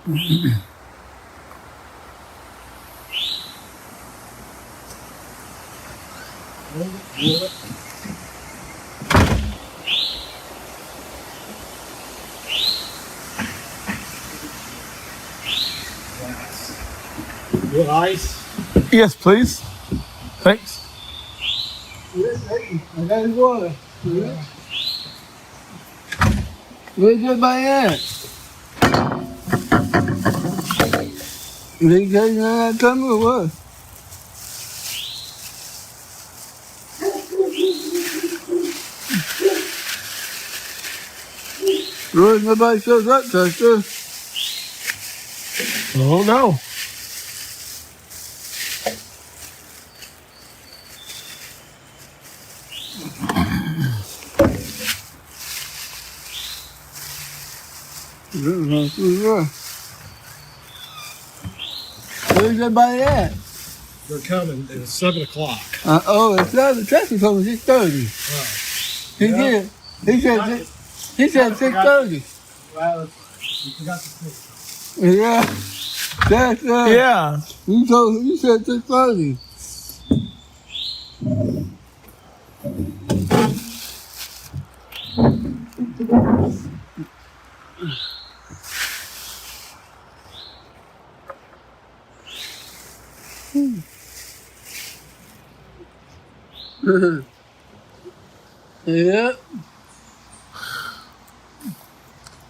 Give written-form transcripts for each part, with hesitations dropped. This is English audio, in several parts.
Good ice? Yes, please. Thanks. Yes, I got his water. Yeah. Where's everybody at? They guys not coming or what? Roy, nobody shows up, Chester. Oh, no. Where's everybody at? They're coming. It's 7 o'clock. It's not the traffic coming 6:30. He did. He said 6:30. Well, you forgot to say. Yeah. That's Yeah. You said 6:30. Yep.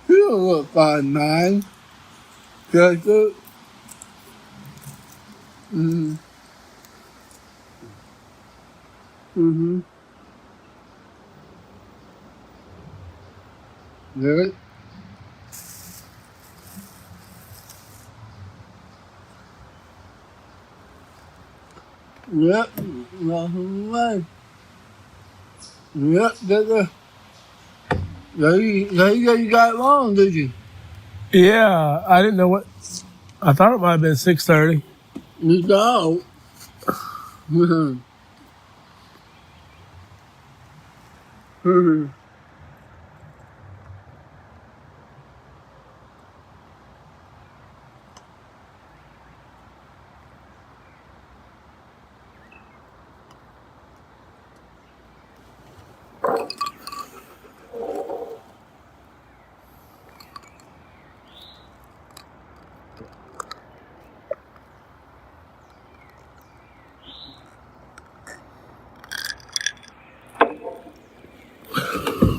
You don't look 5'9". Chester. Good. Yep. Nothing right. Yep. You got it wrong, did you? Yeah, I didn't know what. I thought it might have been 6:30. You don't.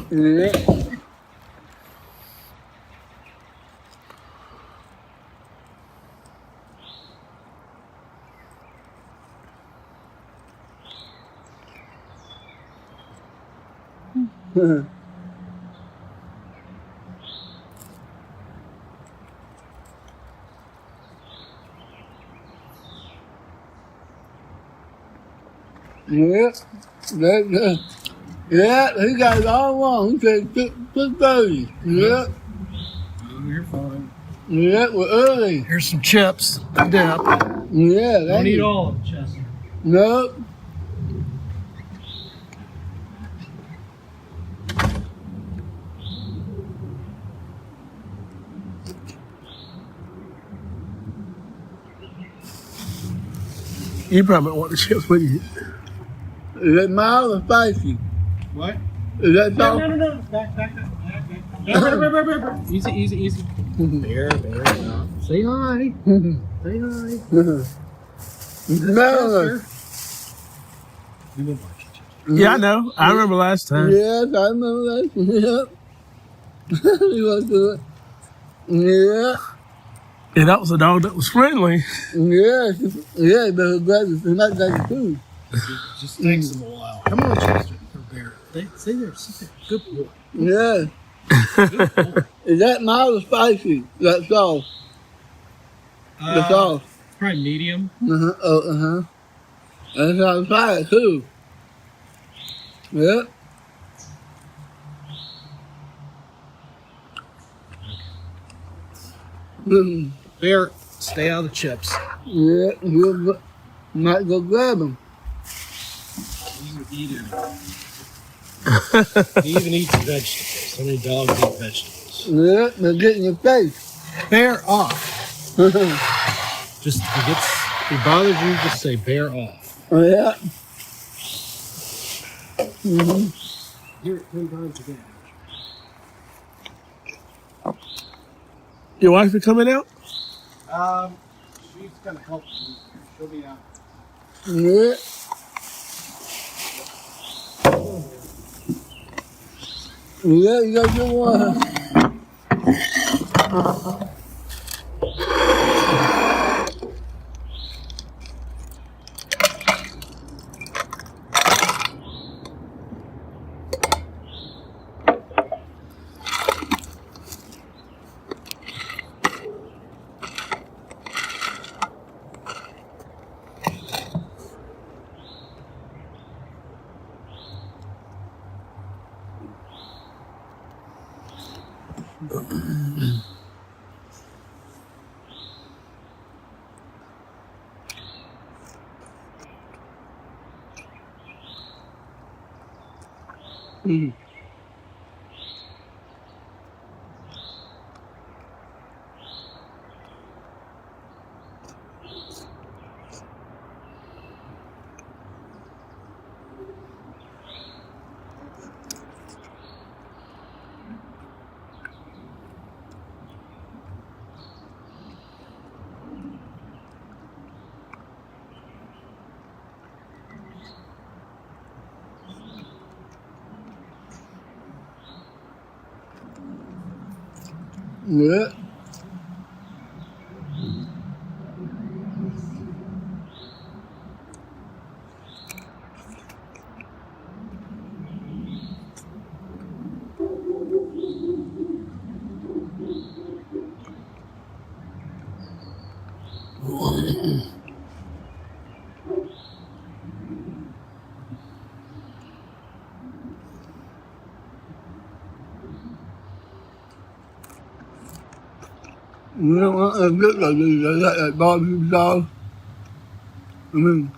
Yeah. Yeah, he got it all wrong. He said 6:30. Yep. Oh, you're fine. Yeah, we're early. Here's some chips and dip. Yeah, Don't eat all of them, Chester. Nope. You probably want the chips with you. Is that mild or spicy? What? Is that No. salt? Back. Easy. Bear. No. Say hi. Say hi. Smell it. We will watch it. Yeah, I know. I remember last time. Yes, I remember that. Yep. He was good. Yeah. Yeah, that was a dog that was friendly. Yeah, but glad it's not that food. It just takes them a while. Come on, Chester. Bear. Stay there. Sit there. Good boy. Yeah. Good boy. Is that mild or spicy? That sauce? The sauce? Probably medium. That's how I try it too. Yep. Bear, stay out of the chips. Yeah, you might go grab them. He even eats vegetables. How many dogs eat vegetables? Yeah, they're getting your face. Bear off. Just if he bothers you, just say bear off. Oh, yeah. Mm-hmm. Hear it 10 times again. Your wife be coming out? She's gonna help me. She'll be out. Yeah. Yeah, you got your one. Mm. Yeah. You know what? I look like this. I got that barbecue sauce. I mean,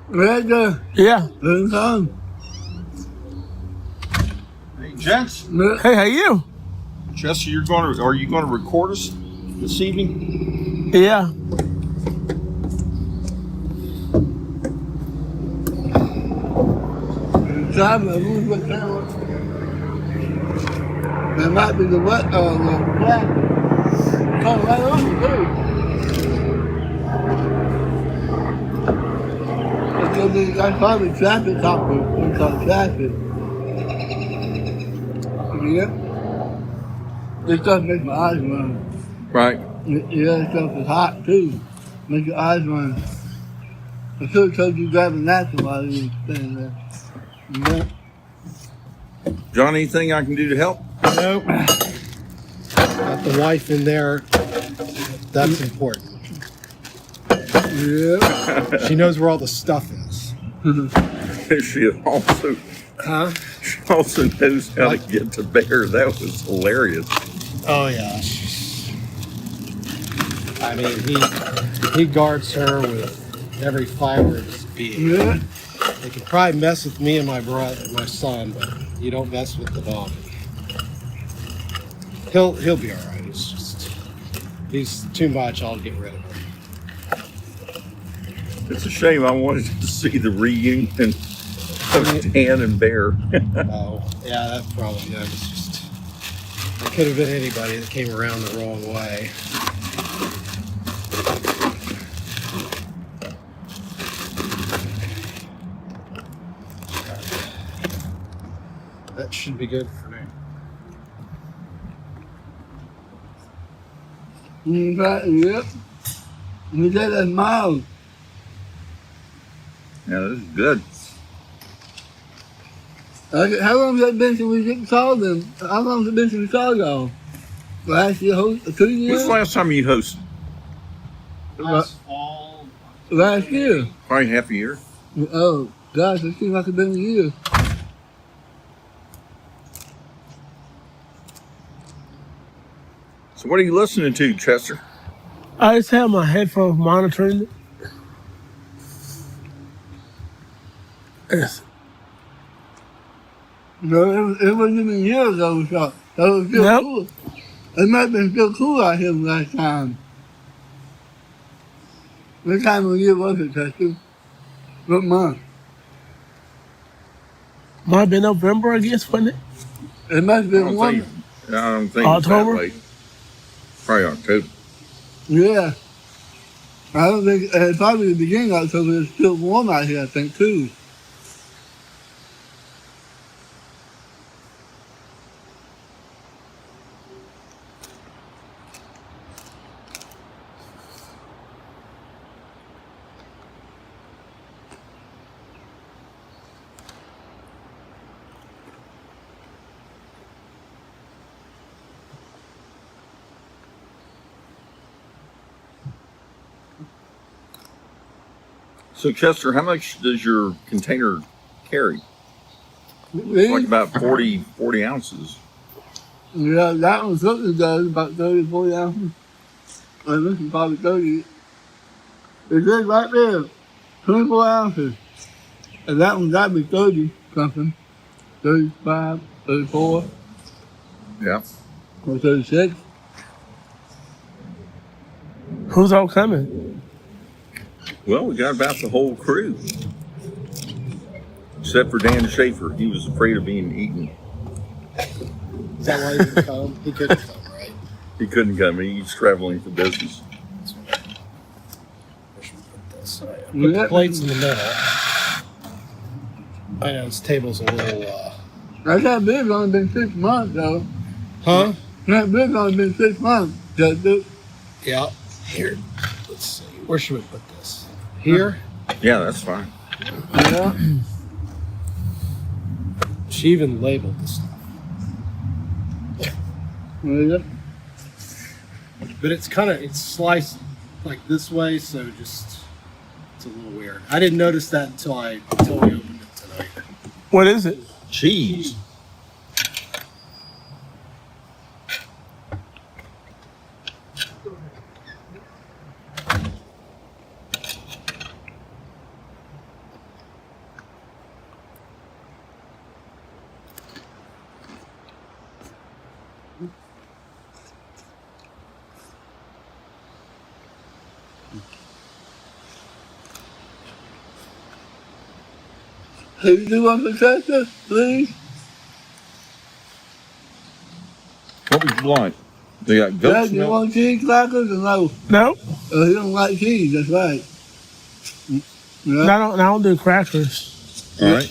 right there. Yeah. There's some. Hey, gents. Yeah. Hey, how you? Jesse, are you going to record us this evening? Yeah. Time, I lose my camera. That might be the wet, the traffic. Come right on you, too. That's probably traffic stopper. It's called traffic. Yeah. This stuff makes my eyes run. Right. Yeah, this stuff is hot too. Makes your eyes run. I should have told you to grab a napkin while you were standing there. Yeah. John, anything I can do to help? Nope. Got the wife in there. That's important. Yeah. She knows where all the stuff is. She also knows how to get to bear. That was hilarious. Oh yeah. I mean, he guards her with every fiber of his being. Yeah. They could probably mess with me and my son, but you don't mess with the dog. He'll be all right. He's too much. I'll get rid of him. It's a shame. I wanted to see the reunion of Dan and Bear. Oh, yeah, that probably was just. It could have been anybody that came around the wrong way. That should be good for now. Yep. You said that's mild. Yeah, this is good. Okay, how long has that been since we saw them? How long has it been since we saw y'all? Last year, 2 When's years? the last time you hosted? Last fall. Last year. Probably half a year. Oh, gosh, it seems like it's been a year. So what are you listening to, Chester? I just have my headphones monitoring it. Yes. No, it wasn't even a year ago, so that was still Yep. cool. It might have been still cool out here last time. What time of year was it, Chester? What month? Might have been November, I guess, wasn't it? It must have I been don't one. think, I don't think October? it's that late. Probably October. Yeah. I don't think, probably the beginning of October, it's still warm out here, I think, too. So Chester, how much does your container carry? Like Really? about 40 ounces. Yeah, that one certainly does, about 30, 40 ounces. And this is probably 30. It says right there, 24 ounces. And that one's got to be 30 something. 35, 34, Yeah. or 36. Who's all coming? Well, we got about the whole crew. Except for Dan Schaefer. He was afraid of being eaten. Is that why he didn't come? He couldn't come, right? He couldn't come. He's traveling for business. Where should we put this? Put Yeah. the plates in the middle. I know this table's a little. That bit's only been 6 months, though. Huh? That bit's only been 6 months. Yeah. Here. Let's see. Where should we put this? Here. Yeah, that's fine. Yeah. She even labeled the stuff. Yeah. But it's sliced like this way, so just it's a little weird. I didn't notice that until we opened it tonight. What is it? Cheese. Can you do one for Chester, please? What would you like? They got Dad, goat's you milk. want cheese crackers or no? No, Oh, you don't like cheese, that's right. Yeah. I don't do crackers. All right.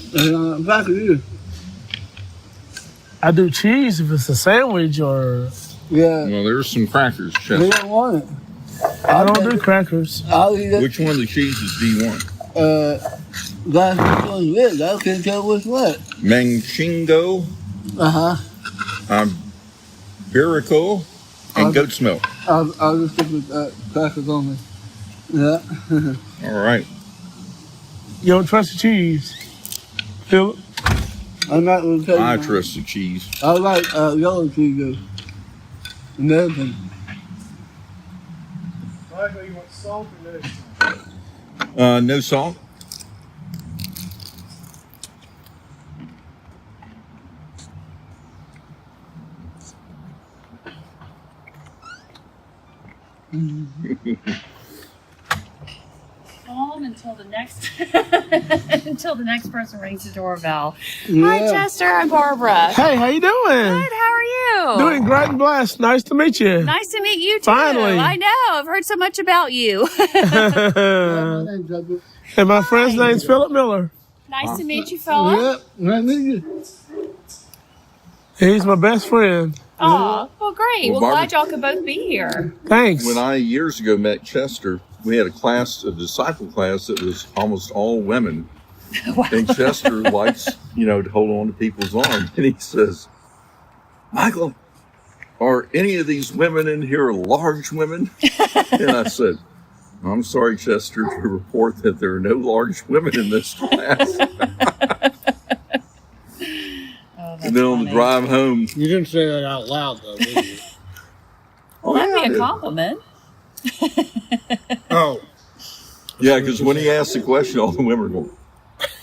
Crackers either. I do cheese if it's a sandwich or Yeah. Well, there's some crackers, They Chester. don't want it. I don't do crackers. I'll eat it. Which one of the cheeses do you want? Glass which one's which? I can't tell what's what. Manchego, Uh-huh. Birico, and goat's milk. I'll just stick with crackers only. Yeah. All right. You don't trust the cheese. Philip? I'm not going to tell you. I now. trust the cheese. I like yellow cheese though. And everything. Michael, you want salt or no? No salt. Calm until the next until the next person rings the doorbell. Hi, Yeah. Chester. I'm Barbara. Hey, how you doing? Good. How are you? Doing great and blessed. Nice to meet you. Nice to meet you too. Finally. I know. I've heard so much about you. And my friend's name's Philip Miller. Nice to meet you, Philip. Yeah. Nice meeting you. He's my best friend. Oh, well, great. Well, Well, Barbara- glad y'all could both be here. Thanks. When I years ago met Chester, we had a disciple class that was almost all women. Wow. And Chester likes, to hold on to people's arm. And he says, Michael, are any of these women in here large women? And I said, I'm sorry, Chester, to report that there are no large women in this class. And then on the drive home, You didn't say that out loud, though, did you? Well, that'd be a compliment. Oh. yeah, because when he asked the question, all the women were going.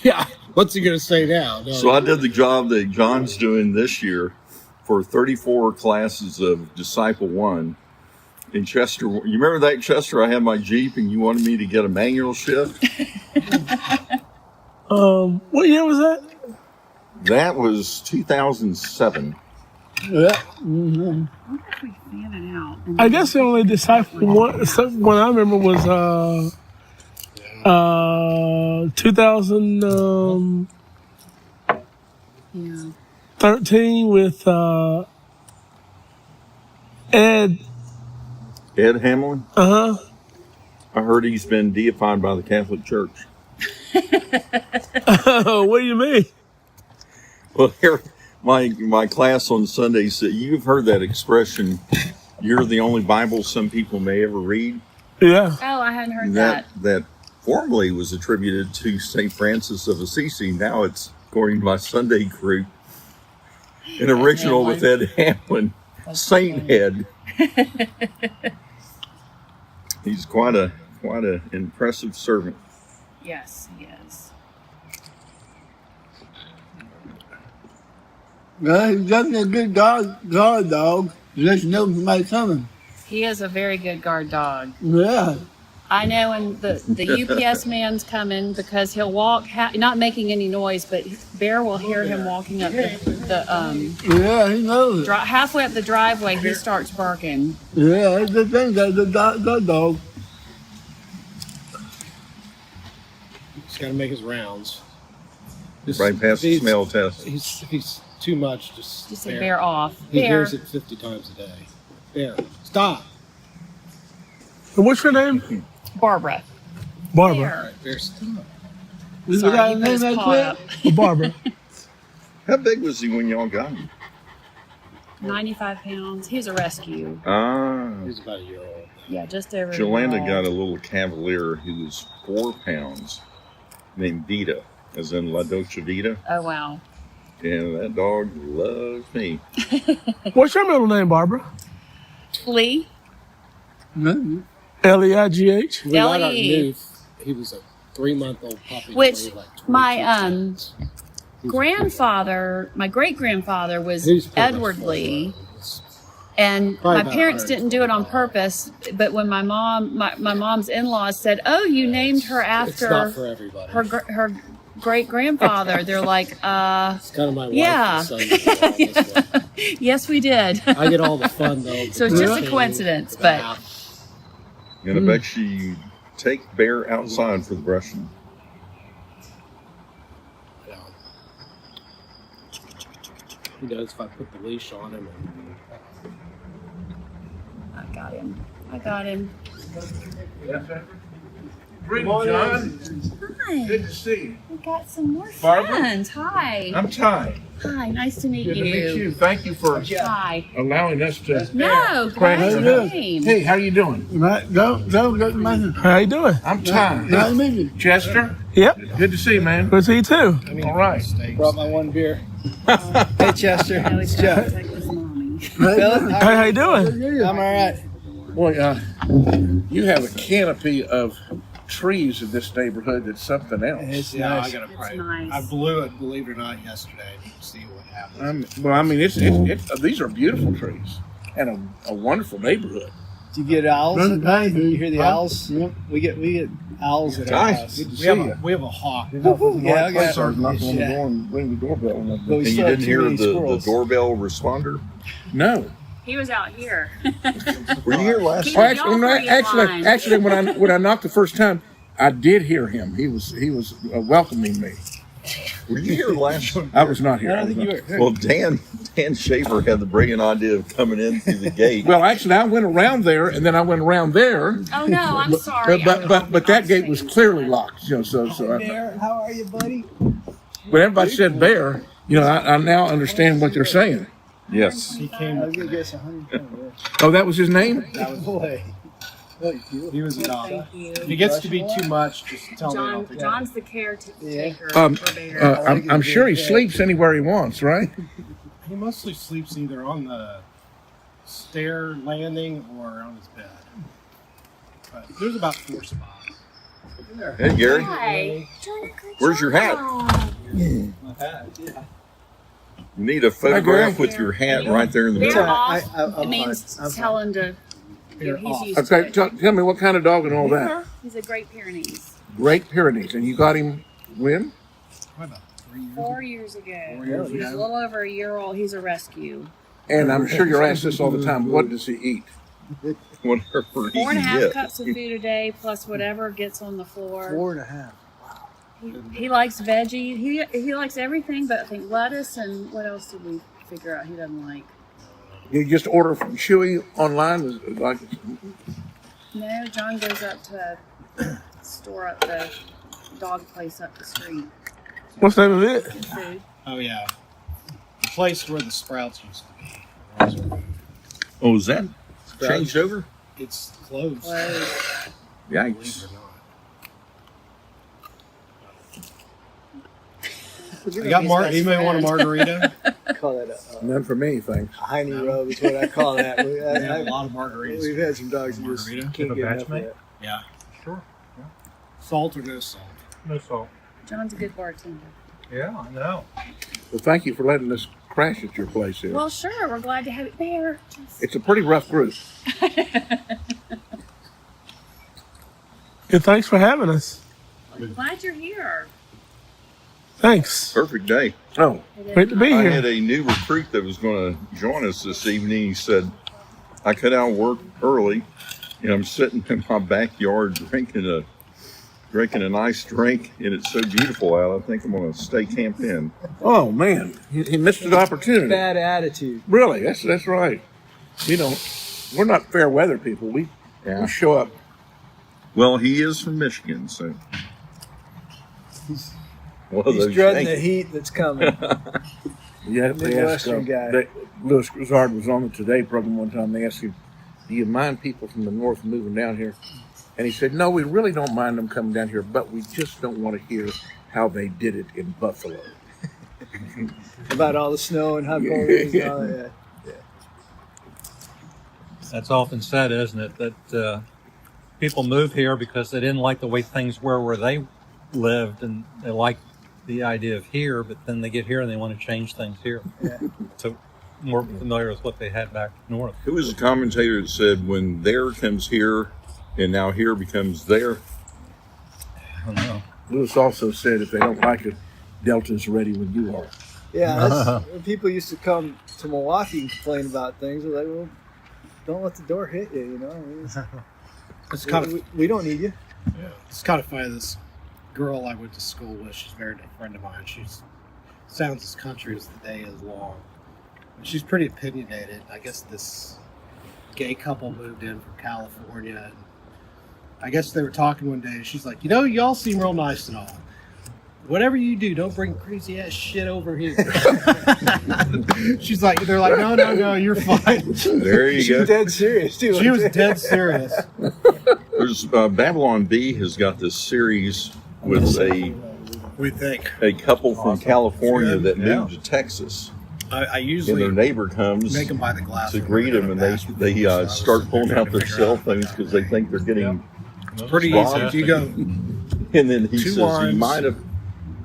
Yeah. What's he going to say now? No. So I did the job that John's doing this year for 34 classes of Disciple 1. In Chester, you remember that, Chester? I had my Jeep and you wanted me to get a manual shift? What year was that? That was 2007. Yeah. Mm-hmm. What if we fan it out? I guess the only disciple one I remember was 2013 with Ed. Ed Hamlin? Uh huh. I heard he's been deified by the Catholic Church. What do you mean? Well, here, my class on Sunday said, you've heard that expression, you're the only Bible some people may ever read? Yeah. Oh, I hadn't heard that. That formerly was attributed to St. Francis of Assisi. Now it's, according to my Sunday group, an original with Ed Hamlin, Saint Ed. He's quite a impressive servant. Yes, he is. Well, he's definitely a good guard dog. He lets you know when somebody's coming. He is a very good guard dog. Yeah. I know when the UPS man's coming because he'll walk, not making any noise, but Bear will hear him walking up the Yeah, he knows it. halfway up the driveway, he starts barking. Yeah, that's the thing. That's a good dog. He's got to make his rounds. Just- Right past the if he's- smell test. If he's too much, Just say Bear off. He Bear. hears it 50 times a day. Bear, stop. And what's your name? Barbara. Barbara. Bear. Bear, stop. You Sorry, got he a put name his that paw quick? up. Barbara. How big was he when y'all got him? 95 pounds. He was a rescue. He's about a year old. Yeah, just over. Jolanda a year got old. a little Cavalier who was 4 pounds named Vita, as in La Dolce Vita. Oh, wow. And that dog loves me. What's your middle name, Barbara? Lee. No. Leigh. We got our Ellie. new, he was a 3-month-old puppy. Which weighed like 22 my, pounds. Grandfather, my great grandfather was He's pretty much Edward full Lee. grown. It's- And Probably my about parents 100. didn't do it on purpose, but when my mom's in-laws said, "Oh, you named her It's not after for everybody. her great grandfather," they're like, It's kind of my wife. yeah. And son this way. "Yes, we did." I get all the fun though. So it's just a the coincidence, the but- bath. And I bet you take Bear outside for the brushing. Yeah. He knows if I put the leash on him. I got him. Greetings, John. Hi. Good to see you. We got some more Barbara? friends. Hi. I'm Ty. Hi. Nice to meet Good you. to meet you. Thank you for Hi. allowing us to. No, Craig, glad you good. came. Hey, how you doing? Right, don't get money. How you doing? I'm Ty. Nice to meet you. Chester. Yep. Good to see you, man. Good to see you too. All right. Brought my one beer. Hey, Chester. Now It's he's got to Jeff. protect his mommy. Philip, Hey, how you doing? I'm all right. Boy, you have a canopy of trees in this neighborhood that's something else. It's Yeah, nice. I gotta pray. nice. I blew it, believe it or not, yesterday to see what happens. Well, I mean, it's these are beautiful trees and a wonderful neighborhood. Do you get owls? Doesn't pay You hear the Huh? owls? Yep. We get owls at our Nice. house. Good to We see have, you. we have a hawk. Yeah, I got Start knocking on the yeah. door and ring the doorbell. But we And you still have didn't too hear many the squirrels. doorbell responder? No. He was out here. Were you here last Keep Well, it all three in line. actually, when I knocked the first time, I did hear him. He was welcoming me. Were you here last? I was not here. I don't think you were. Well, Dan Schaefer had the brilliant idea of coming in through the gate. Well, actually, I went around there, and then I went around there. Oh no, I'm sorry. But that gate was clearly locked. You know, so Bear, how are you, buddy? when everybody said bear, you know, I now understand what they're saying. Yes. He came I was with gonna me. guess 120. Oh, that was his name? That was Boy. he was a dog. Thank you. If he gets to be too much, just tell me. and I'll John, take John's the caretaker Um, for Bear. I'm sure he sleeps anywhere he wants, right? it. He mostly sleeps either on the stair landing or on his bed. But there's about 4 spots. Hey, Gary. Hi. Where's your hat? You need a photograph with your hat right there in the Bear middle. off. I'm It means fine. I'm tell him to. Bear He's off. used to Okay, it. tell me what kind of dog and all that. He's a Great Pyrenees. Great Pyrenees. And you got him when? What, about 3 years? 4 years ago. 4 years He's a ago. little over a year old. He's a rescue. And I'm sure you're asked this all the time. What does he eat? Whatever he 4.5 can get. cups of food a day plus whatever gets on the floor. 4.5. He likes veggie. He likes everything, but I think lettuce and what else did we figure out he doesn't like? You just order from Chewy online? Like, No, John goes up to store up the dog place up the street. What's the name of it? Food. Oh yeah, the place where the Sprouts used to be. Oh, is that changed over? It's closed. Clothes. Believe Yikes. it or not. You I got anybody want a margarita? Call that none for me, thanks. a Heine rub is what I call that. We have a lot of margaritas. We've had some dogs that just Margarita? can't get enough of that. Yeah. Sure. Salt or no salt? No salt. John's a good bartender. Yeah, I know. Well, thank you for letting us crash at your place here. Well, sure. We're glad to have it there. It's a pretty rough group. Good, thanks for having us. I'm glad you're here. Thanks. Perfect day. Oh, Great to be I here. had a new recruit that was going to join us this evening. He said, I cut out work early and I'm sitting in my backyard drinking a nice drink, and it's so beautiful out. I think I'm going to stay camped in. oh man, he missed an opportunity. Bad attitude. Really, that's right. You know, we're not fair weather people. We show up. Well, he is from Michigan, so one of He's those dreading the Yankees. heat that's coming. Yeah, they asked, Midwestern guy. Louis Grizzard was on the Today program one time. They asked him, "Do you mind people from the north moving down here?" And he said, "No, we really don't mind them coming down here, but we just don't want to hear how they did it in Buffalo." About all the snow and how cold it is and all that. That's often said, isn't it? That people move here because they didn't like the way things were where they lived, and they like the idea of here, but then they get here and they want to change things here. Yeah. So more familiar with what they had back north. Who was the commentator that said, when there comes here and now here becomes there? I don't know. Lewis also said, if they don't like it, Delta's ready when you are. Yeah, that's, when people used to come to Milwaukee and complain about things. They're like, well, don't let the door hit you, you know? I mean, It's kind of we don't need you. it's kind of funny. This girl I went to school with, she's married to a friend of mine. She's sounds as country as the day is long. And she's pretty opinionated. I guess this gay couple moved in from California, and I guess they were talking one day, and she's like, y'all seem real nice and all. Whatever you do, don't bring crazy ass shit over here. She's like, they're like, no, you're fine. There you She was go. dead serious, too. She was dead serious. There's Babylon Bee has got this series with We think. a couple from California that Yeah. moved to Texas, I and usually their neighbor comes make them buy the glass to greet them, and they start pulling out their cell phones because they think they're getting. pretty Wow. easy. You go And then he Two says, "You lines. might have."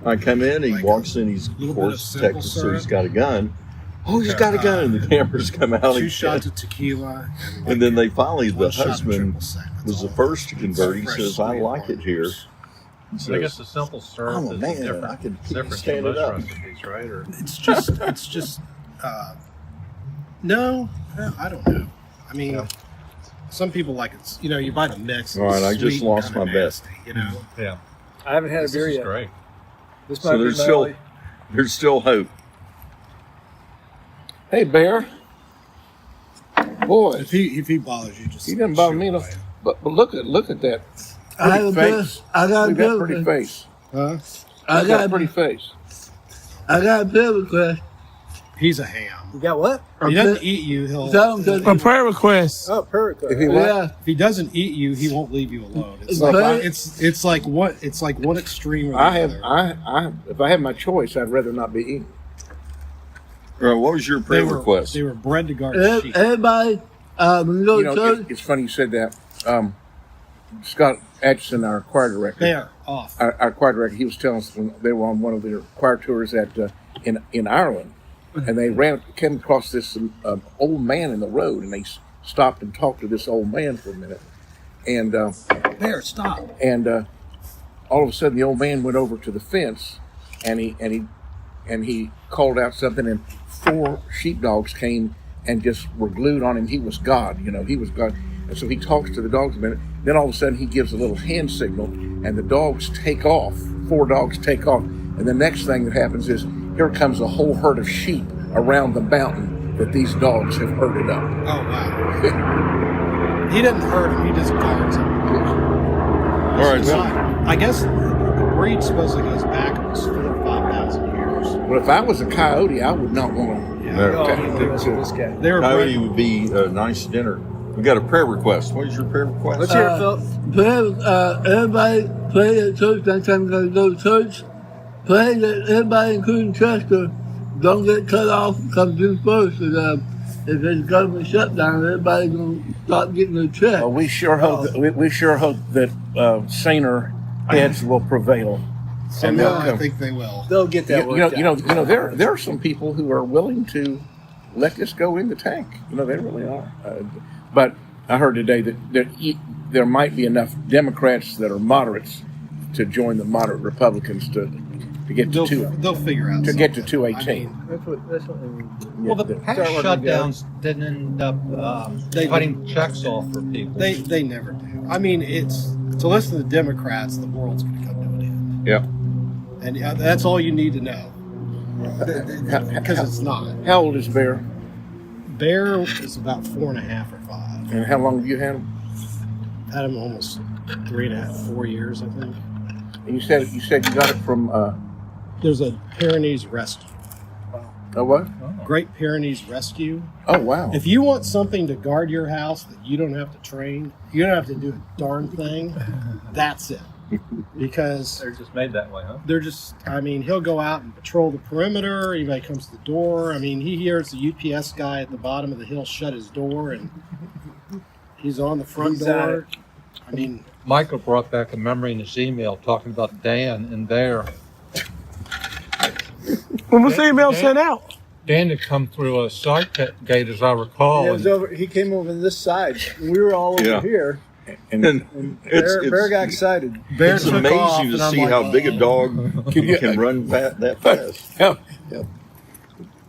I come in, he Like walks in, he's little of bit of course simple Texas, so syrup. he's got a gun. Oh, he's got a gun, and the cameras come out, two and, shots of tequila, and then they finally, the one shot of husband triple sec, that's was the all. first to convert. He Fresh says, "I sweet like it here." orange. He I says, guess the simple syrup "Oh is man, different. I can Different than stand it most up." recipes, right? Or It's just. No, I don't know. I mean, Yeah. some people like it. You buy the mix. All right, I it's just sweet lost and kinda my bet. nasty, yeah, I haven't had a this beer is yet. great. This So might be there's my still only- there's still hope. Hey, Bear. Boy, If he bothers you, just he doesn't bother shoot me. him No. away. But look at that. I have a Pretty bill. face. I got a We got a bill. pretty face. Huh? I We got got a a pretty face. I got a bill request. He's a ham. You got what? If he doesn't eat you, he'll. Tell him to- A prayer request. Oh, perfect. If he what? Yeah. If he doesn't eat you, he won't leave you alone. It's But- like it's like one extreme or the I have other. if I had my choice, I'd rather not be eaten. What was your prayer request? They were bred to guard sheep. Everybody, when you go You to know, church, it's funny you said that. Scott Atchison, our choir director, They are off. our choir director, he was telling us when they were on one of their choir tours at in Ireland, and they came across this old man in the road, and they stopped and talked to this old man for a minute, and Bear, stop. and all of a sudden the old man went over to the fence, and he called out something, and 4 sheepdogs came and just were glued on him. He was God, he was God. And so he talks to the dogs a minute. Then all of a sudden he gives a little hand signal, and the dogs take off. 4 dogs take off. And the next thing that happens is here comes a whole herd of sheep around the mountain that these dogs have herded up. Oh wow. He didn't hurt him. He just guards him. All right, well, I guess the breed supposedly goes back almost 4,000 or 5,000 years. Well, if I was a coyote, I would not want to. Yeah. no, This guy. They were coyote bred. would be a nice dinner. We got a prayer request. What is your prayer request? Let's hear it, Phil. pray, everybody pray at church. Next time you go to church, pray that everybody, including Chester, don't get cut off come June 1st. And, if there's a government shutdown, everybody's going to start getting their check. Well, we sure hope that saner heads will prevail. And they'll I come. think they will. They'll get that worked out. There are some people who are willing to let this go in the tank. They really are. But I heard today that there might be enough Democrats that are moderates to join the moderate Republicans to get to They'll figure out to something. get to 218. I mean, That's what they mean. Well, the past Start working shutdowns didn't end up They- cutting checks off for people. they never do. I mean, it's to listen to the Democrats, the world's going to come to an end, Yeah. and that's all you need to know. Because it's not. How old is Bear? Bear is about 4.5 or 5. And how long have you had him? Had him almost 3.5, 4 years, I think. And you said you got it from There's a Pyrenees Rescue, a what? Great Pyrenees Rescue. Oh wow! If you want something to guard your house that you don't have to train, you don't have to do a darn thing, that's it. Because They're just made that way, huh? they're just, I mean, he'll go out and patrol the perimeter. Anybody comes to the door. I mean, he hears the UPS guy at the bottom of the hill shut his door, and he's on the front He's at door. I mean, Michael brought back a memory in his email talking about Dan and Bear. When was the email sent out? Dan had come through a side gate, as I recall. It was over. He came over this side. We were all over Yeah. here. And And Bear got excited. Bear It's took off, amazing and to I'm see like, how big a dog can run that fast. yeah.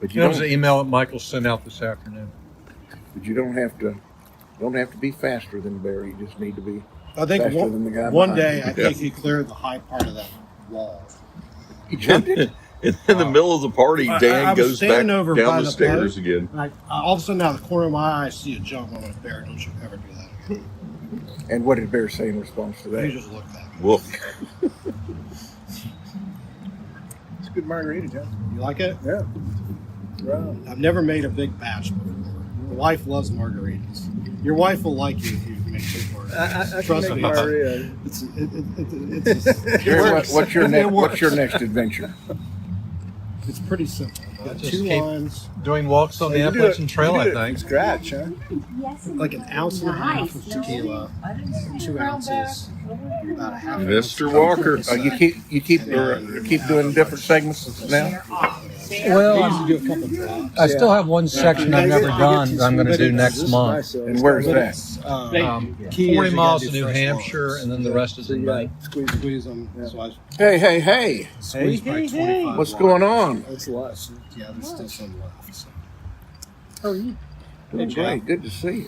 But you That was don't. the email that Michael sent out this afternoon. But you don't have to. Don't have to be faster than Bear. You just need to be. I think faster than the guy one behind day, I think he cleared the high part of that wall. He jumped it. In the middle of the party, I Dan was goes back standing over by down the the stairs boat. again. And all of a sudden, out of the corner of my eye, I see a jump. I'm like, Bear, don't you ever do that again. And what did Bear say in response to He that? just looked at me. Woof. It's a good margarita, John. You like it? Yeah. Wow. I've never made a big batch before. My wife loves margaritas. Your wife will like you if you make big margaritas. I can Trust make me. margarita. It's Bear, what's your It next? works. What's your next adventure? It's pretty simple. Just 2 keep- limes, Doing walks on the You do Appalachian it- Trail, you I do it think. from scratch, huh? like an ounce and a half of tequila, 2 ounces, about a half. Mr. Walker. You keep doing different segments now. Well, I usually do a couple drops. I still have one section I've never done that I'm going to do next This is month. nice, though. And where's that? Key is 40 you miles gotta to do New fresh Hampshire, waters. and then the rest is So in you May. gotta Squeeze them. So I Hey! squeeze by 25. What's going on? That's a lot. Yeah, there's still some left. So. Doing great. Good to see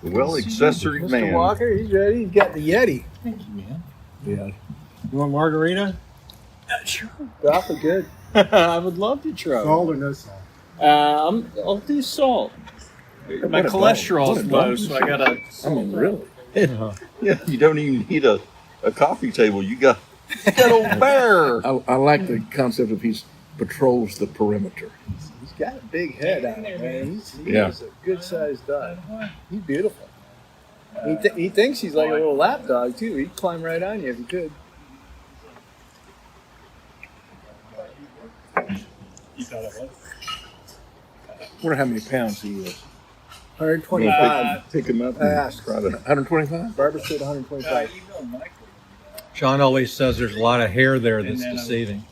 you. Well, accessory Mr. man. Walker, he's ready. He's got the Yeti. Yeah. You want margarita? Drop it good. I would love to try. Salt or no salt? I'll do salt. My What a cholesterol's dog. low, so I gotta. I mean, really. Yeah, you don't even need a coffee table. You got old Bear. I like the concept of he patrols the perimeter. got a big head on him, man. He's a good sized dog. He's beautiful. He thinks he's like a little lap dog too. He'd climb right on you if he could. Wonder how many pounds he is. 125. Pick him up. I asked. 125? Barbara said 125. John always says there's a lot of hair there that's deceiving.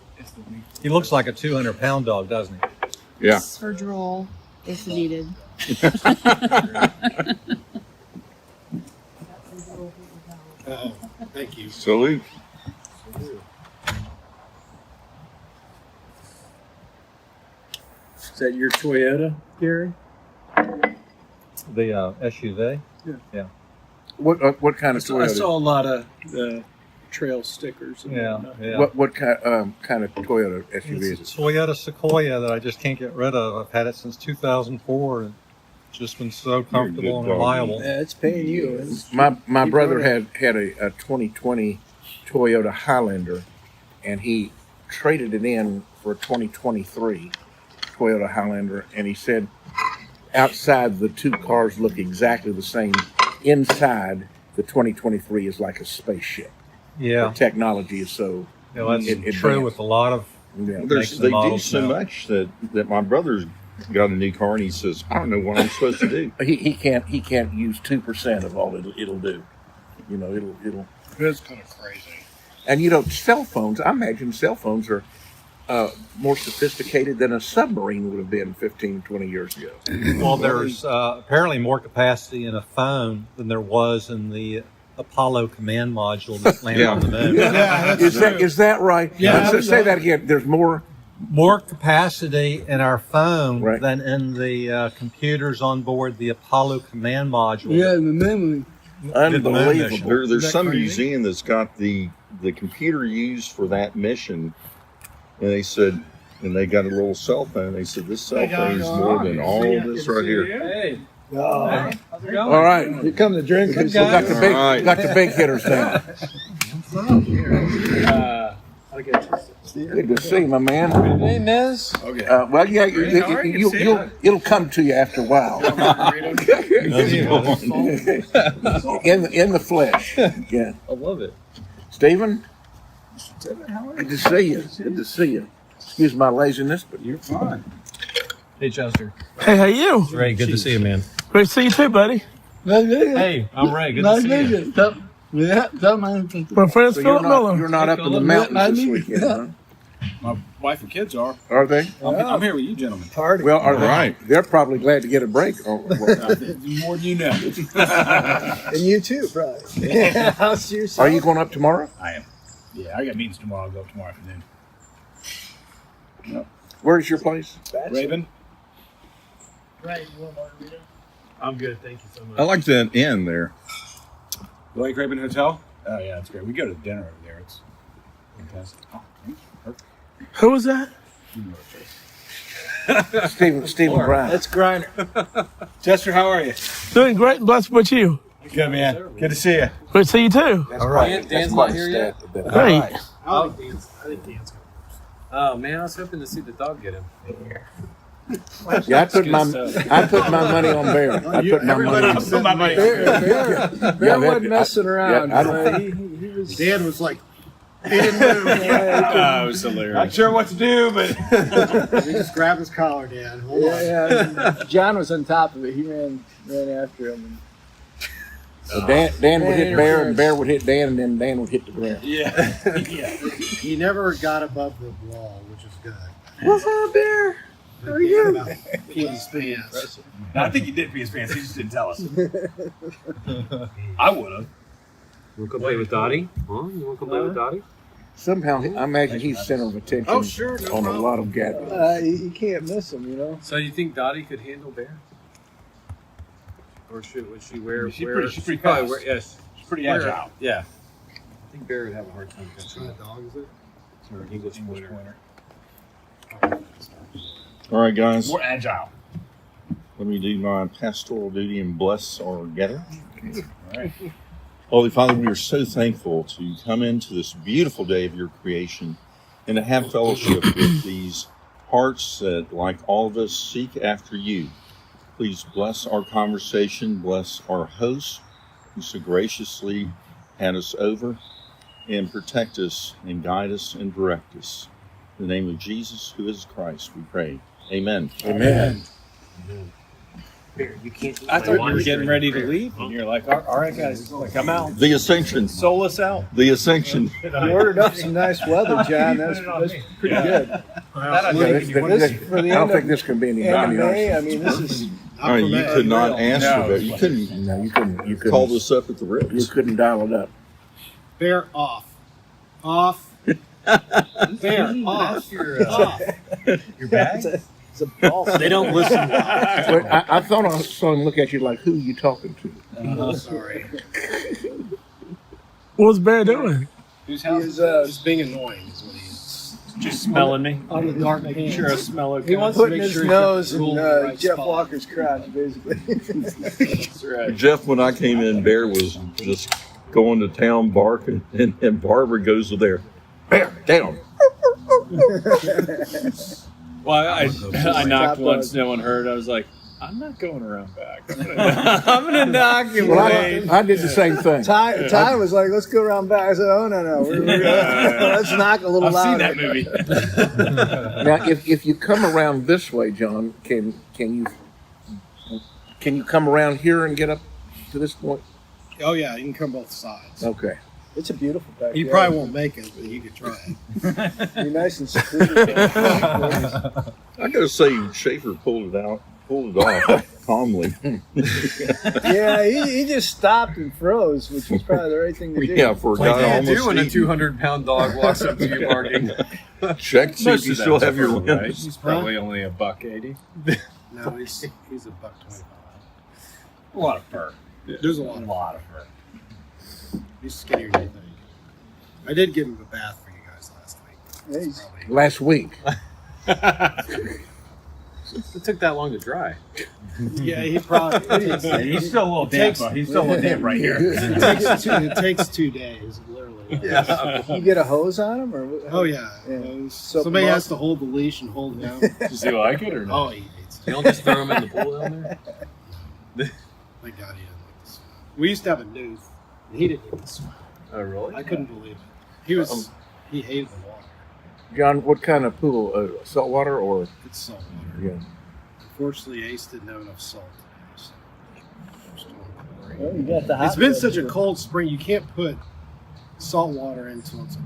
He looks like a 200-pound dog, doesn't he? Yeah. For drool, if needed. Thank you. Salute. Is that your Toyota, Gary? The SUV? Yeah. What kind of I Toyota? saw a lot of trail stickers. And Yeah. What kind of Toyota SUV is It's it? a Toyota Sequoia that I just can't get rid of. I've had it since 2004 and it's just been so comfortable and dog. reliable. Yeah, it's paying you. My brother brought had a 2020 Toyota Highlander, and he traded it in for a 2023 Toyota Highlander, and he said outside the two cars look exactly the same. Inside, the 2023 is like a spaceship. Yeah. The technology is so. That's it true advanced. with a lot of Yeah. makes They and do models so now. much that my brother's got a new car and he says, I don't know what I'm supposed to do. He can't use 2% of all it'll do. You know, it'll. It's kind of crazy. And cell phones. I imagine cell phones are more sophisticated than a submarine would have been 15, 20 years ago. Well, there's apparently more capacity in a phone than there was in the Apollo command module that landed on the moon. Is that right? Yeah. Let's say that again. There's more. More capacity in our phone Right. than in the computers on board the Apollo command module. Yeah, the memory. Unbelievable. There's some crazy? museum that's got the computer used for that mission, and they said, and they got a little cell phone. They said this cell phone is more than all this right here. Hey, How's it going? All right. Here come the drinkers. We got the big, All right. got the big hitters now. Good to see you, my man. hey, Nez. Well, yeah, it'll come to you after a while. in the flesh. Yeah. I love it. Stephen, good to see you. Good to see you. Excuse my laziness, but you're fine. Hey, Chester. Hey, how you? Ray, good to see you, man. Great to see you too, buddy. Nice meeting. Hey, I'm Ray. Good Nice to see you. meeting you. Yeah, tell me. My friend's So Philip Miller. you're not up in the mountains this weekend, huh? My wife and kids are. Are they? I'm here with you, gentlemen. Party. Well, are they? Right. They're probably glad to get a break. More than you know. And you too, probably. How's yourself? Are you going up tomorrow? I am. Yeah, I got meetings tomorrow. I'll go up tomorrow afternoon. Where's your place? Raven? I'm good. Thank you so much. I like that inn there. The Lake Raven Hotel? Oh, yeah, it's great. We go to dinner over there. It's fantastic. Oh, perfect. Who was that? Stephen Brown. That's Griner. Chester, how are you? Doing great. Blessed with you. Good, man. Good to see you. Great to see you too. All right. Dan's quite not a here stat. Great. I think Dan's coming. Oh man, I was hoping to see the dog get him. Yeah, I put my money on Bear. I put my money on Put my money on Bear wasn't messing around. I don't- he was. Dan was like, he didn't move. it was hilarious. Not sure what to do, but He just grabbed his collar, Dan. Hold on. Yeah. John was on top of it. He ran after him. So Dan would hit Bear, and Bear would hit Dan, and then Dan would hit the ground. yeah. He never got above the wall, which is good. What's up, Bear? How are you? Peed his pants. I think he did pee his pants. He just didn't tell us. I would have. You want to come play with Dottie? Huh? You want to come play with Dottie? Somehow, I imagine he's center of attention Oh, sure, no on problem. a lot of gatherings. You can't miss him, you know. So you think Dottie could handle Bear? Or would she wear? She's wear, pretty probably fast. wear, yes. She's pretty Wear- agile. Yeah. I think Bear would have a hard time catching What up. dog is it? Or an English pointer. All right, guys. More agile. Let me do my pastoral duty and bless our gathering. All right. Holy Father, we are so thankful to come into this beautiful day of your creation and to have fellowship with these hearts that, like all of us, seek after you. Please bless our conversation, bless our host, who so graciously had us over, and protect us and guide us and direct us. In the name of Jesus, who is Christ, we pray. Amen. Amen. You can't. I thought you were getting ready to leave, and you're like, all right, guys, like I'm out. The Ascension. Soul us out. The Ascension. You ordered up some nice weather, John. That's pretty good. I don't think this can be any And better. May, I mean, this is. All right, you could not ask for that. You couldn't No, you couldn't. call this up at the You Ritz. couldn't dial it up. Bear off. Off. Bear off. Off. Your bag? It's a ball. They don't listen. Wait, I thought I saw him look at you like, who are you talking to? Oh, sorry. What's Bear doing? He's Just being annoying is what he is. Just smelling me. On the dark Making pants. sure I smell okay. He wants to putting make his sure nose he's in got the right Jeff spot. Walker's crotch, basically. That's right. Jeff, when I came in, Bear was just going to town barking, and Barbara goes there. Bear, down. Well, I knocked once, no one heard. I was like, I'm not going around back. I'm gonna knock him Well, away. I did the same thing. Ty was like, let's go around back. I said, oh, no. Let's knock a little I've louder. seen that movie. Now, if you come around this way, John, can you come around here and get up to this point? Oh, yeah, you can come both sides. Okay. It's a beautiful backyard. You probably won't make it, but you could try it. You're nice and secluded. I gotta say, Schaefer pulled it off calmly. Yeah, he just stopped and froze, which was probably the right thing to do. Yeah, for a What guy do you do almost when a eaten. 200-pound dog walks up to you barking? Check to see if you still have your right? limbs. He's probably only $1.80. No, he's $1.25. A lot of fur. There's a lot of fur. He's skinnier than you think. I did give him a bath for you guys last week. Yeah, he's- Probably- Last week. It took that long to dry. Yeah, he probably. He's still a little damp. He's still a little damp right here. It takes 2 days, literally. You get a hose on him? Or what? Oh, yeah. Yeah. Somebody has to hold the leash and hold it down. Does he like it or Oh, he hates it. You don't just throw him in the pool down there? Thank God he doesn't like this. We used to have a nooth, and he didn't like this one. Oh, really? I couldn't believe it. He hated the water. John, what kind of pool? Saltwater or? It's salt water. Yeah. Unfortunately, Ace didn't have enough salt today, so I'm still on the Well, you got the hot It's been tub, such a too. cold spring, you can't put salt water until it's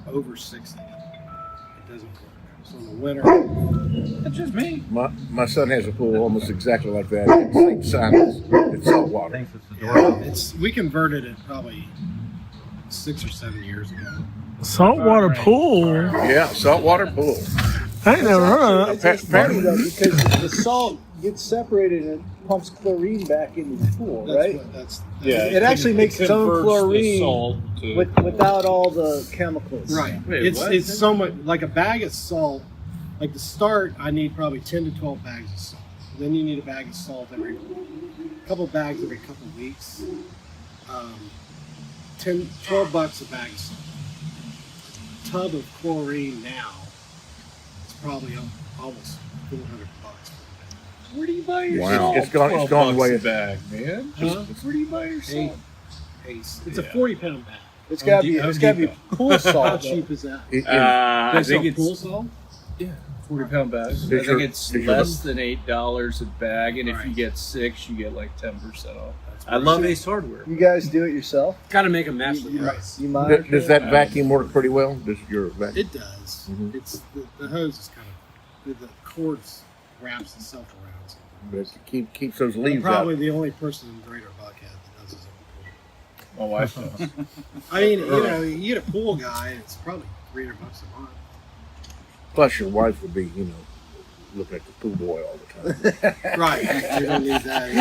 over 60. It doesn't work. So in the winter, That's just me. My son has a pool almost exactly like that. Same size. It's saltwater. we converted it probably 6 or 7 years ago. Saltwater pool. Yeah, saltwater pool. I ain't never heard of that. It's funny, though, because the salt gets separated and it pumps chlorine back into the pool, That's right? what, that's It actually makes its own chlorine with without all the chemicals. right. Wait, it's what? it's so much like a bag of salt. Like to start, I need probably 10 to 12 bags of salt. Then you need a bag of salt every couple bags every couple weeks. 12 bucks a bag of salt. Tub of chlorine now. It's probably almost 400 bucks. Where do you buy your Wow. salt? It's gone 12 way- bucks a bag, man. Huh? Where do you buy your salt? It's Yeah. a 40-pound bag. It's got to be. Home It's got to be Depot. pool How salt. though. cheap is that? I They sell think pool it's salt? 40-pound bags. Is I your- think it's is your- less than $8 a bag, and if you Right. get 6, you get like 10% off. That's I love Ace Hardware. You guys do it yourself? Got to make them match the You, price. you monitor Does that vacuum work pretty well? Does your vacuum? It does. Mhm. It's the hose is kind of the cords wraps itself around. So But keeps those I'm leaves probably out. the only person in Greater Buckhead that does his own pool. My wife does. I mean, you get a pool guy, it's probably $300 a month. Plus, your wife would be, looking at the pool boy all the time. Right. You don't need that.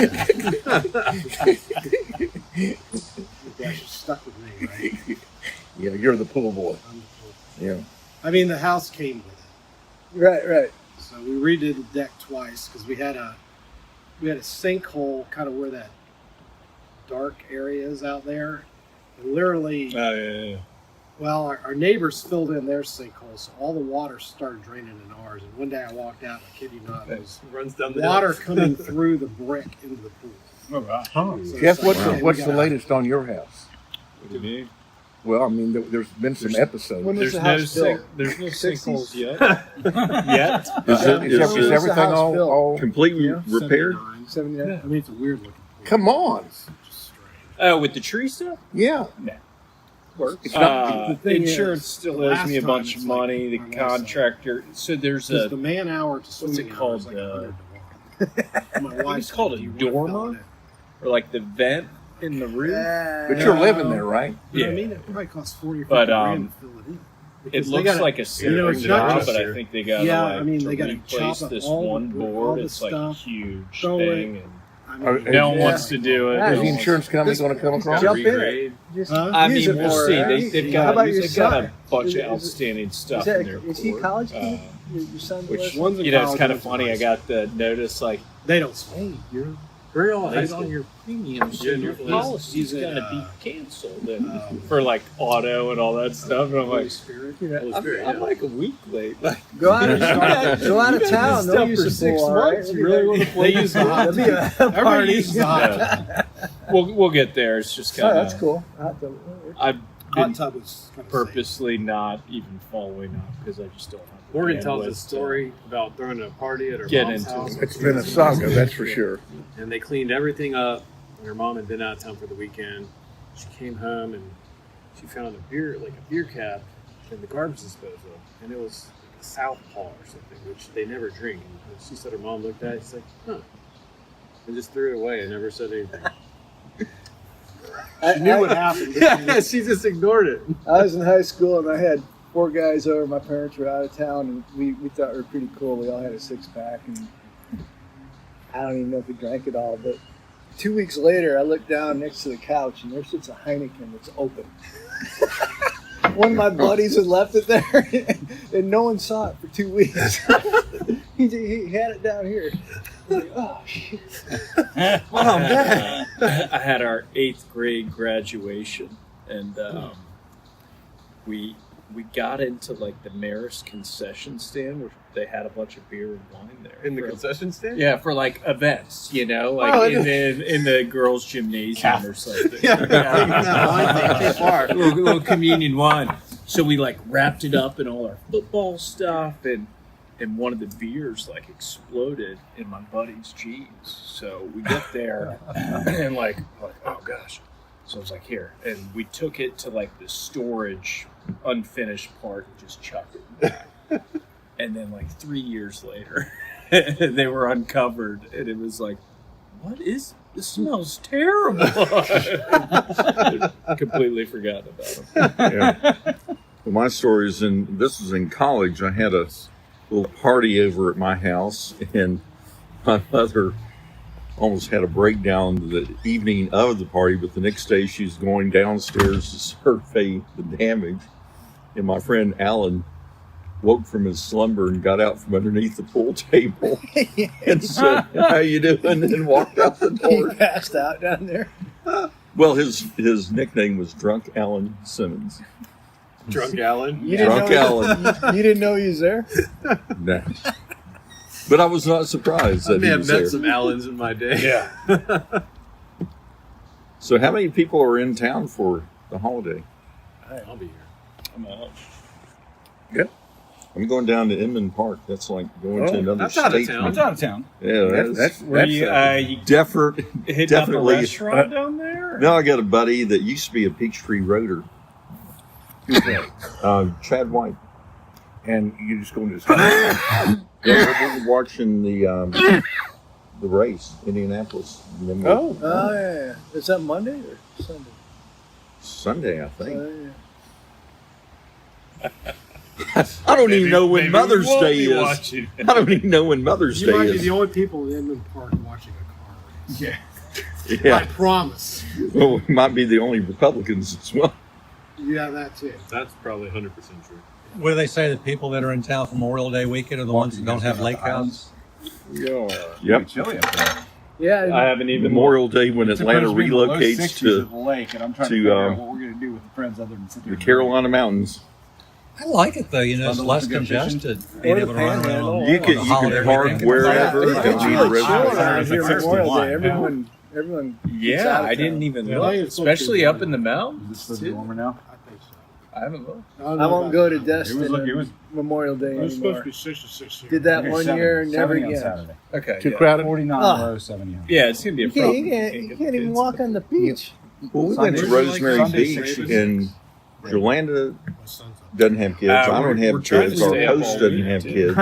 You guys are stuck with me, right? Yeah, you're the pool boy. I'm the pool. Yeah. I mean, the house came with it. Right. So we redid the deck twice because we had a sinkhole kind of where that dark area is out there. And literally, Oh, yeah. Well, our neighbors filled in their sinkholes, so all the water started draining in ours. And one day I walked out, I kid you not, there was Runs down the water hill. coming through the brick into the pool. Oh, gosh. So Jeff, it's like, what's okay, the, what's we the gotta- latest on your house? What do you mean? Well, I mean, there's been some episodes. When was There's the no house built? there's no 60s? sinkholes yet. Yet. Is it, Is, is When was it the everything house all, built? all? completely Yeah. repaired? 79. 79. I mean, it's a weird looking pool. Come on. It's just strange. Oh, with the tree stuff? Yeah. Works. It's not- the thing Insurance is, still the owes me a last bunch time of it's like money. The on that side. contractor. So there's Because a the man hour to what's swimming it hour called? is like 100 to 1. My it's wife's called a like, "Do you wanna fill dormer?" it in?" or like the vent in the roof. But you're living there, right? You know what I Yeah. mean? It probably costs 40 or 50 But, grand to fill it in. It Because they looks gotta- like a simple it's not job, just- but I think they got Yeah, like I mean, to they gotta replace chop up this all the one brick, all board. the It's like a stuff, huge throw it. thing, and I Are- mean, no one Yeah. wants to do it. Yeah, Is No the one insurance company going to come wants to across? Jump in regrade. Just Huh? I use mean, it we'll more, see. right? They've How about got your they've got son? a bunch Is of it- outstanding stuff Is, that, in their is he court. college kid? Your son? Which was? one's in You know, it's college, kind of one's in funny. I high got the notice like, They don't smoke. hey, you're very all high right school. on your premiums, Yeah, and your he's- policy's he's in, going to be canceled and um, for like auto and all that stuff. And I'm Holy like, Spirit. You know, Holy I'm, Spirit, I'm yeah. like a week late. Like, go out of, You go out of guys town. did They'll stuff use for the 6 pool, months. right? You really want to play? They use the hot That'd be a Everybody party. uses the hot tub. Yeah. We'll get there. It's just Oh, kind that's of. cool. I've Hot been tub was kind of purposely not even following up because I just don't have. the Morgan tells bandwidth this story about throwing a party at her Get mom's into house. it. It's been a saga, that's for sure. And they cleaned everything up. And her mom had been out of town for the weekend. She came home and she found a beer cap in the garbage disposal. And it was like a Southpaw or something, which they never drink. And she said her mom looked at it, she's like, huh. And just threw it away and never said anything. She knew what happened. Yeah, she just ignored it. I was in high school and I had 4 guys over. My parents were out of town, and we thought we were pretty cool. We all had a 6-pack, and I don't even know if we drank it all. But 2 weeks later, I looked down next to the couch, and there sits a Heineken that's open. One of my buddies had left it there, and no one saw it for 2 weeks. he had it down here. I was like, oh shit! Oh man! I had our 8th grade graduation, and we got into like the Marist concession stand where they had a bunch of beer and wine there. In the For- concession stand? Yeah, for like events, you know, like Oh, in the girls' gymnasium or something. far. little communion wine. So we like wrapped it up in all our football stuff, and one of the beers like exploded in my buddy's jeans. So we get there and like oh gosh. So I was like, here, and we took it to like the storage unfinished part and just chucked it back. And then like 3 years later, they were uncovered, and it was like, what is this? Smells terrible. Completely forgotten about them. Yeah. Well, my story is this was in college. I had a little party over at my house, and my mother almost had a breakdown the evening of the party, but the next day she's going downstairs to survey the damage. And my friend Alan woke from his slumber and got out from underneath the pool table and said, "How you doing?" and walked out the He door. passed out down there. Well, his nickname was Drunk Alan Simmons. Drunk Alan. You Drunk know Alan. You didn't know he was there? No. But I was not surprised I that may he have was met there. some Allens in my day. Yeah. So how many people are in town for the holiday? I'll be here. I'm out. I'm going down to Inman Park. That's like going to another That's out of state. town. It's out of town. Yeah, That's Were you, you definitely. hitting up a Definitely. restaurant down there? Now I got a buddy that used to be a Peachtree Roader. Chad White. And you just go into this house. Yeah, we're watching the race, Indianapolis. And then we'll- Oh, yeah. Is that Monday or Sunday? Sunday, I think. Yeah. I don't even know when Maybe Mother's we won't Day be is. watching. I don't even know when Mother's You Day might be is. the only people in Inman Park watching a car race. Yeah. I Yeah. promise. Well, we might be the only Republicans as well. You have that too. That's probably 100% true. What do they say? The people that are in town for Memorial Day weekend are the ones that don't have lake houses? Yep. Chilly up there. Yeah, I haven't even Memorial Day when It's Atlanta supposed to be in the low relocates 60s to at the lake, and I'm trying to to, figure out what we're going to do with the friends other than sit there the and Carolina Mountains. I like it though. You know, it's Bundle less to go fishing. congested. Being Or the able to run Panhandle. around. You can park wherever. It's Don't need a really chill reservation. around here It's Memorial 61 Day. now. Everyone. gets out Yeah, of I didn't town. even Yeah, look, they- especially up in the Is this mountains. supposed to be too. warmer now? I think so. I haven't looked. I won't go to It Destin was on Memorial Day It was supposed to anymore. be 66 here. Did that okay, one 70, year and never 70 on again. Saturday. Okay. Too yeah. crowded. 49 Oh. row, 70 on. Yeah, it's gonna be a You problem. can't even walk on the beach. Well, we went to Sunday- Rosemary Sunday Beach, 6. and Jolanda My son's up. doesn't have kids. I don't we're have trying kids. to Our stay up host all doesn't week, have too.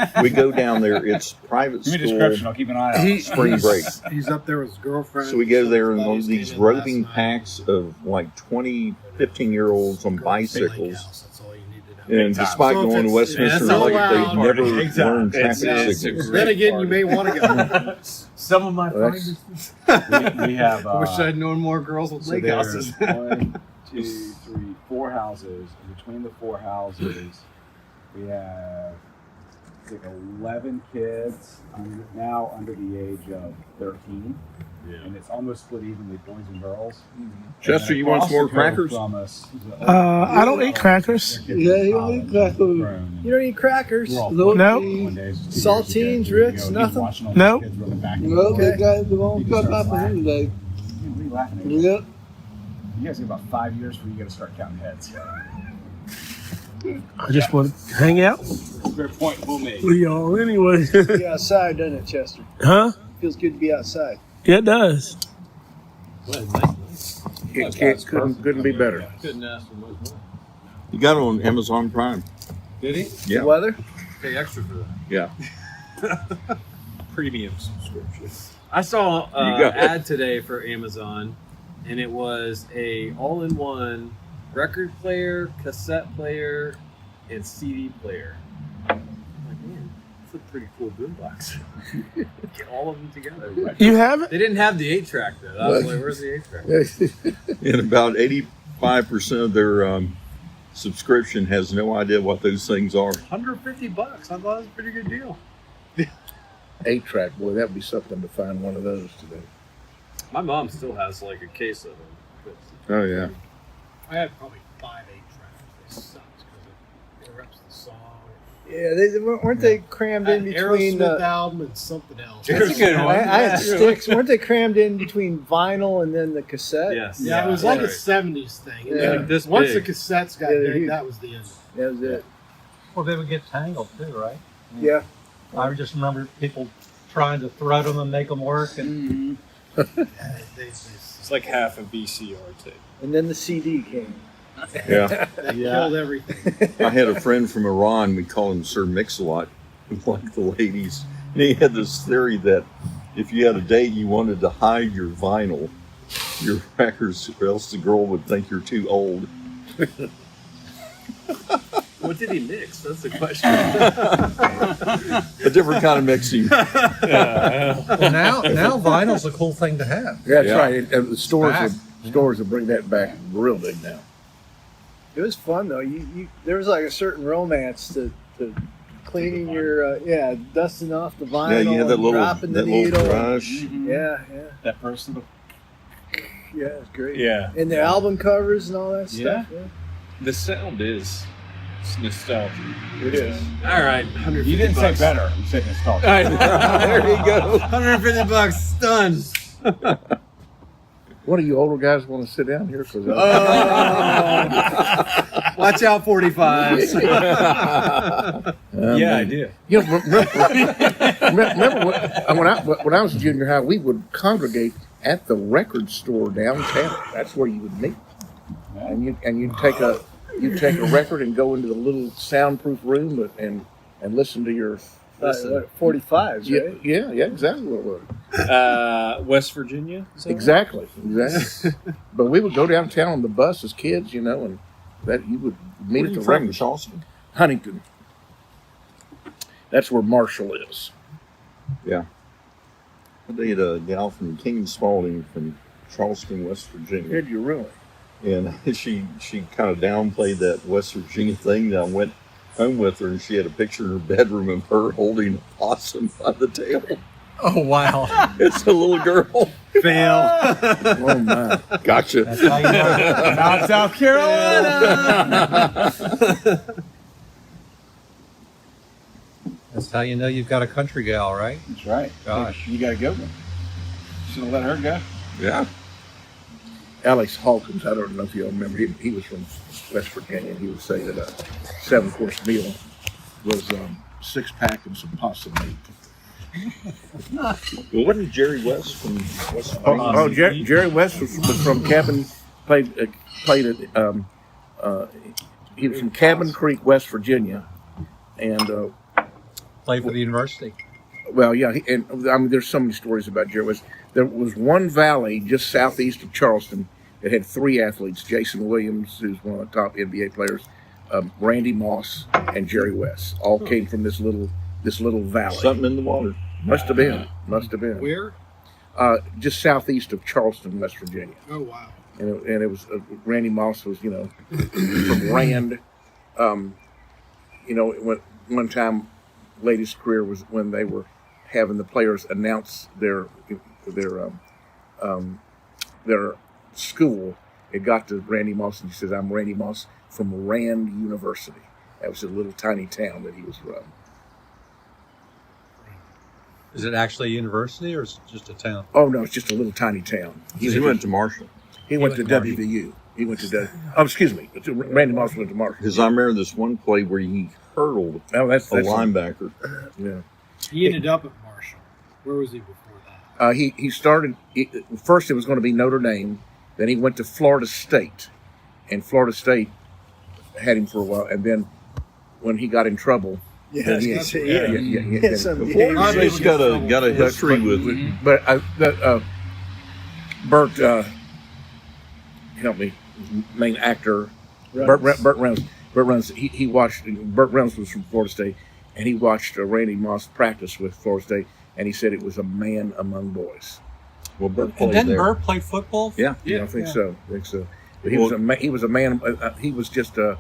kids. We go down there. It's private Give me a description. school, I'll keep an eye out. spring break. He's up there with his girlfriend. So we go there in Buddies one of these came in last roving night. packs of like 20, 15-year-olds on Lake bicycles. house, that's all you need to know. And despite So if going to it's- Westminster it's Lake, allowed- they've never Exactly. learned It's traffic a signals. great Then again, party. you may want to go. Some of my Well, that's- We have. I wish I'd known more girls with So lake there's houses. 1, 2, 3, 4 houses. And between the 4 houses, we have I think 11 kids now under the age of 13. And it's almost split evenly, boys and girls. Chester, And you want some more across the road crackers? from us, I don't eat crackers. Yeah, you don't eat crackers. You don't eat crackers. We're all No. One day it's just Saltines, years ago. Ritz, You go, nothing? watching all Nope. these kids running back and Well, forth. they got the wrong You cut just up start for him today. What are you laughing at? Yep. You guys got about 5 years before you got to start counting heads. I just want to hang out Fair point, well made. with y'all anyway. Be outside, doesn't it, Chester? Huh? Feels good to be outside. Yeah, it does. Couldn't be better. Couldn't ask for much more. You got it on Amazon Prime. Did he? Yeah. The weather? Pay extra for that. Yeah. Premium subscription. I saw You an got it. ad today for Amazon, and it was a all-in-one record player, cassette player, and CD player. I'm like, man, that's a pretty cool boombox. Get all of them together. You have it? They didn't have the 8-track though. I was like, where's the 8-track? And about 85% of their subscription has no idea what those things are. $150. I thought it was a pretty good deal. 8-track, boy, that'd be something to find one of those today. My mom still has like a case of them. Oh, yeah. I had probably 5 8-tracks. They sucked because it interrupts the song. Yeah, weren't they crammed in An between? Aerosmith album and something else. That's a good one. I had sticks. Weren't they crammed in between vinyl and then the cassette? Yes. Yeah, it was like a Right. 70s thing. And Yeah. then Like this once big. the cassettes got Yeah, they're big, huge. that was the end. That was it. Well, they would get tangled too, right? Yeah. I just remember people trying to thread them and make them work. And Yeah, It's like half a VCR tape. And then the CD came. Yeah. they killed everything. I had a friend from Iran. We call him Sir Mix-a-Lot, like the ladies. And he had this theory that if you had a date, you wanted to hide your vinyl, your records, or else the girl would think you're too old. What did he mix? That's the question. A different kind of mixing. now vinyl's a cool thing to have. Yeah, that's Yeah. right. And the Back. stores will bring that back real big now. It was fun though. You there was like a certain romance to cleaning your dusting off the vinyl. Yeah, you had that and little, dropping the that little needle. brush. Yeah, That personal. yeah, it's great. Yeah. And the album covers and all that Yeah. stuff. Yeah. The sound is nostalgic. It is. All right, 150 You didn't say bucks. better. You said nostalgia. I know. There you go. $150 done. What do you older guys want to sit down here? Because Watch out, 45s. Yeah, I do. You know, remember when I was in junior high, we would congregate at the record store downtown. That's where you would meet, and you'd take a record and go into the little soundproof room and listen to your. 45s, right? Yeah, exactly what it was. West Virginia? Is that right? Exactly. But we would go downtown on the bus as kids, you know, and that you would meet Where at you the from, record. Charleston? Huntington. That's where Marshall is. Yeah. I dated a gal from King Spalding from Charleston, West Virginia. Did you really? And she kind of downplayed that West Virginia thing. That I went home with her, and she had a picture in her bedroom of her holding a possum by the tail. Oh, wow. It's a little girl. Fail. Oh my! Gotcha. That's how you know. Not South Carolina. That's how you know you've got a country gal, right? That's right. Gosh. You got a good one. Should have let her go. Yeah. Alex Hawkins, I don't know if you all remember him. He was from West Virginia. He would say that a 7-course meal was 6-pack and some pasta meat. Well, wasn't Jerry West from West Oh, Jerry West was from Cabin, played at, he was from Cabin Creek, West Virginia. And, Played for the university. well, yeah, and I mean, there's so many stories about Jerry West. There was one valley just southeast of Charleston that had 3 athletes: Jason Williams, who's one of the top NBA players, Randy Moss, and Jerry West. All came from this little valley. Something in the water. Must have been. Where? Just southeast of Charleston, West Virginia. Oh wow. And it was Randy Moss was from Rand. When one time, latest career was when they were having the players announce their school. It got to Randy Moss, and he says, "I'm Randy Moss from Rand University." That was a little tiny town that he was from. Is it actually a university or is it just a town? Oh no, it's just a little tiny town. He went to Marshall. He went to WVU. He went to Randy Moss went to Marshall. Because I remember this one play where he hurdled that's a linebacker. Yeah. He ended up at Marshall. Where was he before that? He started, first it was going to be Notre Dame, then he went to Florida State, and Florida State had him for a while, and then when he got in trouble, Yeah, then Florida State's got a history with it. But Burt, help me, main actor, Burt Reynolds. Burt Reynolds, he watched, Burt Reynolds was from Florida State, and he watched Randy Moss practice with Florida State, and he said it was a man among boys. Well, Burt And played didn't there. Burt play football? Yeah, I think so. But he was a man. He was just an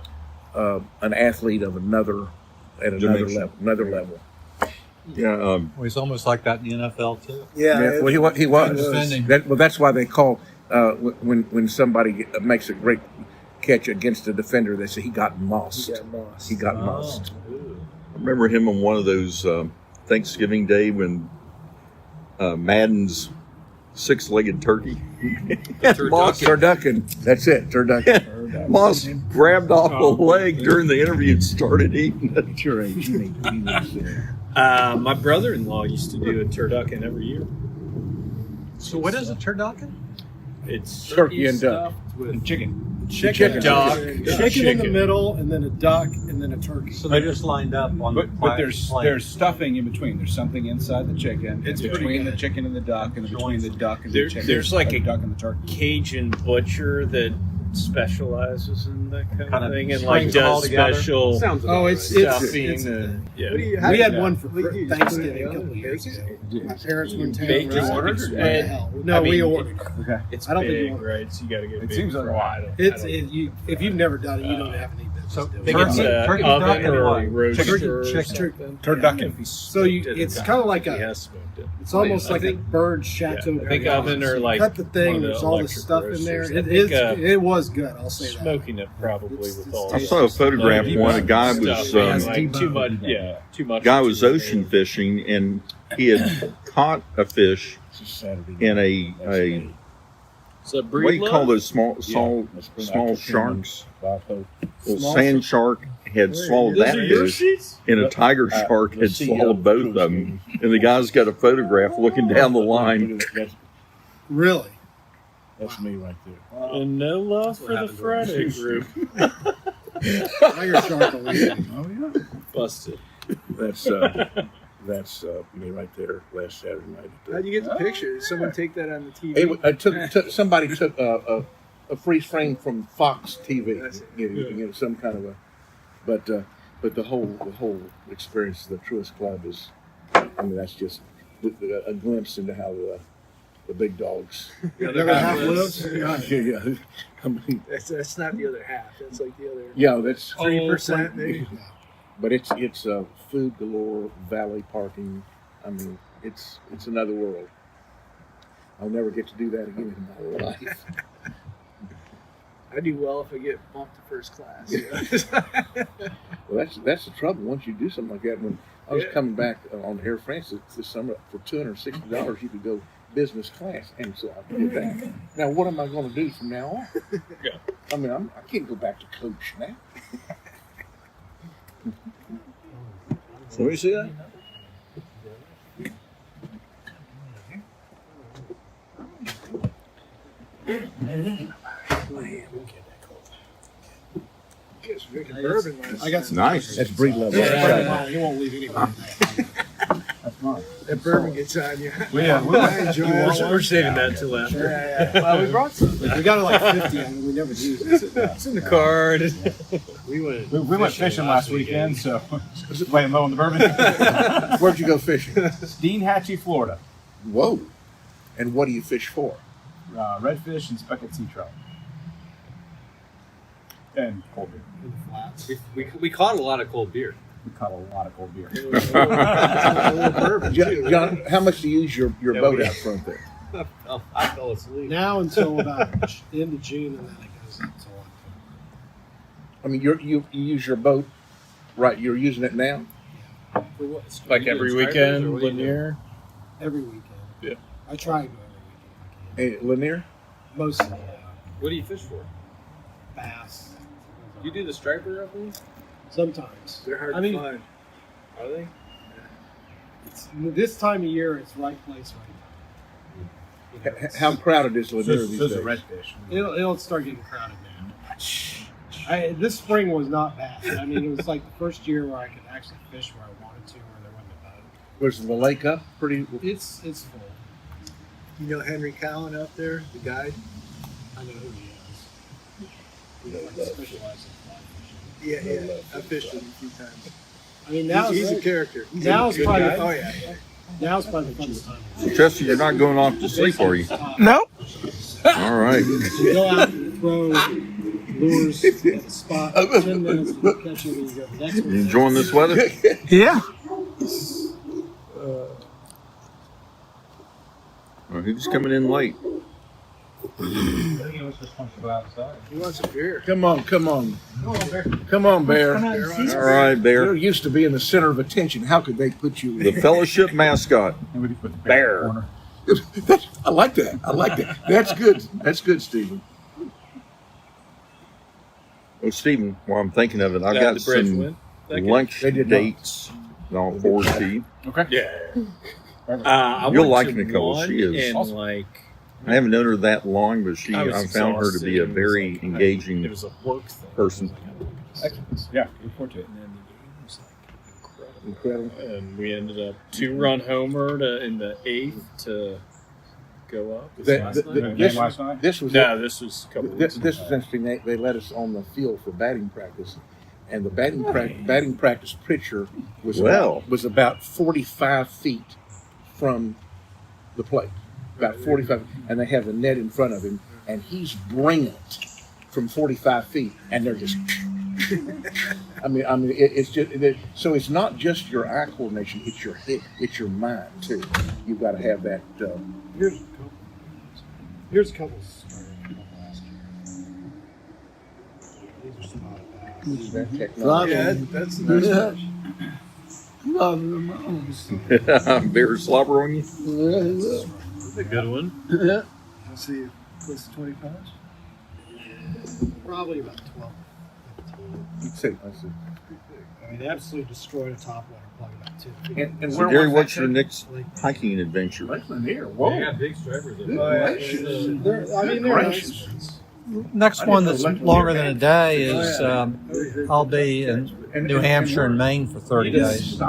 athlete of another Dimension. level. Yeah. Well, he's almost like that in the NFL, too. Yeah. Well, he was. Defending. That's why they call when somebody makes a great catch against a defender, they say he got mossed. He got mossed. I remember him on one of those Thanksgiving Day when Madden's 6-legged turkey. Turducken. That's it. Turducken. Moss grabbed off a leg during the interview and started eating it. At your age, you need to My brother-in-law used to do a turducken every year. So what is a turducken? It's Turkey and duck. stuffed with Chicken. chicken, duck, Chicken in the middle, and then a duck, and then a turkey. So they just lined up on the But there's plate. stuffing in between. There's something inside the chicken. It's It's pretty between good. the chicken and the duck, and between the duck and the chicken. There's like the a duck and the turkey. Cajun butcher that specializes in that kind Kind of of thing and brings like them all does together. special Sounds about Oh, right. it's stuffing. it's Yeah. we had one for What do you do? Thanksgiving a You couple put it years on the ago. bacon? My parents were in town. They just right? ordered? What the hell? No, I mean, we ordered. Okay. It's I don't think big, you want- right? So you got to get It big seems like a fry. lot. If you've never done it, you don't have any business So doing I think it. it's Turkey, oven duck, and or what? roaster Chicken, or chicken. something. Turducken. So it's kind of like He a. has smoked it. It's almost I like think- a bird chateau. I think burger. oven or like cut the thing. one of the There's all the electric stuff in there. roasters. I It think, it was good. I'll say that. Smoking it probably It's with all I the saw a photograph stuff. one. A guy was like too much. Yeah, too much. guy was ocean fishing, and he had caught a fish It's a Saturday. in a So what do you call those small sharks? Well, sand shark had swallowed that fish, and a tiger shark had swallowed both of them. And the guy's got a photograph looking down the line. Really? That's me right there. And no love for the Friday group. Tiger shark will eat it. Oh yeah. Busted. That's me right there last Saturday night. How'd you get the picture? Did someone take that on the TV? Somebody took a freeze frame from Fox TV. Some kind of a, but the whole experience of the Truist Club is, I mean, that's just a glimpse into how the big dogs. The other half lives. Yeah. I mean, That's not the other half. That's like the other yeah, that's 3%. Maybe. But it's food galore, valet parking. I mean, it's another world. I'll never get to do that again in my life. I do well if I get bumped to first class. Well, that's the trouble. Once you do something like that, when I was coming back on Air France this summer for $260, you could go business class, and so I did that. Now, what am I going to do from now on? Yeah. I mean, I can't go back to coach now. So let me see that. Bourbon I got some Nice. That's breed level. Yeah, you won't leave anybody. That's fine. That bourbon gets on you. We're saving that until after. Well, we brought some. We got like 50 and we never used it. It's in the card. We went fishing last weekend, so just laying low on the bourbon. Where'd you go fishing? Steenhatchee, Florida. Whoa. And what do you fish for? Redfish and speckled sea trout. And cold beer. We caught a lot of cold beer. We caught a lot of cold beer. John, how much do you use your boat out front there? I fell asleep. Now until about the end of June, and then it goes up until October. I mean, you use your boat, right? You're using it now? Like every weekend, Lanier. Every weekend. Yeah. I try to go every weekend. Hey, Lanier? Mostly What do you fish for? bass. You do the striper up there? Sometimes. They're hard I mean, to find. Are they? it's, this time of year, it's right place, right time. You know, it's- How crowded is Lanier these Those are days? redfish. It'll start getting crowded now. This spring was not bad. I mean, it was like the first year where I could actually fish where I wanted to, where there wasn't a boat. Was the lake up pretty? It's full. You know Henry Cowan out there, the guide? I know who he is. He specializes in fly fishing. Yeah. I fished with him a few times. I mean, now He's a character. Now it's Good probably guy. Oh, yeah. now it's probably the funnest time. So Chester, you're not going off to sleep, are you? Nope. All right. You go out and throw lures at the spot, 10 minutes, and you catch it, and you go, next You one. enjoying this weather? Yeah. Oh, he's coming in late. He was just wants to go outside. He wants a beer. Come on. Come on, Bear. All right, Bear. You're used to being the center of attention. How could they put you The fellowship mascot. And we could put the Bear. corner. I like that. That's good, Stephen. Oh, Stephen, while I'm thinking of it, I've Yeah, got the bridge some went. lunch They did not. dates that I'll forward to you. Okay. Yeah. I You'll went like to Nicole. one She is and, awesome. like, I haven't known her that long, but I was I found her to be a exhausted. very It was like, engaging it was a work thing. person. Excellent. Yeah, look forward to it. And then the game was like incredible. And we ended up 2-run homer in the 8th to go up. Was it last night? Game last night? This was No, this was a couple This weeks is ago. interesting. They let us on the field for batting practice, and the batting practice pitcher was about 45 feet from the plate, about 45, and they have the net in front of him, and he's bringing it from 45 feet, and they're just. I mean, it's just so it's not just your eye coordination; it's your head, it's your mind too. You've got to have that. Here's a couple stories from last year. These are spotted bass. That technology. Yeah, that's nice. Bear slobber on you? That's a good one. I'll see you close to 20 pounds. Probably about 12, 15. I see. I mean, they absolutely destroyed a top water plug about 2 feet. And So where Gary, was what's that your taken? next hiking adventure? Here. Whoa. They got big stripers. They're Gracious. nice. Next one that's longer than a day is I'll be in New Hampshire and Maine for 30 days. Oh,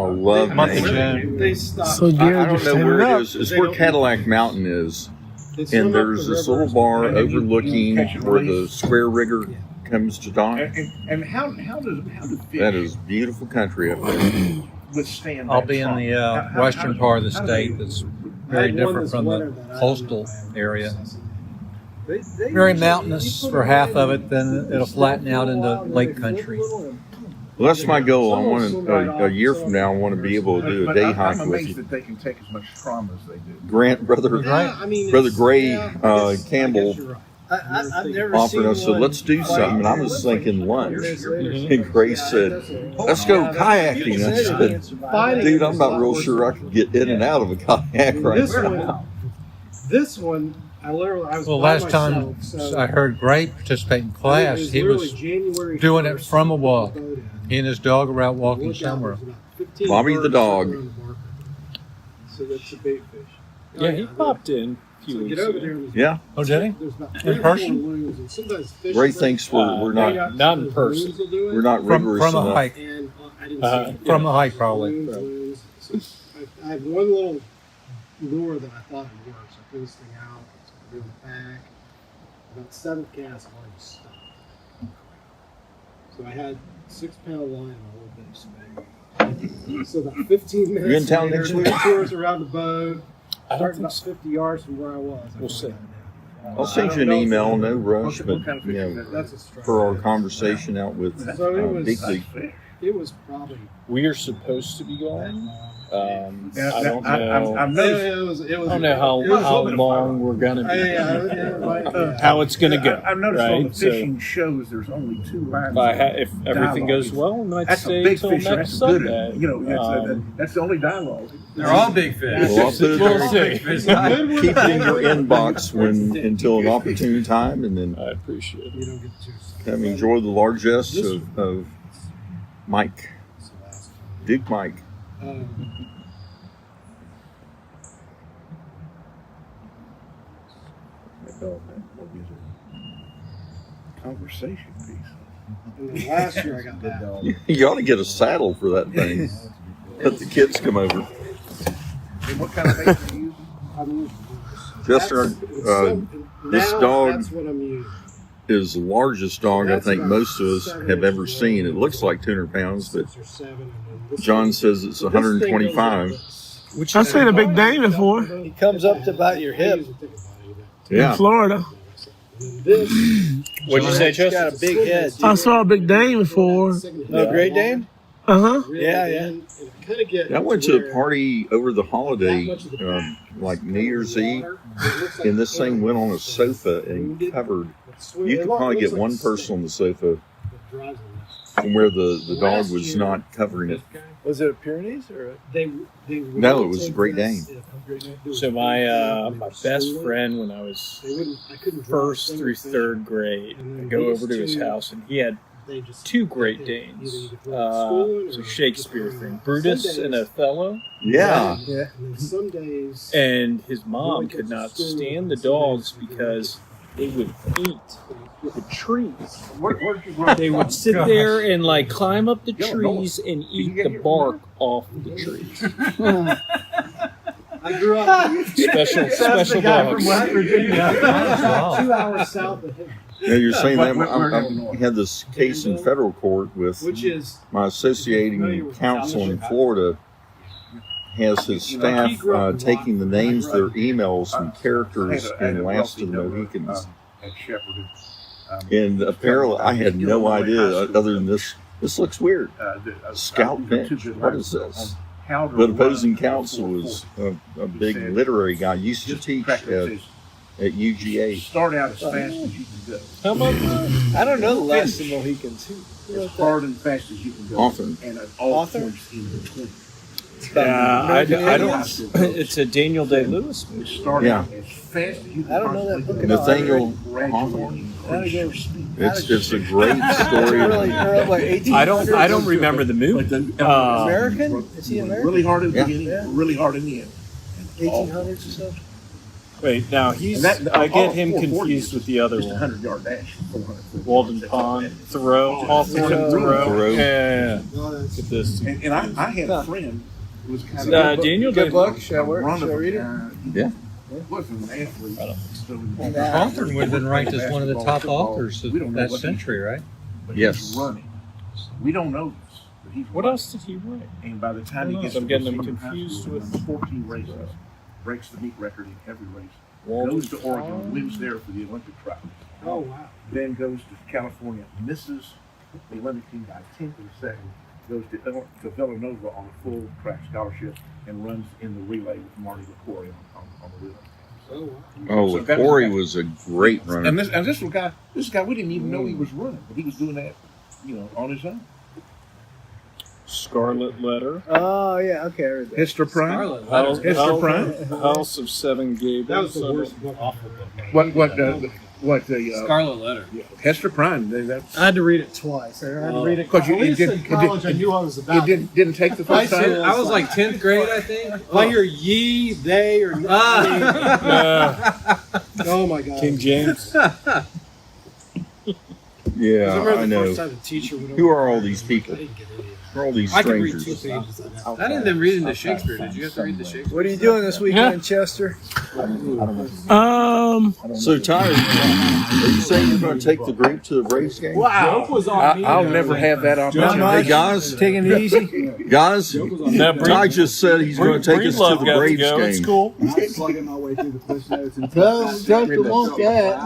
I love Month of Maine. June. They stop. So I Gary don't just know turned where it it up. is. It's where Cadillac Mountain is. They swim And up there's the this little rivers. bar And then you overlooking catch and where the release. square rigger comes to dock. And how do fish That is beautiful country up there. withstand I'll that be in trauma? the western part of the state that's very I had one different this from winter the that I coastal don't know. area. They Very usually- mountainous for half of it, then it'll flatten out into lake country. Well, that's my goal. I want to, a year from now, I want to be able to do a But day I'm hike with amazed you. that they can take as much trauma as they do. Grant, brother Gray Campbell I've never offered seen us, so one let's do quite- something. And I was thinking lunch. Mhm. And Grace said, let's go kayaking. I said, dude, I'm not real sure I could get in and out of a kayak right now. This one, I was Well, by last time myself, so I heard Gray participate in class, he literally was January doing it 1st, from a walk. we put the boat in. He and his dog were out walking Look out, somewhere. there's about 15 Bobby the birds dog. around the marker. So that's a bait fish. Yeah, he popped in a few So weeks get over ago. there. And there's Yeah. Oh, did he? There's about In 3 or 4 person? loons, and sometimes fish Ray will- thinks we're not Not in person. we're not rigorous From a enough. hike. And I didn't Uh-huh. see it. From a hike, probably. Loons. So I have one little lure that I thought would work. So I threw this thing out. So I threw it back. About 7th cast, I already stopped. So I had 6-pound line and a little bit of spag. So about 15 minutes You in town later, next doing week? tours around the boat. I don't Starting think about so. 50 yards from where I was. We'll see. I'll send you an email, no rush, but What kind of you fish is know, that? That's a strike. for our conversation out with So it was- Big League. It was probably. We are supposed to be going. And I don't know. I've noticed. It was. I don't know how long we're gonna be. Yeah. How it's gonna go. I've noticed on the Right. So fishing shows there's only 2 lines. if everything goes well, we might That's a stay big till fish. next That's good. Sunday. You know, that's the only dialogue. They're all big fish. Well, I'll put it We'll there. see. Keep it in your inbox until an opportune time, and then I appreciate it. You don't get too. come enjoy the largesse of Mike, Duke Mike. Conversation piece. And then last year I got that. You ought to get a saddle for that thing. Let the kids come over. And what kind of bait are you using? I'm using Chester, this dog That's what I'm using. is the largest dog I That's think about most of us 7 have ever inches seen. long. It looks like 200 pounds, but 6 or 7. And then this John thing- says it's this thing goes like 125. this. Which I've seen a big Dane before He comes up to about your I hip. usually think about it. in Yeah. Florida. And then this. What'd you say, He's got Chester? a big head. I saw a big Dane before. No, Great Dane? Uh huh. Yeah, yeah. I went to a party over the holiday, like New Year's Eve, and this thing went on a sofa and covered. You could probably get one person on the sofa from where the dog was not covering it. Was it a Pyrenees or No, it was a Great Dane. So my best friend when I was first through 3rd grade, I go over to his house and he had 2 Great Danes. It's a Shakespeare thing, Brutus and Othello. Yeah. Some days. And his mom could not stand the dogs because they would eat the trees. They would sit there and like climb up the trees and eat the bark off the trees. I grew up Special dogs. 2 hours south of him, Yeah, you're saying that I had this case in federal court with which is my associating counsel in Florida. Has his staff taking the names of their emails and characters in Last of the Mohicans. At Shepherd. And apparently, I had no idea other than this. This looks weird. Scout bench. What is this? But opposing counsel was a big literary guy. Used to teach at UGA. Start out as fast as you can go. How about that? I don't know the last of the Mohicans. Who As hard and fast as you can go. Often. And at all Author? points in between. Yeah, I don't. It's a Daniel Day-Lewis movie. Start Yeah. out as fast as you can. I don't know that book at all. Nathaniel Gradually Hawthorne. increase your speed. It's a great story. Early, like 1800s. I don't remember the movie. American? Is he American? Really hard at the Yeah. beginning, really hard in the end. 1800s or so? Wait, now he's. And that- I get all him 440 confused with the other Just a one. 100-yard dash. 400. Walden Pond, Thoreau, Hawthorne, and Thoreau. Thoreau. Yeah. no, that's Look at this. And I had a friend who was kind of Daniel Good Day. book. Shall I run of read it? Yeah. He wasn't an athlete. So Hawthorne would have been ranked as one of the top authors of We don't know that what he- century, right? but Yes. he's running. We don't know this, but he's What running. else did he write? And by the time Who he knows? gets I'm to getting them Wisconsin High confused School, with- runs 14 races, breaks the meet record in every race, Walden goes to Oregon, Pond? wins there for the Olympic trials, oh wow. then goes to California, misses the Olympic team got 10th and second, goes to Villanova on a full track scholarship and runs in the relay with Marty LaCory on the relay. Oh, So that Corey was- was a great runner. And this guy, we didn't even know he was running, but he was doing that, on his own. Scarlet Letter. Oh yeah, okay. I read that. Hester Prime. Hester Prime. House of Seven Gables. That was the worst book off the book. What the Scarlet Letter. Hester Prime? I had to read it twice. I had to read it Because at least in college. I knew I was about. You didn't take the first time. I was like 10th grade, I think. If I hear ye, they, or oh my god. King James. Yeah, remember I the know. first time the teacher would Who are all these people? Who are all these I could read 2 strangers? pages of that. I didn't read into Shakespeare. Did you have to read the Shakespeare? What are you doing this weekend, Chester? So, Tyler, are you saying you're going to take the group to the Braves game? Wow. I'll never have that opportunity. Hey, guys, Taking it easy. guys, Ty just said he's going to take us to the Braves game. I'm plugging my way through the push notes and Chester wants that.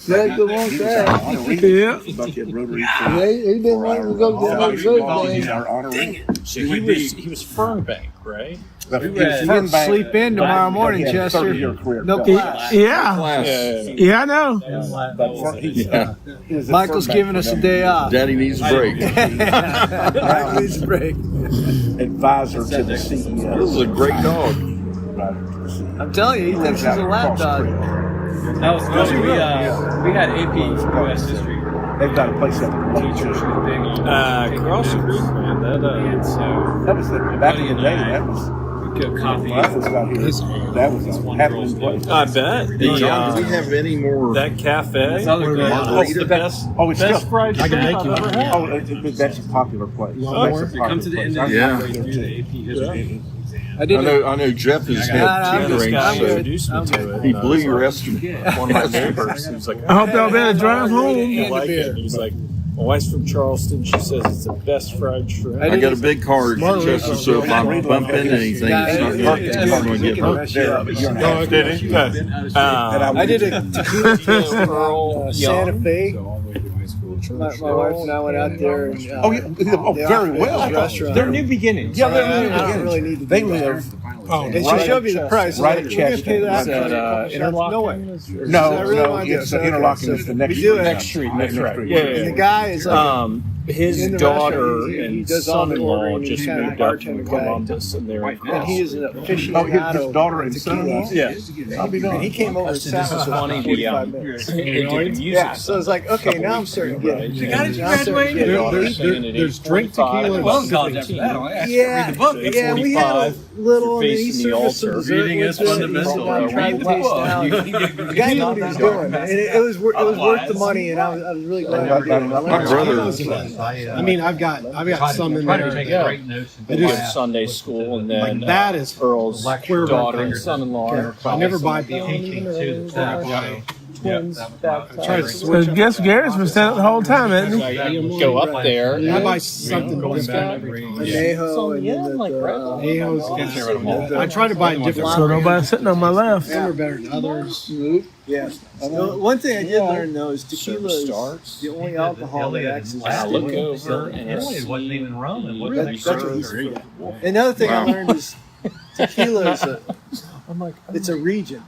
Chester wants that. Yeah. He didn't want to go to the good He's game. our honorary. He was Fernbank, right? Sleep in tomorrow morning, Chester. No class. Yeah. Class. Yeah, I know. Yeah. Michael's giving us a day off. Daddy needs a break. Michael needs a break. Advisor to the CEO. This is a great dog. I'm telling you, he thinks he's a lap dog. That was good. We had AP US history They've got a place up. teacher. She was big on Cross the group, man. and so That was back in the day. That was we could coffee. that was out here. That was a happening place. I bet. John, do we have any more? That cafe. Margarita? The best. It's Best still. fried shrimp I've ever had. That's a popular place. Want That's more? a popular Come to the end place. of the Yeah. halfway through the AP history. I I didn't. know Jeff has I'm had good. tutoring, I'm so good. Introduced me to it. he blew your estimate. One of my neighbors. He was like, I hope y'all better drive home. I like it. He was like, my wife's from Charleston. She says it's the best fried shrimp. I got a big car, Chester, so if I bump into anything, it's not going to get hurt. I did a tequila Santa Fe. all the way through high school. My wife and I went out there. And, Very well. Restaurant. They're new beginnings. Yeah, they're I don't really need to They do that. live. And she showed me the price. Right Like, at "You gonna Chester. pay that?" Interlochen? No way. No, I really no, wanted yes, to- Interlochen so is the next we do it. Next street. Next right. Yeah, And the guy is like, his in the daughter restaurant, he and does all the son-in-law ordering, just he's kind of moved up from bartender guy. Columbus, and they're and he is an Oh, aficionado. his daughter and tequila. son-in-law? yeah. And he came over and sat with us for funny. 45 minutes. Yeah. Yeah, so it's like, okay, now I'm starting to get it. You got it, you Now I'm starting to graduated? get it. There's drink tequila. Well, in college after that, I asked to Yeah, read the book. yeah, we had a little, and then he facing the served us some altar. dessert Reading with is it, and fundamental. I tried to taste it out. The guy knew what he was doing, and it was worth the money, and I was really glad I did it. My brother, I mean, I've got some in there. Yeah. Great notes. It Good is Sunday school, and then like that is Earl's queer daughter and record. son-in-law. I never buy beer. Twins baptized. Try to So switch up. guess Garrett's been standing up the whole time, hasn't he? Go up there. I buy something different. Anejo, and then Anejo's. I try to buy different. So nobody's sitting on my left. Some are better than others. yeah. So one thing I did learn though is tequila is the only alcohol that acts as I a look stimulant. over and It it's wasn't even rum. It wasn't That's what even he said. Another thing I learned is tequila is it's a region.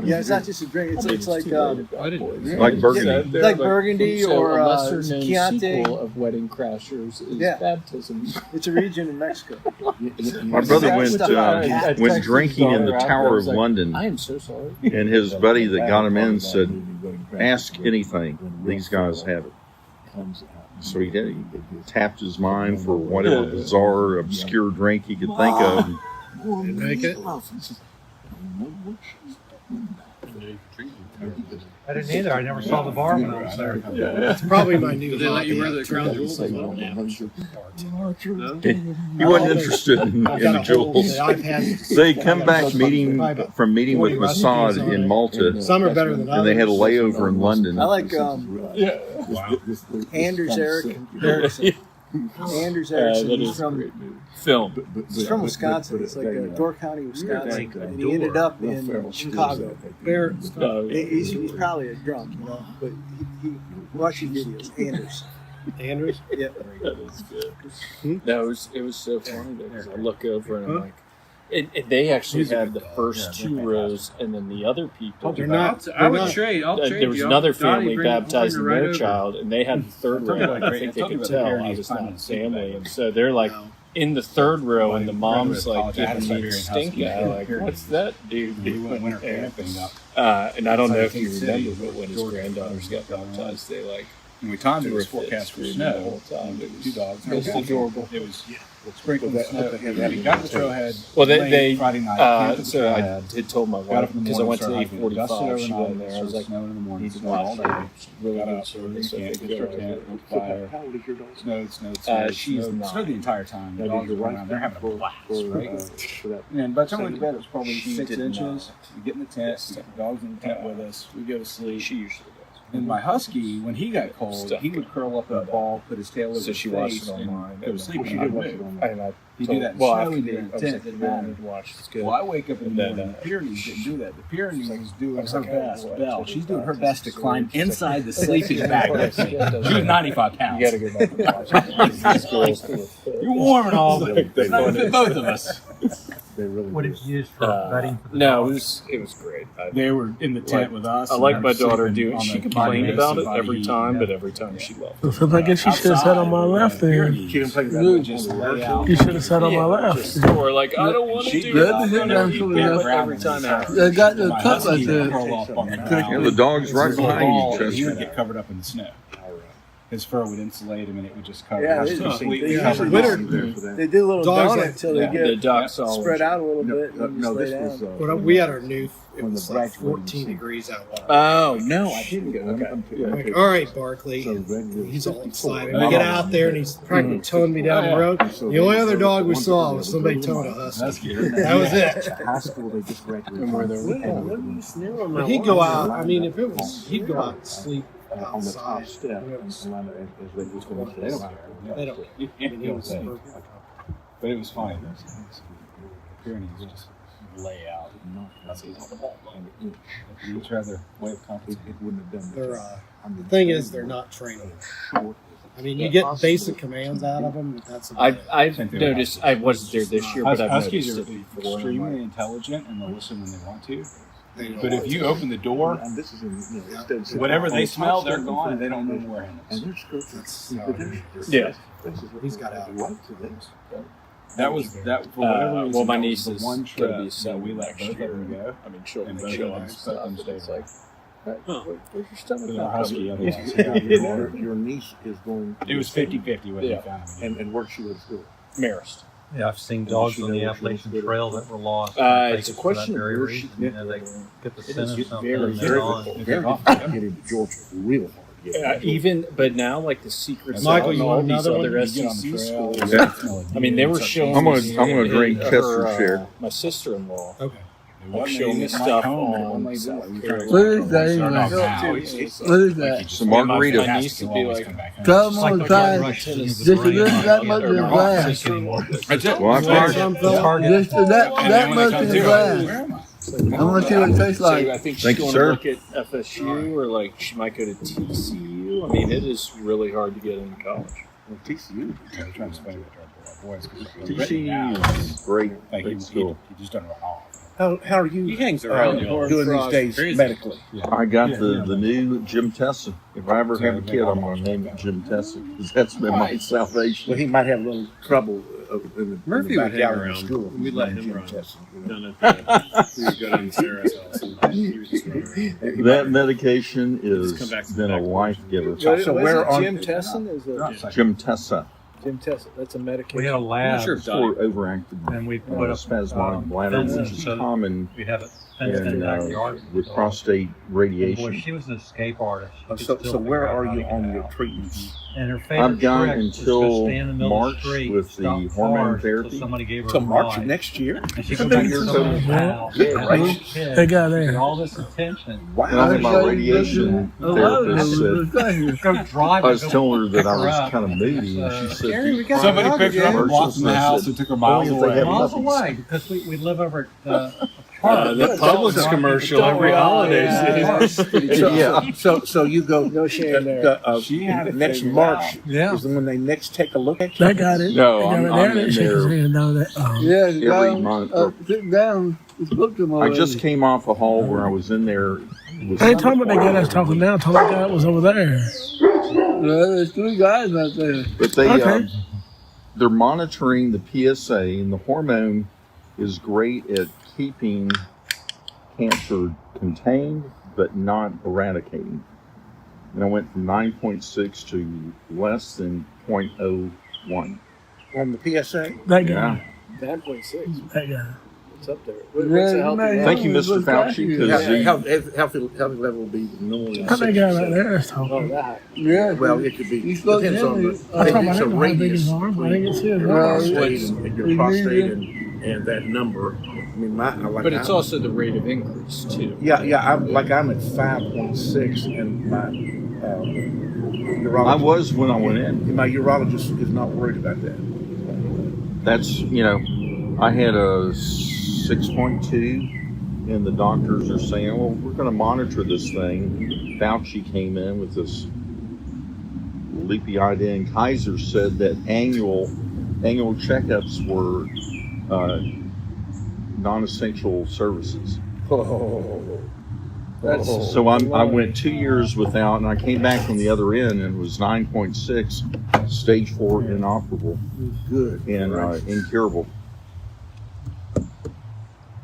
Yeah, it's not just a drink. It's like like Burgundy. like Burgundy or lesser known Chianti. sequel of Wedding Crashers is Yeah. baptism. It's a region in Mexico. My brother went drinking in the Tower of I London, am so sorry. and his buddy that got him in said, "Ask anything. These guys have it." So he did. He tapped his mind for whatever bizarre, obscure drink he could think of. Didn't make it. I didn't either. I never saw the bar when I was there. It's probably my new. Did they let you wear the crown jewels as well? He wasn't interested in the jewels. They come back from meeting with Mossad in Malta, Some are better than and they had a layover in London. I like Anders Ericsson. Anders Ericsson. He's from Film. He's from Wisconsin. It's like Door County, Wisconsin, and he ended up in Chicago. He's probably a drunk, but he watches videos. Anders. Andrews? Yeah. That is good. No, it was so funny because I look over and I'm like, and they actually had the first two rows, and then the other people. They're not. I would trade. I'll trade. There was you. another Donnie, family bring the baptizing partner their right child, and they had the third row. And I think they could tell I was not family, and so they're like in the third row, and the mom's like giving me the stink eye, like, "What's that dude doing there?" And I don't know if you remember, but when his granddaughters got baptized, they like. And we timed it was forecast for snow. Two dogs. It was adorable. It was sprinkling snow. We got the trailhead. Well, they Friday night. so I had told my wife because I went to the 8:45. She went there. I was like, snow in the morning. need to watch her. Really Got good up, service. camped, pitched our tent, lit fire. How old is your dog? Snowed. She's Snowed not. the entire time. The dogs were around. They're having a blast. For that. And by the time we went to bed, it was probably She 6 did inches. not. We get in the tent, we get the dogs in the tent with us. We go to sleep. She usually does. And my husky, when he got cold, he would curl up in a ball, put his tail over So his she face, watched it and online. go to sleep. She And did I'd watch move. it online. And I He told, do that in well, snow, after he the did it in I was tent, like, didn't you matter. need to watch. It's good. Well, I wake up in the And then, morning. The Pyrenees didn't do that. The Pyrenees was doing I was her like, best. oh, Belle, boy, she's doing her best to so climb it's inside the like- sleeping bag with me. She was 95 pounds. You got to go back and watch it. These girls, You're warm and all, but it's not funny. fit both of us. They really What did you use for bedding? For the No, dogs? it was great. They were in the tent with us. I and like they my were daughter sleeping doing. on She the complained body about base, it body every heat, time, yeah. but every time she loved So I guess you should have sat on my lap then. She didn't play that You much just on the lay out. You should have sat on my lap. Or like, I don't want to She do did. it. I'm gonna eat it every time after. They got the My cup husky right would there. curl up on the Yeah, ground. the dog's right behind you, He would Chester. get covered up in the snow. His fur would insulate him, and it would just cover. Yeah, him. they- Completely they covered usually- him. there for that. They do a little Dogs donut like- until they yeah. The get dogs all spread out a little No, bit. And no, just lay this down. was. When we had our new, it When was the like black lady 14 sing. degrees out. Oh no, I didn't go. Okay. I'm like, all right, Barkley. So And red he's all 54. excited. We get out there and he's practically towing me down the road. The only other dog we saw was somebody towing a husky. That was it. High school, they just graduated. And where they're What are you sniffing on my But he'd go watch? out. I mean, if it was, he'd go out and sleep On the top outside. step, and as they was going to, they don't care. They don't. I mean, he was But it was funny. Pyrenees just lay out. That's each other way of comfort. It wouldn't have done They're, that. the thing is, they're not trainable. I mean, you get basic commands out of them, but that's about it. I've noticed. I wasn't there this year, but I've Huskies noticed are it before. extremely intelligent and they'll listen when they want to. They don't But if you open the door, And this is in, instead of sitting whatever on they the smell, top they're step, gone and they don't know where it And is. their skirts That's are, how but it they're- is. Yeah. He's got out. Right to this. That was that for whatever reason. Well, my that was niece the is one gonna trip be that seven we let next both of year. them go. I mean, she'll And chill both of and them stuff. let them But stay it's there. like, where's your stomach? With our not husky, coming? otherwise. Your niece is going. It was 50-50 when Yeah. we found him. And where she was going. Marist. Yeah, I've seen dogs on the Appalachian Trail that were lost. It's a for question that of very where reason. she- You know, they get the scent of It's something very, and very they're on. difficult. Very difficult to get into Georgia. Real hard. to get into Georgia. Even, but now like the secrets Michael, out you and want all these another one? other You get on the SEC trail, schools. Yeah. I mean, they were showing. I'm gonna- me I'm gonna drink her, Chester's share. My sister-in-law. Okay. Show me stuff on South Carolina. What is that anyway? What is that? Some margarita. My niece would be like, Come on, try. Like Just a little that much in a glass. That's it. Well, I figured- Just that much in a glass. I want to see what it tastes so like. I think she's Thank you, going sir. to look at FSU or like she might go to TCU. I mean, it is really hard to get into college. TCU. I'm trying to explain it to our boys. TCU is great. Like Great school. he just doesn't run off. How are you He hangs around doing these days medically? I got the new Jim Tessa. If I ever have a kid, I'm going to name it Jim Tessa because that's been my salvation. Well, he might have a little trouble in the Murphy in the would hang backyard of around. the school. We'd let him Jim run. Chesson, you know. Down at the, we would go down to Sarah's house and he would just run around. That medication Just come has back to been the a back. life giver. So where are Jim Tesson? Is a Jim Tessa Jim Tesson? That's a medication. We had a I'm lab not sure if for Donnie. overactive and we put up spasmodic bladder, fencing which is so that common we'd have it fenced in in, the backyard. with So, prostate boy, radiation. she was an escape artist. She could So still where figure out are how you to get on your out. treatments? And her favorite I've got trick was to until stand in the middle of March the street, with the stop hormone cars therapy. until somebody gave her To a March of ride. next year? And she could bring someone's house. Yeah, and right. little kids, That guy there. and all this attention. And I Wow. had my radiation therapist said, Go drive. I was go telling her that I pick her was up. kind of moody, and she said, Gary, we got Somebody a dog picked her up again. and blocked from the house and took her miles Only if they away. have Miles puppies. away because we live over at a The Publix commercial every holiday season. So you go. No shame there. She had it Next figured March out. Yeah. is when they next take a look at you. That got it. No, That got I'm it. in Shake his there hand down there. Yeah, you every got month. sit down. It's booked them I already. just came off a hall where I was in there. With I ain't talking about that guy that's talking now. I'm talking about the guy that was over there. Yeah, there's 3 guys out there. But they Okay. they're monitoring the PSA, and the hormone is great at keeping cancer contained but not eradicating. And I went from 9.6 to less than 0.01. On the PSA. That guy. Yeah. 9.6. That guy. It's up there. Yeah, What's the healthy man. level? Thank you, Mr. Fauci, because Healthy level will be normal. How that guy right there is Oh, talking. that. Yeah. Well, it could be. You spoke Depends on him. the. I'm talking about It's a him, how big radius his arm. I between didn't see his Right. arm. prostate and your We prostate need and that number. I mean, But it's also the rate of increase too. Yeah. I'm at 5.6, and my urologist. I was when I went in. My urologist is not worried about that. That's, I had a 6.2, and the doctors are saying, well, we're going to monitor this thing. Fauci came in with this leapy idea, and Kaiser said that annual checkups were non-essential services. So I went 2 years without, and I came back from the other end, and it was 9.6, stage 4 inoperable. Good. And incurable.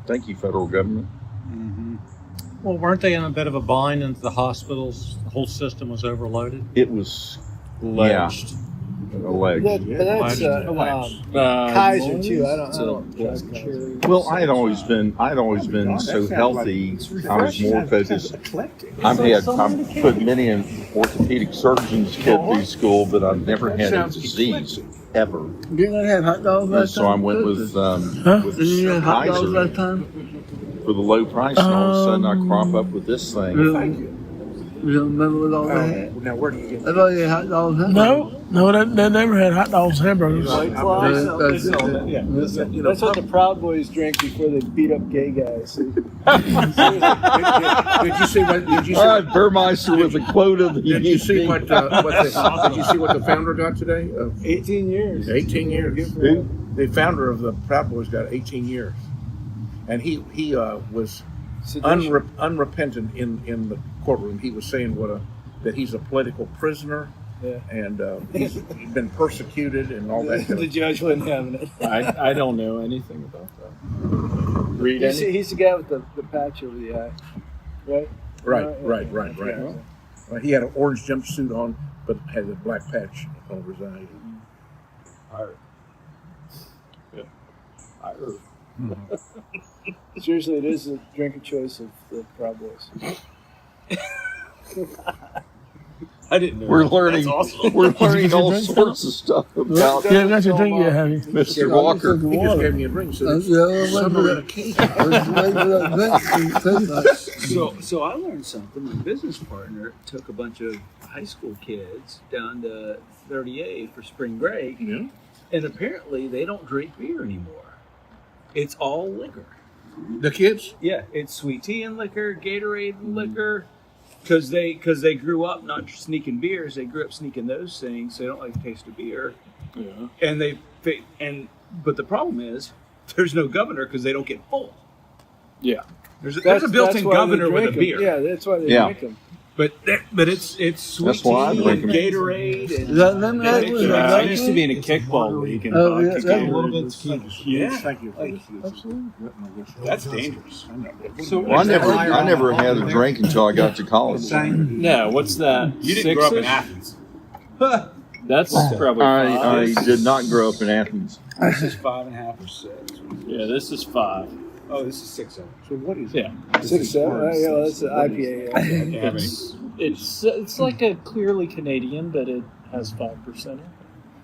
Thank you, federal government. Well, weren't they in a bit of a bind into the hospitals? The whole system was overloaded. It was Alleged. alleged. But that's Kaiser too. I don't trust Kaiser. Well, I had always been so healthy. I was more focused. I've put many an orthopedic surgeon's kid through school, but I've never had a disease ever. Didn't I have hot dogs And last so time? I went with Didn't you have hot dogs Kaiser last time? for the low price, and all of a sudden I crop up with this thing. You don't remember what all they had? Now, where do you get I thought you had hot dogs. Huh? No, they never had hot dogs, hamburgers. White Claws? Yeah. That's what the Proud Boys drink before they beat up gay guys. Did you see what? Did you see? All right, Burmeister with a quote of the Did you see what? Did you see what the founder got today? 18 years. 18 years. The founder of the Proud Boys got 18 years, and he was unrepentant in the courtroom. He was saying that he's a political prisoner. Yeah. And he's been persecuted and all that. The judge wasn't having it. I don't know anything about that. Read any? He's the guy with the patch over the eye, right? Right. He had an orange jumpsuit on, but had a black patch over his eye. I heard. Seriously, it is a drink of choice of the Proud Boys. I didn't know. We're learning. That's awesome. We're learning all sorts of stuff about You haven't got your drink yet, have you? Mr. Walker. He just gave me a drink, so That's it's the summer in a cake. So I learned something. My business partner took a bunch of high school kids down to 30A for spring break, Yeah. and apparently they don't drink beer anymore. It's all liquor. The kids? Yeah, it's sweet tea and liquor, Gatorade and liquor. Because they grew up not sneaking beers, they grew up sneaking those things. So they don't like the taste of beer. Yeah. But the problem is there's no governor because they don't get full. Yeah. There's a built-in governor with a beer. Yeah, that's why they drink them. But it's sweet That's why I tea drink and 'em. Gatorade. And I used to be in a kickball league and vodka Gatorade. Yeah. Thank you. That's dangerous. Well, I never had a drink until I got to college. No, what's that? You didn't grow up in 6-ish? Athens. That's probably I five. did not grow up in Athens. This is 5.5 or 6. Yeah, this is 5. Oh, this is 6 of So what is Yeah. 6, 7. Yeah, that's an IPA. It's like a clearly Canadian, but it has 5% in it.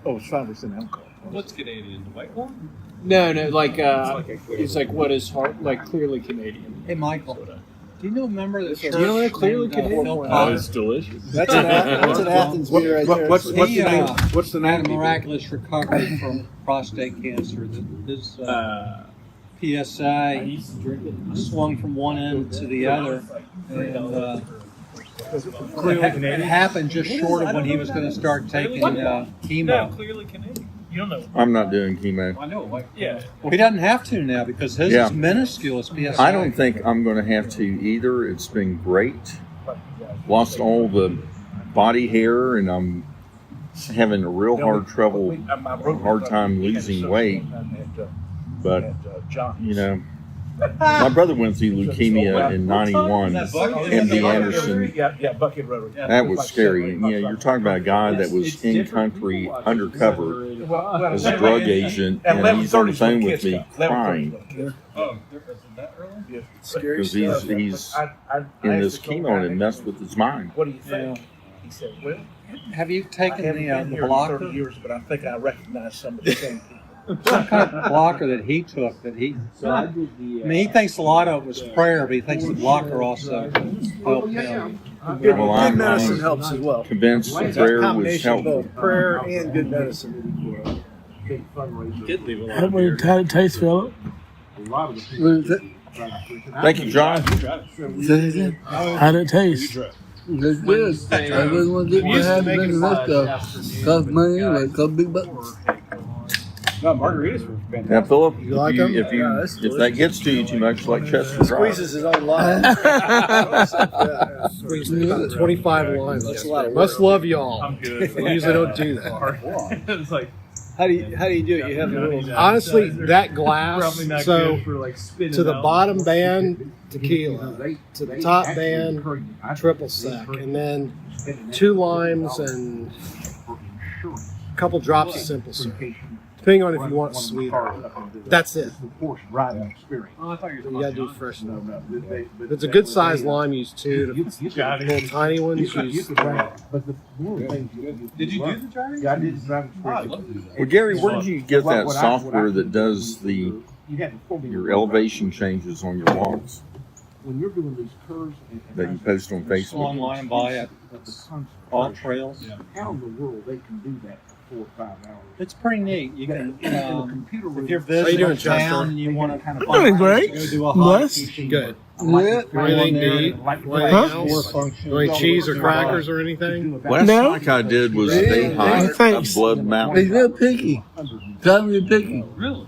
Oh, it's 5% alcohol. What's Canadian? The white one? No, like like a clear- it's like what is hard, like clearly Canadian. Hey, Michael, do you know, remember the church? Do you know what clearly named, Canadian? Phil Oh, Potter? it's delicious. That's an Athens beer right there. What's the name? What's the Had a name? miraculous recovery from prostate cancer. His PSI swung from one end to the other. And, it happened just short of when he was going to start taking chemo. Clearly Canadian. You don't know. I'm not doing chemo. I know. Like, yeah. Well, he doesn't have to now because his is minuscule. His PSI. I don't think I'm going to have to either. It's been great. Lost all the body hair, and I'm having a real hard time losing weight. But, you know, my brother went through leukemia in 91, MD Anderson. That was scary. And, you know, you're talking about a guy that was in country, undercover, as a drug agent, and he's on the phone with me crying. Because he's in this chemo and it messed with his mind. What do you think? He said, well, have you taken the blocker? 30 years, but I think I recognize some of the same people. Some kind of blocker that he took that he. I mean, he thinks a lot of it was prayer, but he thinks the blocker also helped him. Good medicine helps as well. Convinced the prayer was helpful. Both prayer and good medicine. How did it taste, Philip? Thank you, John. How did it taste? That's good. I really want to get my hand in that stuff. Cost money anyway, cost big bucks. No, margaritas were fantastic. Now, Philip, You if that gets to you too much, like Chester Drive. Squeezes his own lime. Squeezed about 25 limes. That's a lot. Must love y'all. I usually don't do that. It's like, how do you do it? You have a little. Honestly, that glass. Probably not So good for like spinning to the out. bottom band, tequila. To the top band, triple sec, and then 2 limes and a couple drops of simple syrup. Depending on if you want sweet or not. That's it. Oh, I thought you You gotta do fresh stuff. If it's a good sized lime, use 2. The little tiny ones, use 3. Did you do the driving? Yeah, I did the driving. Oh, I love to do that. Well, Gary, where did you get that software that does your elevation changes on your walks When you're doing these curves that you post on Facebook? Online buy it. All trails. How in the world they can do that for 4 or 5 hours? It's pretty neat. You can, if you're How you visiting doing, a town and you want to kind of Doing great. go do a Blessed. hike, Good. Yeah. Anything to eat? Huh? Any cheese or crackers or anything? Last No. hike I did was day hike up Thanks. Blood He's Mountain. real picky. Tell me you're picky. Really?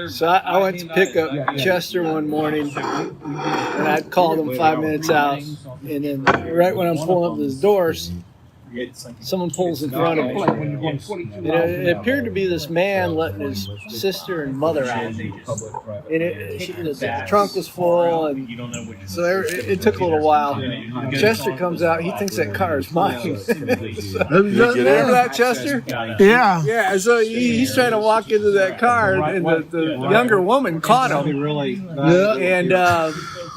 So I went to pick up Chester one morning, and I called him 5 minutes out, and then right when I'm pulling up his doors, someone pulls in front of me. It appeared to be this man letting his sister and mother out. And the trunk was full, and so it took a little while. Chester comes out. He thinks that car is mine. Remember that, Chester? Yeah. Yeah, so he's trying to walk into that car, and the younger woman caught him and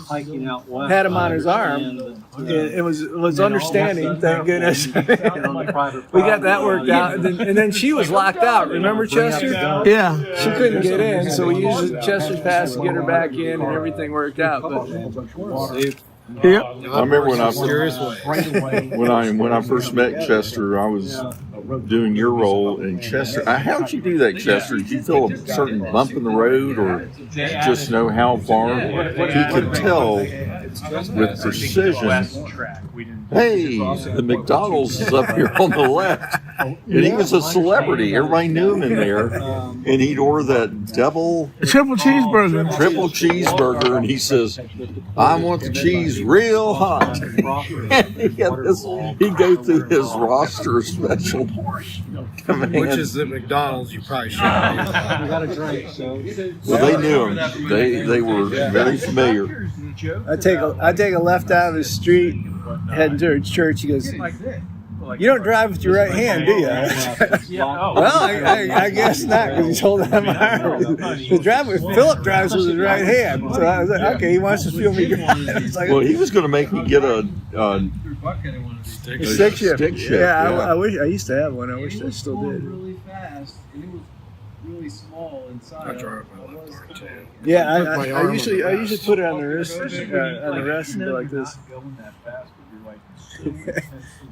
hiking out west. had him on his arm. It was understanding, thank goodness. We got that worked out, and then she was locked out. Remember, Chester? Yeah. She couldn't get in, so we used Chester's pass to get her back in, and everything worked out. But Yep. I remember when I first met Chester, I was doing your role in Chester. How'd you do that, Chester? Did you feel a certain bump in the road, or did you just know how far? He could tell with precision, hey, the McDonald's is up here on the left. And he was a celebrity. Everybody knew him in there. And he'd order that Triple cheeseburger. triple cheeseburger, and he says, I want the cheese real hot. He'd go through his roster of special commands. Which is at McDonald's, you probably should have. We got a drink, so. Well, they knew him. They were very familiar. I take a left out of the street, heading towards church. He goes, "You don't drive with your right hand, do you?" Well, I guess not, because he's holding on my arm. Philip drives with his right hand, so I was like, okay, he wants to feel me drive. Well, he was going to make me get a stick shift. Yeah, I wish I used to have one. I wish I still did. Really fast, and it was really small inside. I drive my left arm too. Yeah, I usually put it on the wrist, and go like this.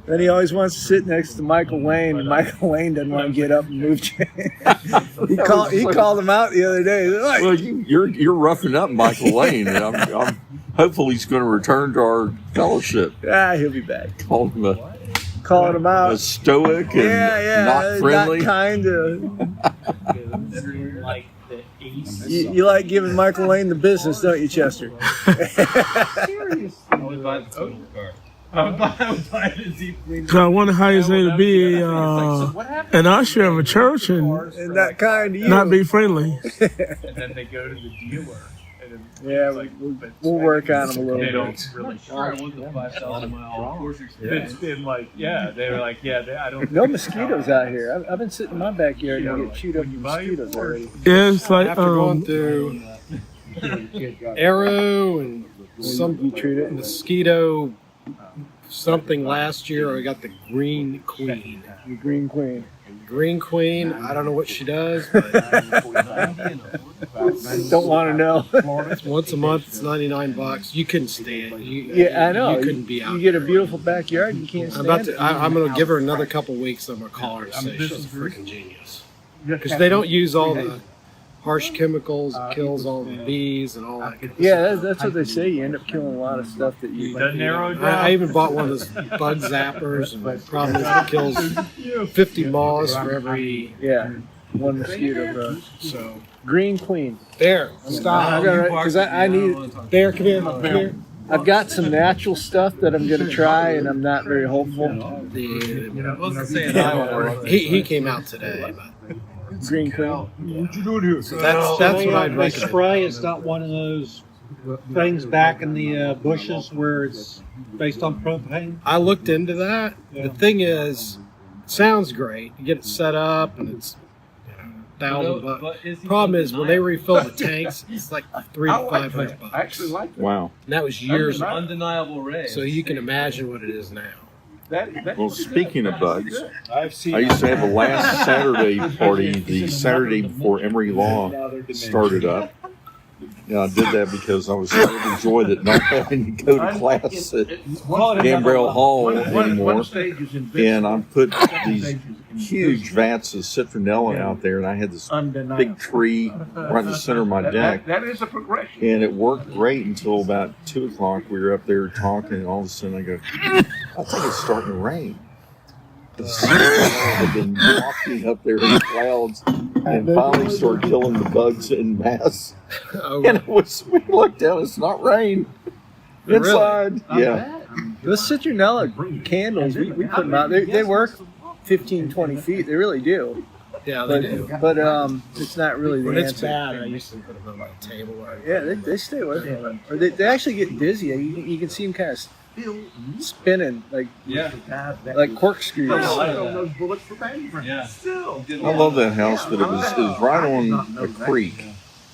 Then he always wants to sit next to Michael Lane, and Michael Lane doesn't want to get up and move. He called him out the other day. Like, Well, you're roughing up Michael Lane, and I'm hopeful he's going to return to our fellowship. he'll be back. Calling him Calling him out. a stoic and not friendly. Not kind of. You like giving Michael Lane the business, don't you, Chester? I wonder how you say to be an usher of a church and Not kind to you. not be friendly. And then they go to the dealer. Yeah, we'll work on him a little They bit. don't really care. It's been like, they were like, I don't. No mosquitoes out here. I've been sitting in my backyard and get chewed up with mosquitoes already. Yeah, it's like After going through Arrow and some mosquito something last year, I got the Green Queen. The Green Queen. Green Queen, I don't know what she does, but Don't want to know. once a month it's $99. You couldn't stand it. Yeah, I know. You couldn't be out. You get a beautiful backyard, you can't I'm stand about it. to. I'm going to give her another couple weeks. I'm going to call her and say she's a freaking genius because they don't use all the harsh chemicals. It kills all the bees and all that. Kind of Yeah, that's what they say. You end up killing a lot of stuff that you. I even bought one of those bug zappers, and the problem is it kills 50 moths for every. One mosquito, bro. So Green Queen. there, stop. Because I need. There, come here, come here. I've got some natural stuff that I'm going to try, and I'm not very hopeful. He came out today, but Green Queen. that's what I'd recommend. Spray is not one of those things back in the bushes where it's based on propane. I looked into that. The thing is, it sounds great. You get it set up, and it's $1,000. Problem is, when they refill the tanks, it's like $300 to $500. I actually like it. Wow. And that was years ago. Undeniable ray. So you can imagine what it is now. Well, speaking of bugs, I used to have a last Saturday party, the Saturday before Emory Law started up. And I did that because I was so overjoyed at not having to go to class at Gambrell Hall anymore. And I put these huge vats of citronella out there, and I had this big tree right in the center of my deck. That is a progression. And it worked great until about 2 o'clock. We were up there talking, and all of a sudden I go, I think it's starting to rain. The citronella had been walking up there in the clouds and finally started killing the bugs in mass. And it was, we looked down, it's not rain. Inside. Yeah. Those citronella candles, we put them out. They work 15, 20 feet. They really do. Yeah, they do. But it's not really the When it's answer. bad, I used to put them on my table. Yeah, they stay with it. Or they actually get dizzy. You can see them kind of spinning like corkscrews. Yeah. I love that house, but it was right on a creek.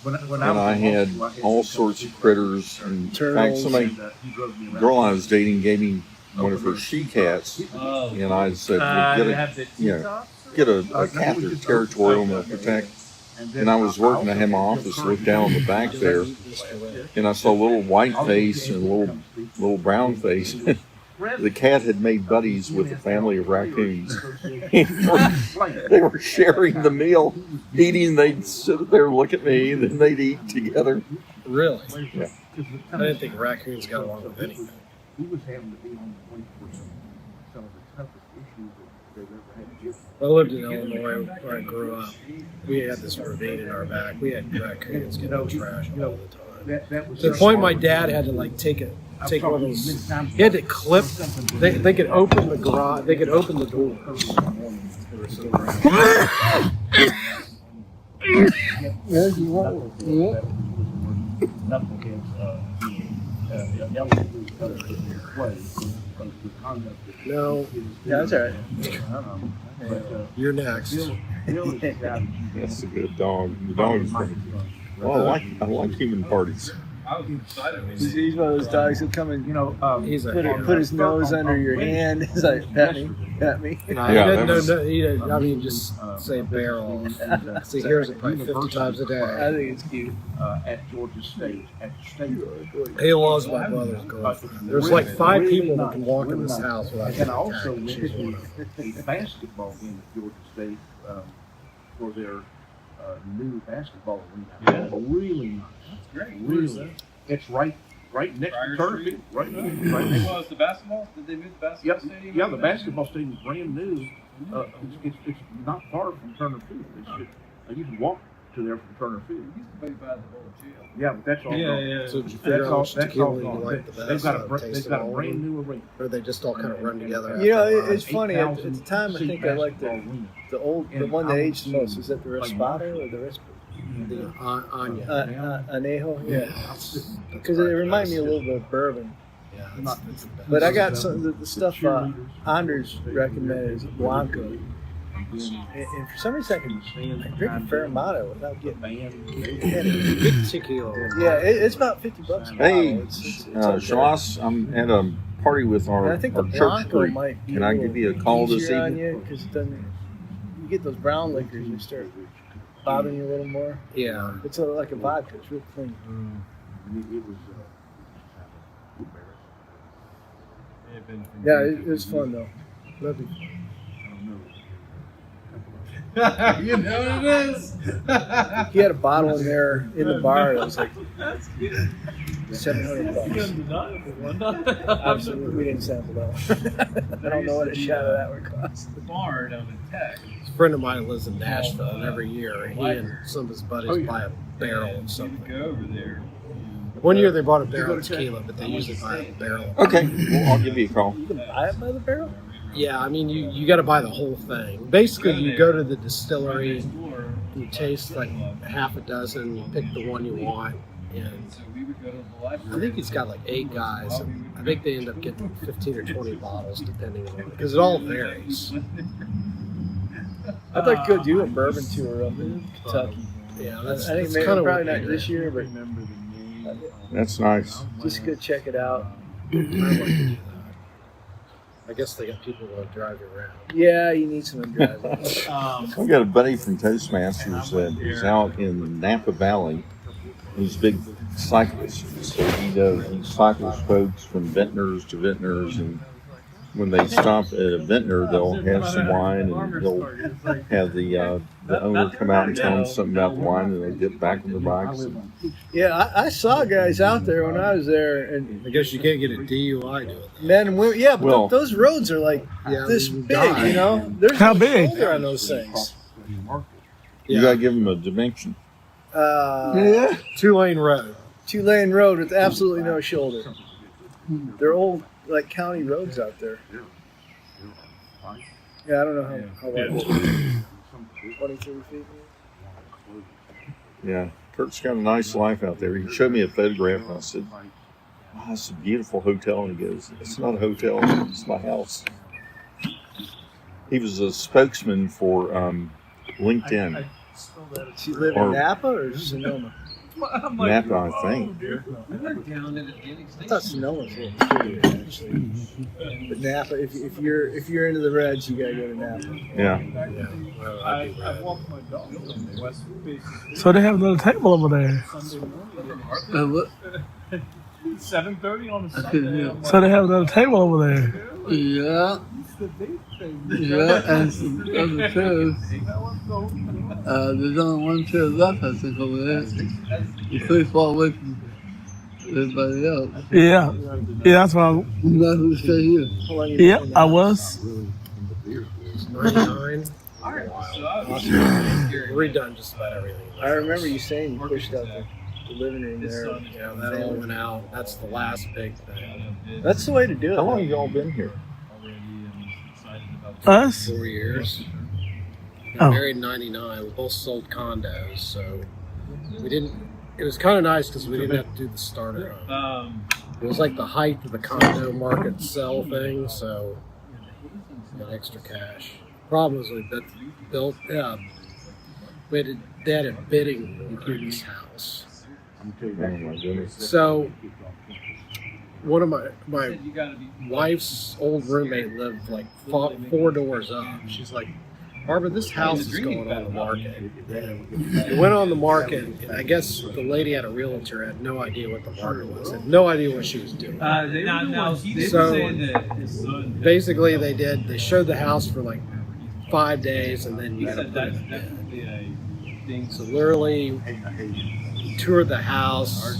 And I had all sorts of critters. And in fact, the girl I was dating gave me one of her she cats, and I said, well, get a cat that's territorial and they'll protect. And I was working, I had my office, looked down on the back there, and I saw a little white face and a little brown face. The cat had made buddies with a family of raccoons. They were sharing the meal, eating. They'd sit there and look at me, and then they'd eat together. Really? Yeah. I didn't think raccoons got along with anything. I lived in Illinois where I grew up. We had this ravine in our back. We had raccoons get out trash all the time. To the point my dad had to take one of those. He had to clip. They could open the garage. They could open the doors. No. Yeah, that's all right. You're next. That's a good dog. The dog's pretty good. Well, I like human parties. He's one of those dogs who come and He's a put his nose under your hand. He's like, pat me. He didn't, I mean, just say barrel. So he hears it probably 50 times a day. I think it's cute. At Georgia State, at the state. He loves my brother's girlfriend. There's like 5 people that can walk in this house without And getting I also attacked. went She's one of them. to a basketball game at Georgia State for their new basketball arena. Really nice. That's great. Really. It's right next to Turner Field. Right next. Well, is the basketball? Did they move the basketball stadium? Yeah, the basketball stadium is brand new. It's not far from Turner Field. You can walk to there from Turner Field. It used to be by the old jail. Yeah, but that's all. So did you figure out which tequila you like the best? They've got a brand new arena. Or they just all kind of run together? You know, it's funny. At the time, I think I liked the one that aged the most. Was that the Respado or the Respado? The Anya. Anejo, yeah. Because it reminded me a little bit of bourbon. Yeah, that's the best. But I got some the stuff Anders recommended is Blanco. And for some reason, I drink a fair amount of it without getting Big tequila. Yeah, it's about $50 a Hey, bottle. It's Shamas, I'm at a party with our, and I think the our church Blanco group. might be Can I give you a call this easier on evening? you because you get those brown liquors, you start bothering you a little more. Yeah. It's like a vodka. It's real clean. Yeah, it was fun though. Lovely. You know what it is? He had a bottle in there in the bar that was like $700. Absolutely, we didn't sample that one. I don't know what a shot of that would cost. Bar down in Tech. A friend of mine lives in Nashville, and every year he and some of his buddies buy a barrel of something. Go over there. One year they bought a barrel of tequila, but they usually buy a barrel. Okay, well, I'll give you a call. You can buy it by the barrel? Yeah, I mean, you got to buy the whole thing. Basically, you go to the distillery, you taste like half a dozen, you pick the one you want, and I think he's got like 8 guys, and I think they end up getting 15 or 20 bottles, depending on it, because it all varies. I'd like to go do a bourbon tour up in Kentucky. Yeah, I think that's maybe kind of probably not this year, but That's nice. just go check it out. I guess they got people that drive you around. Yeah, you need someone driving. I've got a buddy from Toastmasters that is out in Napa Valley. He's a big cyclist. So he cycles folks from vintners to vintners, and when they stop at a vintner, they'll have some wine, and they'll have the owner come out and tell them something about the wine, and they get back on their bikes. Yeah, I saw guys out there when I was there, and I guess you can't get a DUI doing it. men and women. Yeah, but Well- those roads are like this you big, die. you know. There's How no big? shoulder on those things. You gotta give them a dimension. 2-lane road. 2-lane road with absolutely no shoulder. They're old, like county roads out there. Yeah, I don't know how wide. 23 feet. Yeah, Kurt's got a nice life out there. He showed me a photograph, and I said, "Wow, it's a beautiful hotel." And he goes, "It's not a hotel; it's my house." He was a spokesman for LinkedIn. Does he live Or- in Napa or Sonoma? Napa, I think. I thought Sonoma was a little prettier, actually. But Napa, if you're into the Reds, you gotta go to Napa. Yeah. Well, I'd be I red. walked my dog on the west face. So they have another table over there. 7:30 on a Sunday. So they have another table over there. Yeah, yeah, and some other chairs. There's only one chair left, I think, over there. You're pretty far away from everybody else. Yeah, that's what You're not going to stay here. How long you Yeah, been in I Napa? was. 99. Redone just about everything. I remember you saying you pushed out the living room there. Yeah, that all went out. That's the last big thing. That's the way to do it. How long have y'all been here? Us? 4 years. Oh. Got married in 99. We both sold condos, so we didn't. It was kind of nice because we didn't have to do the starter home. It was like the height of the condo market sell thing, so we got extra cash. Problem was we built. They had a bidding in this house. my goodness. So one of my wife's old roommate lived like four doors up. She's like, Barbara, this house is going on the market. And it went on the market, and I guess the lady had a realtor, had no idea what the market was, had no idea what she was doing. So basically they showed the house for like 5 days, and then you got to put it in bed. So literally toured the house.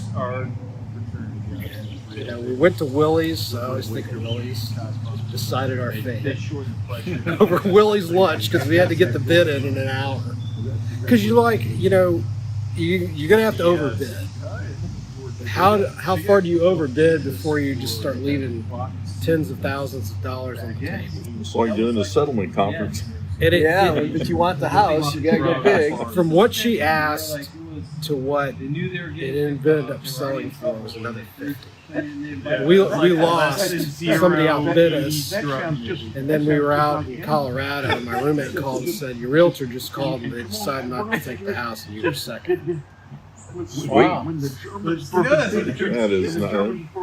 You know, we went to Willie's. I always think of Willie's. Decided our fate over Willie's lunch because we had to get the bid in an hour. Because you're gonna have to overbid. How far do you overbid before you just start leaving tens of thousands of dollars on the table? That's why you're doing a settlement conference. But you want the house, you gotta go big. From what she asked to what it ended up selling for was another 50. We lost. Somebody outbid us, and then we were out in Colorado, and my roommate called and said, your realtor just called and they decided not to take the house, and you were second. Wow. That is not,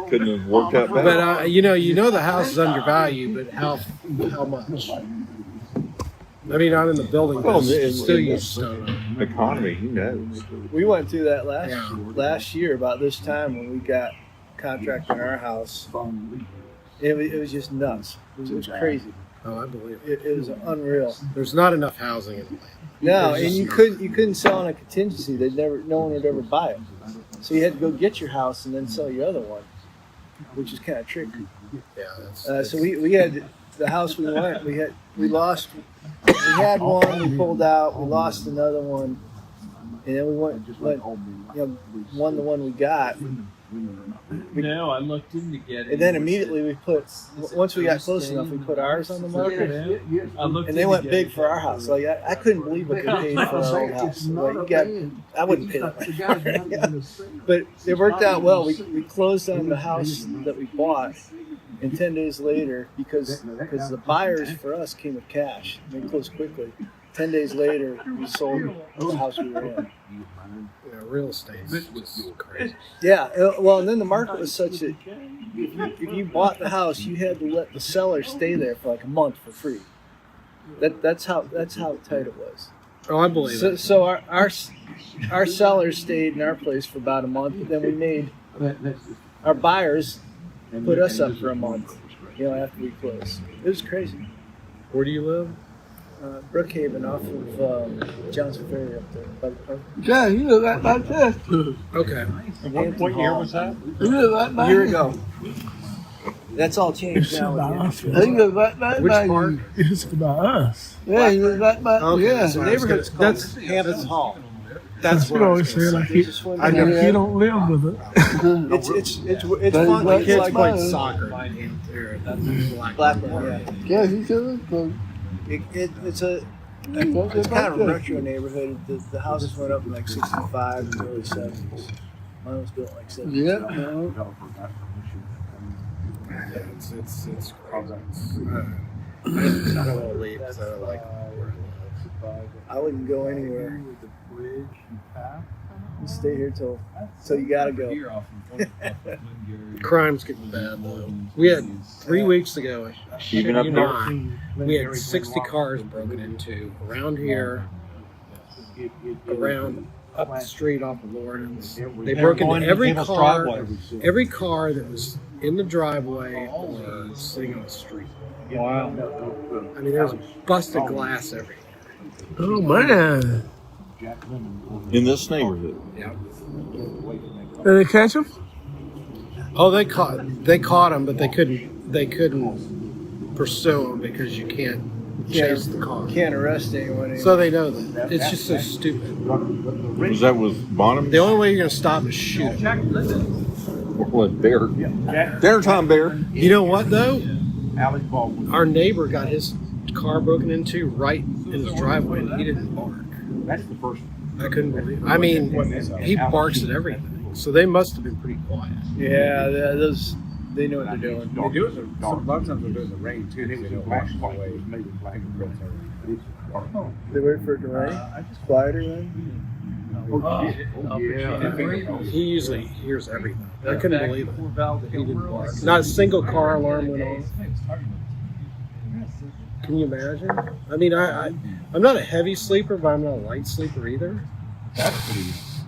couldn't have worked out better. But you know the house is undervalued, but how much? I mean, I'm in the building business, still use stone. Economy, who knows? We went through that last year about this time when we got contract in our house. It was just nuts. It was crazy. Oh, I believe it. It was unreal. There's not enough housing in Atlanta. No, and you couldn't sell on a contingency. No one would ever buy it. So you had to go get your house and then sell your other one, which is kind of tricky. Yeah. So we had the house we went. We lost. We had one. We pulled out. We lost another one, and then we won the one we got. No, I looked in to get it. And then immediately once we got close enough, we put ours on the market. And they went big for our house. Like I couldn't believe what they paid for our own house. Like I wouldn't pay that much. But it worked out well. We closed on the house that we bought, and 10 days later, because the buyers for us came with cash, they closed quickly. 10 days later, we sold the house we were in. Yeah, real estate is just crazy. Yeah, well, and then the market was such that if you bought the house, you had to let the seller stay there for like a month for free. That's how tight it was. Oh, I believe it. So our sellers stayed in our place for about a month, but then we made our buyers put us up for a month. After we closed, it was crazy. Where do you live? Brookhaven, off of Johnson Ferry up there by the park. Yeah, you look like my sister. Okay. What year was that? You look like my A year ago. That's all changed now. You look like my Which park? It's about us. Yeah, you look like my yeah. So the neighborhood's called Hampton Hall. That's what You I always was say gonna like say. I know you don't live with it. It's fun. My The kids kids played play soccer. That's Blackburn, Yeah, you should look. It's kind of a retro neighborhood. The houses went up in like 65 and early 70s. Mine was built like 70s. Yeah. It's I don't want to leave because I don't like where I live. I wouldn't go anywhere. You stay here till you gotta go. Crime's getting bad though. We had 3 weeks ago. Even up you there? not, we had 60 cars broken into around here, around up the street off of Lawrence. They broke into every car that was in the driveway or sitting on the street. Wow. I mean, there's busted glass everywhere. Oh man! In this neighborhood. Yeah. Did they catch him? Oh, they caught him, but they couldn't pursue him because you can't chase the car. Can't arrest anyone anymore. So they know that. It's just so stupid. Was that with Bonham? The only way you're going to stop is shoot him. What, Bear? Dinner time, Bear. You know what, though? Our neighbor got his car broken into right in his driveway, and he didn't bark. That's the first. I couldn't believe it. I mean, he barks at everything. So they must have been pretty quiet. Yeah, they know what they're doing. They do it. A lot of times they do it in the rain too. They don't wash it away. They wait for it to rain. Quieter then. He usually hears everything. I couldn't believe it. He didn't bark. Not a single car alarm went off. Can you imagine? I mean, I'm not a heavy sleeper, but I'm not a light sleeper either.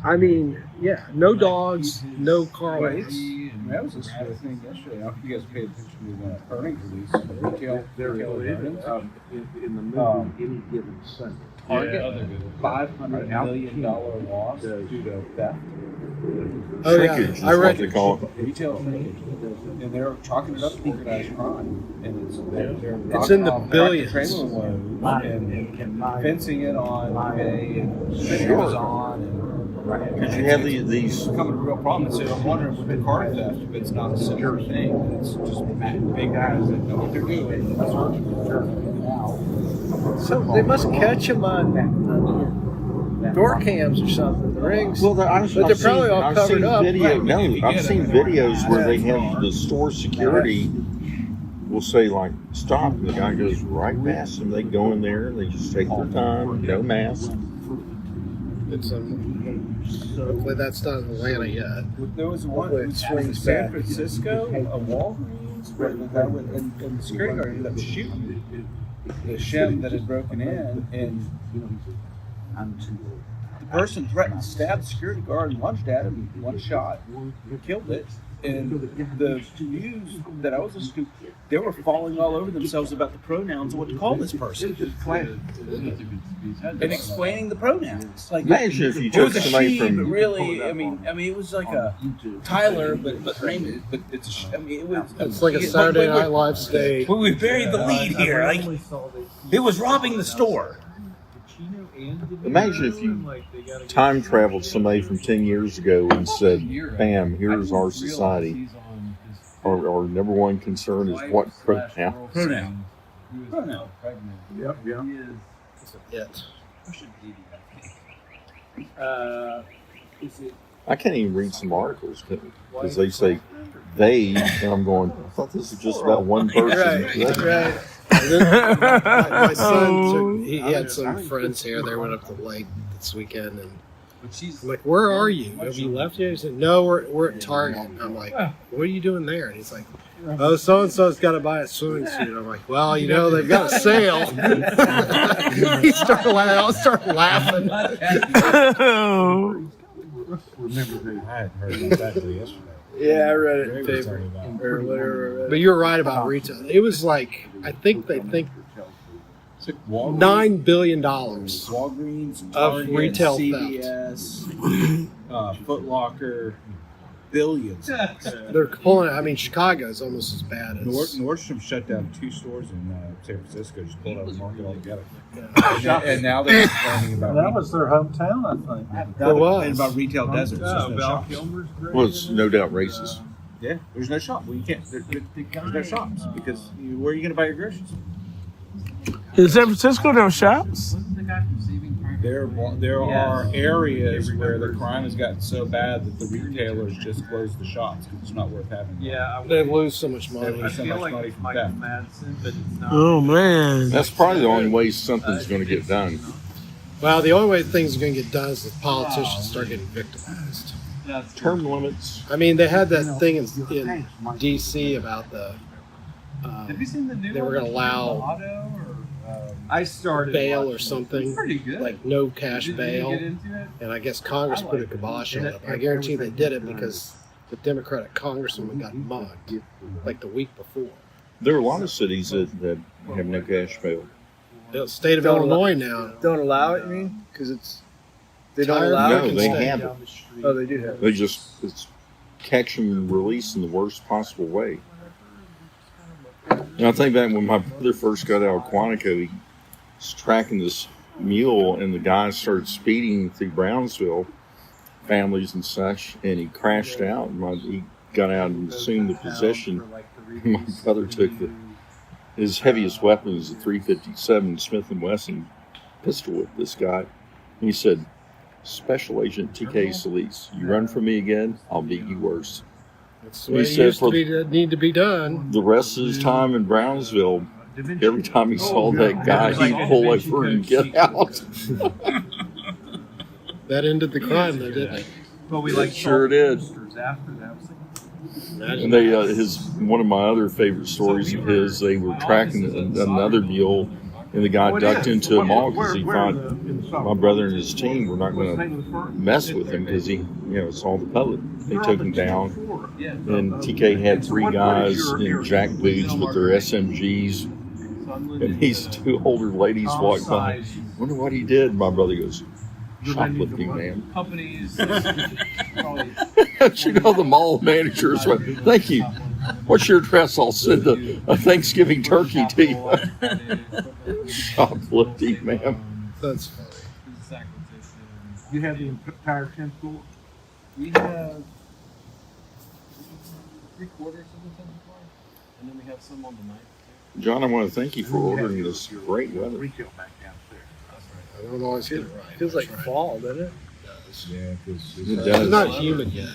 I mean, yeah, no dogs, no car alarms. That was a sort of thing yesterday. I don't know if you guys paid attention to the earnings release, the retail earnings. In the middle of any given Sunday. Target $500 million loss due to theft. Oh, Shrinkage is yeah. I what read they call it. Retail shrinkage. And they're chalking it up to organized crime. And It's in the billions. Trailer load and fencing it on eBay and Amazon. Because you have these It's becoming a real problem. So I'm wondering with the car theft, if it's not a similar thing, it's just big guys that know what they're doing. So they must catch them on door cams or something. The rings. Well, but they're probably all covered up. I've seen videos where they have the store security will say like stop, and the guy goes right past them. They go in there and they just take their time, no mask. It's hopefully that's not in Atlanta yet. There was one in San Francisco, a Walgreens, where the guy went and the security guard ended up shooting the shim that had broken in, and the person threatened to stab the security guard and lunged at him, one shot, killed it. And the news that I was listening to, they were falling all over themselves about the pronouns and what to call this person. And explaining the pronouns. Like, Imagine if you took somebody but from really, I mean, it was like a Tyler, but her name is, but it's a she. I mean, it was. It's like a Saturday Night Live stage. Well, we buried the lead here. Like, it was robbing the store. Imagine if you time traveled somebody from 10 years ago and said, bam, here's our society. Our number one concern is what pronoun? Pronoun. Yep. Yet. I can't even read some articles because they say they, and I'm going, I thought this was just about one person. Right. My son, he had some friends here. They went up to the lake this weekend, and I'm like, "Where are you? Have you left yet?" He said, "No, we're at Target." And I'm like, "What are you doing there?" And he's like, "Oh, so and so's got to buy a swimming suit." I'm like, "Well, you know, they've got a sale." He started laughing. I started laughing. Remember, I had heard about that yesterday. Yeah, I read it in paper or whatever. But you're right about retail. It was like, I think they think $9 billion Walgreens, of Target, retail theft. CVS, Foot Locker, billions. They're pulling. I mean, Chicago is almost as bad as Nordstrom shut down 2 stores in San Francisco, just pulled out of the market altogether. And now they're complaining about That was their hometown, I think. now they're complaining about retail deserts. Oh, There's no Val shops. Kilmer's great. Well, it's no doubt racist. Yeah, there's no shop. Well, you can't. There's no shops because where are you going to buy your groceries? In San Francisco, there are shops. There are areas where the crime has gotten so bad that the retailers just close the shops because it's not worth having. Yeah, they lose so much money. I feel like it's Michael Madison, but it's not. Oh man, That's probably the only way something's going to get done. Well, the only way things are going to get done is if politicians start getting victimized. Term limits. I mean, they had that thing in D.C. about the. Have you seen the new They were going to allow I started bail or something, pretty good. like no cash Did you bail. get into it? And I guess Congress put a kibosh on it. I guarantee they did it because the Democratic congresswoman got mugged like the week before. There are a lot of cities that have no cash bail. The state of Don't Illinois now. Don't allow it, you mean? Because they don't allow No, it? they have it. Oh, they do have it. They just catch them and release in the worst possible way. And I think back when my brother first got out of Quantico, he was tracking this mule, and the guy started speeding through Brownsville, families and such, and he crashed out. And he got out and assumed the possession. My brother took his heaviest weapon was a .357 Smith & Wesson pistol with this guy. And he said, "Special Agent T.K. Solis, you run from me again, I'll beat you worse." That's the way it used to need to be done. The rest of his time in Brownsville, every time he saw that guy, he'd pull over and get out. That ended the crime, though, didn't it? Well, we It like sure did. after that. And they, one of my other favorite stories of his, they were tracking another mule, and the guy ducked into a mall because he thought my brother and his team were not going to mess with him because he, saw the public. They took him down, and TK had 3 guys in jack boots with their SMGs, and these 2 older ladies walked by. Wonder what he did. My brother goes, shoplifting, man. Companies. The mall managers went, thank you. What's your address? I'll send a Thanksgiving turkey to you. Shoplifting, man. That's funny. You have the entire 10th floor? We have 3/4 of the 10th floor, and then we have some on the 9th. John, I want to thank you for ordering this great weather. Retail back downstairs. I don't always get it right. Feels like fall, doesn't it? Yeah, because It It's does. not humid yet.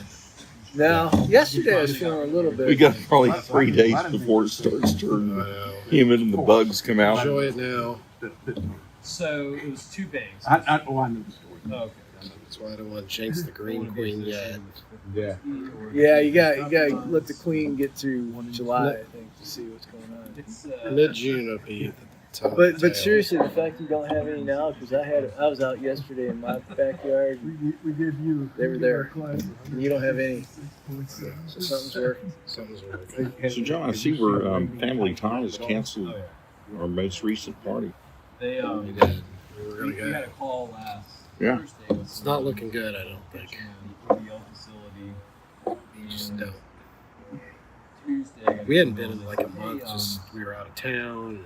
No. Yesterday I was feeling a little bit. We got probably 3 days before it starts turning humid and the bugs come out. Enjoy it now. So it was 2 bays. I know the story. Oh, okay. That's why I don't want to jinx the Green Queen yet. yeah. Yeah, you got let the queen get through July, I think, to see what's going on. It's Mid-June will be at the top. But seriously, the fact you don't have any now, because I was out yesterday in my backyard. We give you. They were there, and you don't have any. So something's working. Something's working. So, John, I see where Family Ties canceled our most recent party. They We did. We were we gonna had go. a call last Yeah. Thursday. With It's not looking good, I don't think. the EPL facility. Just And don't. Tuesday. We hadn't been in like a month. Just we were out of town,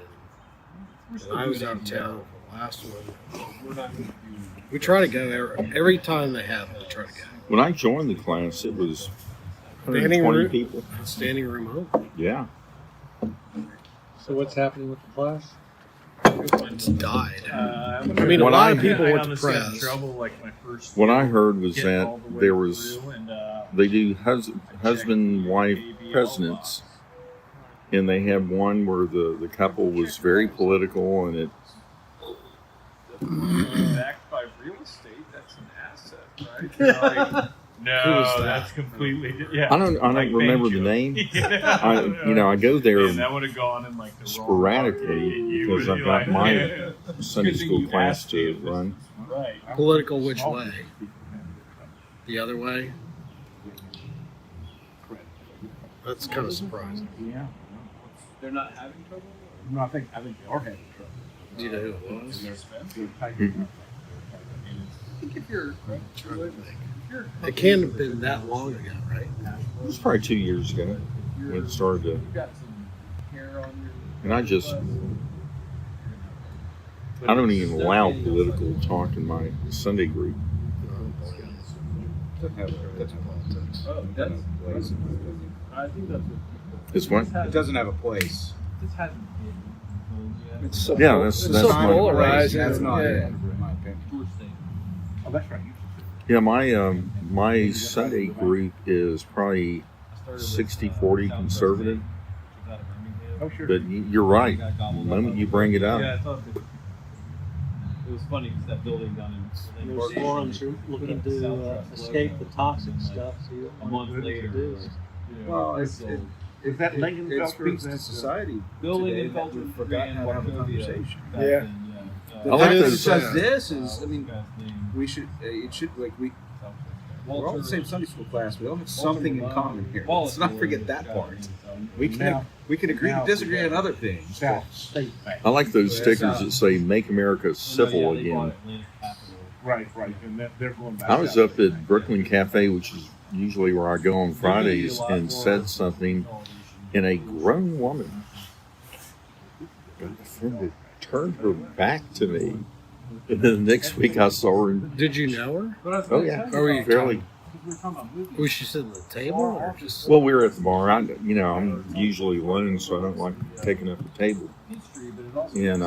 and I was out of town for the last one. We're not going to do. We try to go every time they have it. We try to go. When I joined the class, it was Standing 120 room, people. standing room only. Yeah. So what's happening with the class? It's died. I mean, a What lot I- of people I went to almost got in press. trouble like my first. What I heard was getting that all the way there was, through, and, they do husband wife presidents, and they had one where the couple was very political, and it backed by real estate, that's an asset, right? No, Who was that? that's completely yeah. I don't Like remember Banjo. the name. Yeah. I go there Man, that would have gone in like the sporadically wrong because I've got my Sunday school class to run. Right. Political which way? The other way? That's kind of surprising. Yeah. They're not having trouble? No, I think they are having trouble. Do you know who it was? I think if you're It can't have been that long ago, right? It was probably 2 years ago when it started to, you've got some hair on your and I don't even allow political talk in my Sunday group. That's politics. oh, that's I think that's what It's what? It doesn't have a place. this hasn't been yet. It's so Yeah, that's it's that's so my polarizing. That's not Yeah. it, in my opinion. Tour state. Oh, that's right. yeah. My Sunday group is probably 60-40 conservative. Oh, sure. But you're right. The moment you bring it up, Yeah, I thought that it was funny because that building down in Those forums are looking to escape the toxic stuff. So you a month later. Well, Is that Lincoln it Felter? speaks to That's, society Building today and that culture we've forgotten how to have a conversation. back Yeah. then, I like It those. is, Because this is, I mean, name. we should, it should, like, we're all in the same Sunday school class. We all have something in common here. Let's not forget that part. We can agree to disagree on other things. but- South State Bank. I like those stickers that say "Make America Civil Again." Right, and they're going back. I was up at Brooklyn Cafe, which is usually where I go on Fridays, and said something, and a grown woman got offended, turned her back to me, and then the next week I saw her. And, Did you know her? oh yeah, Or were you fairly. Was she sitting at the table or just? Well, we were at the bar. I'm usually alone, so I don't like taking up the table. And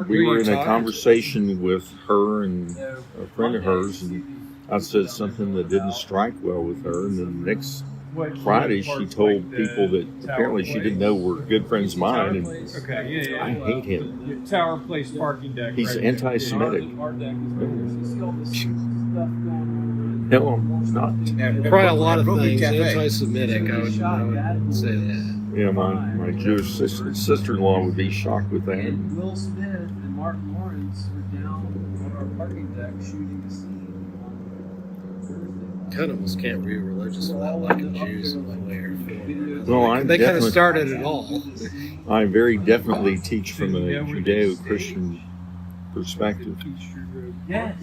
we were in a conversation with her and a friend of hers, and I said something that didn't strike well with her, and then the next Friday she told people that apparently she didn't know were good friends of mine, and Okay, yeah. I hate him. Tower Place parking deck. He's right anti-Semitic. No, I'm not. Probably a lot of things. Anti-Semitic, I would say that. Yeah, my Jewish sister-in-law would be shocked with that. And Will Smith and Martin Lawrence were down on our parking deck shooting a scene on Thursday. Kind of almost can't be religious without liking Jews in one way or another. Well, They kind of started it all. I very definitely teach from a Judeo-Christian perspective. Yes,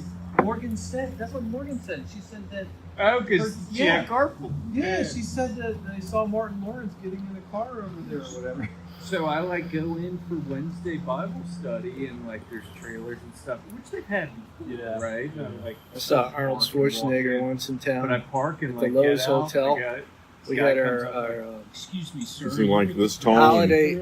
Morgan said. That's what Morgan said. She said that. Oh, because Yeah. carpool. Yeah, she said that they saw Martin Lawrence getting in a car over there or whatever. So I like go in for Wednesday Bible study and like there's trailers and stuff, which they've had before, right? Like I saw Arnold Schwarzenegger once in But I town. park and At the like Lowe's get out, Hotel. I got- We this guy had comes up our like, excuse me, sir. Is he like this tall? holiday,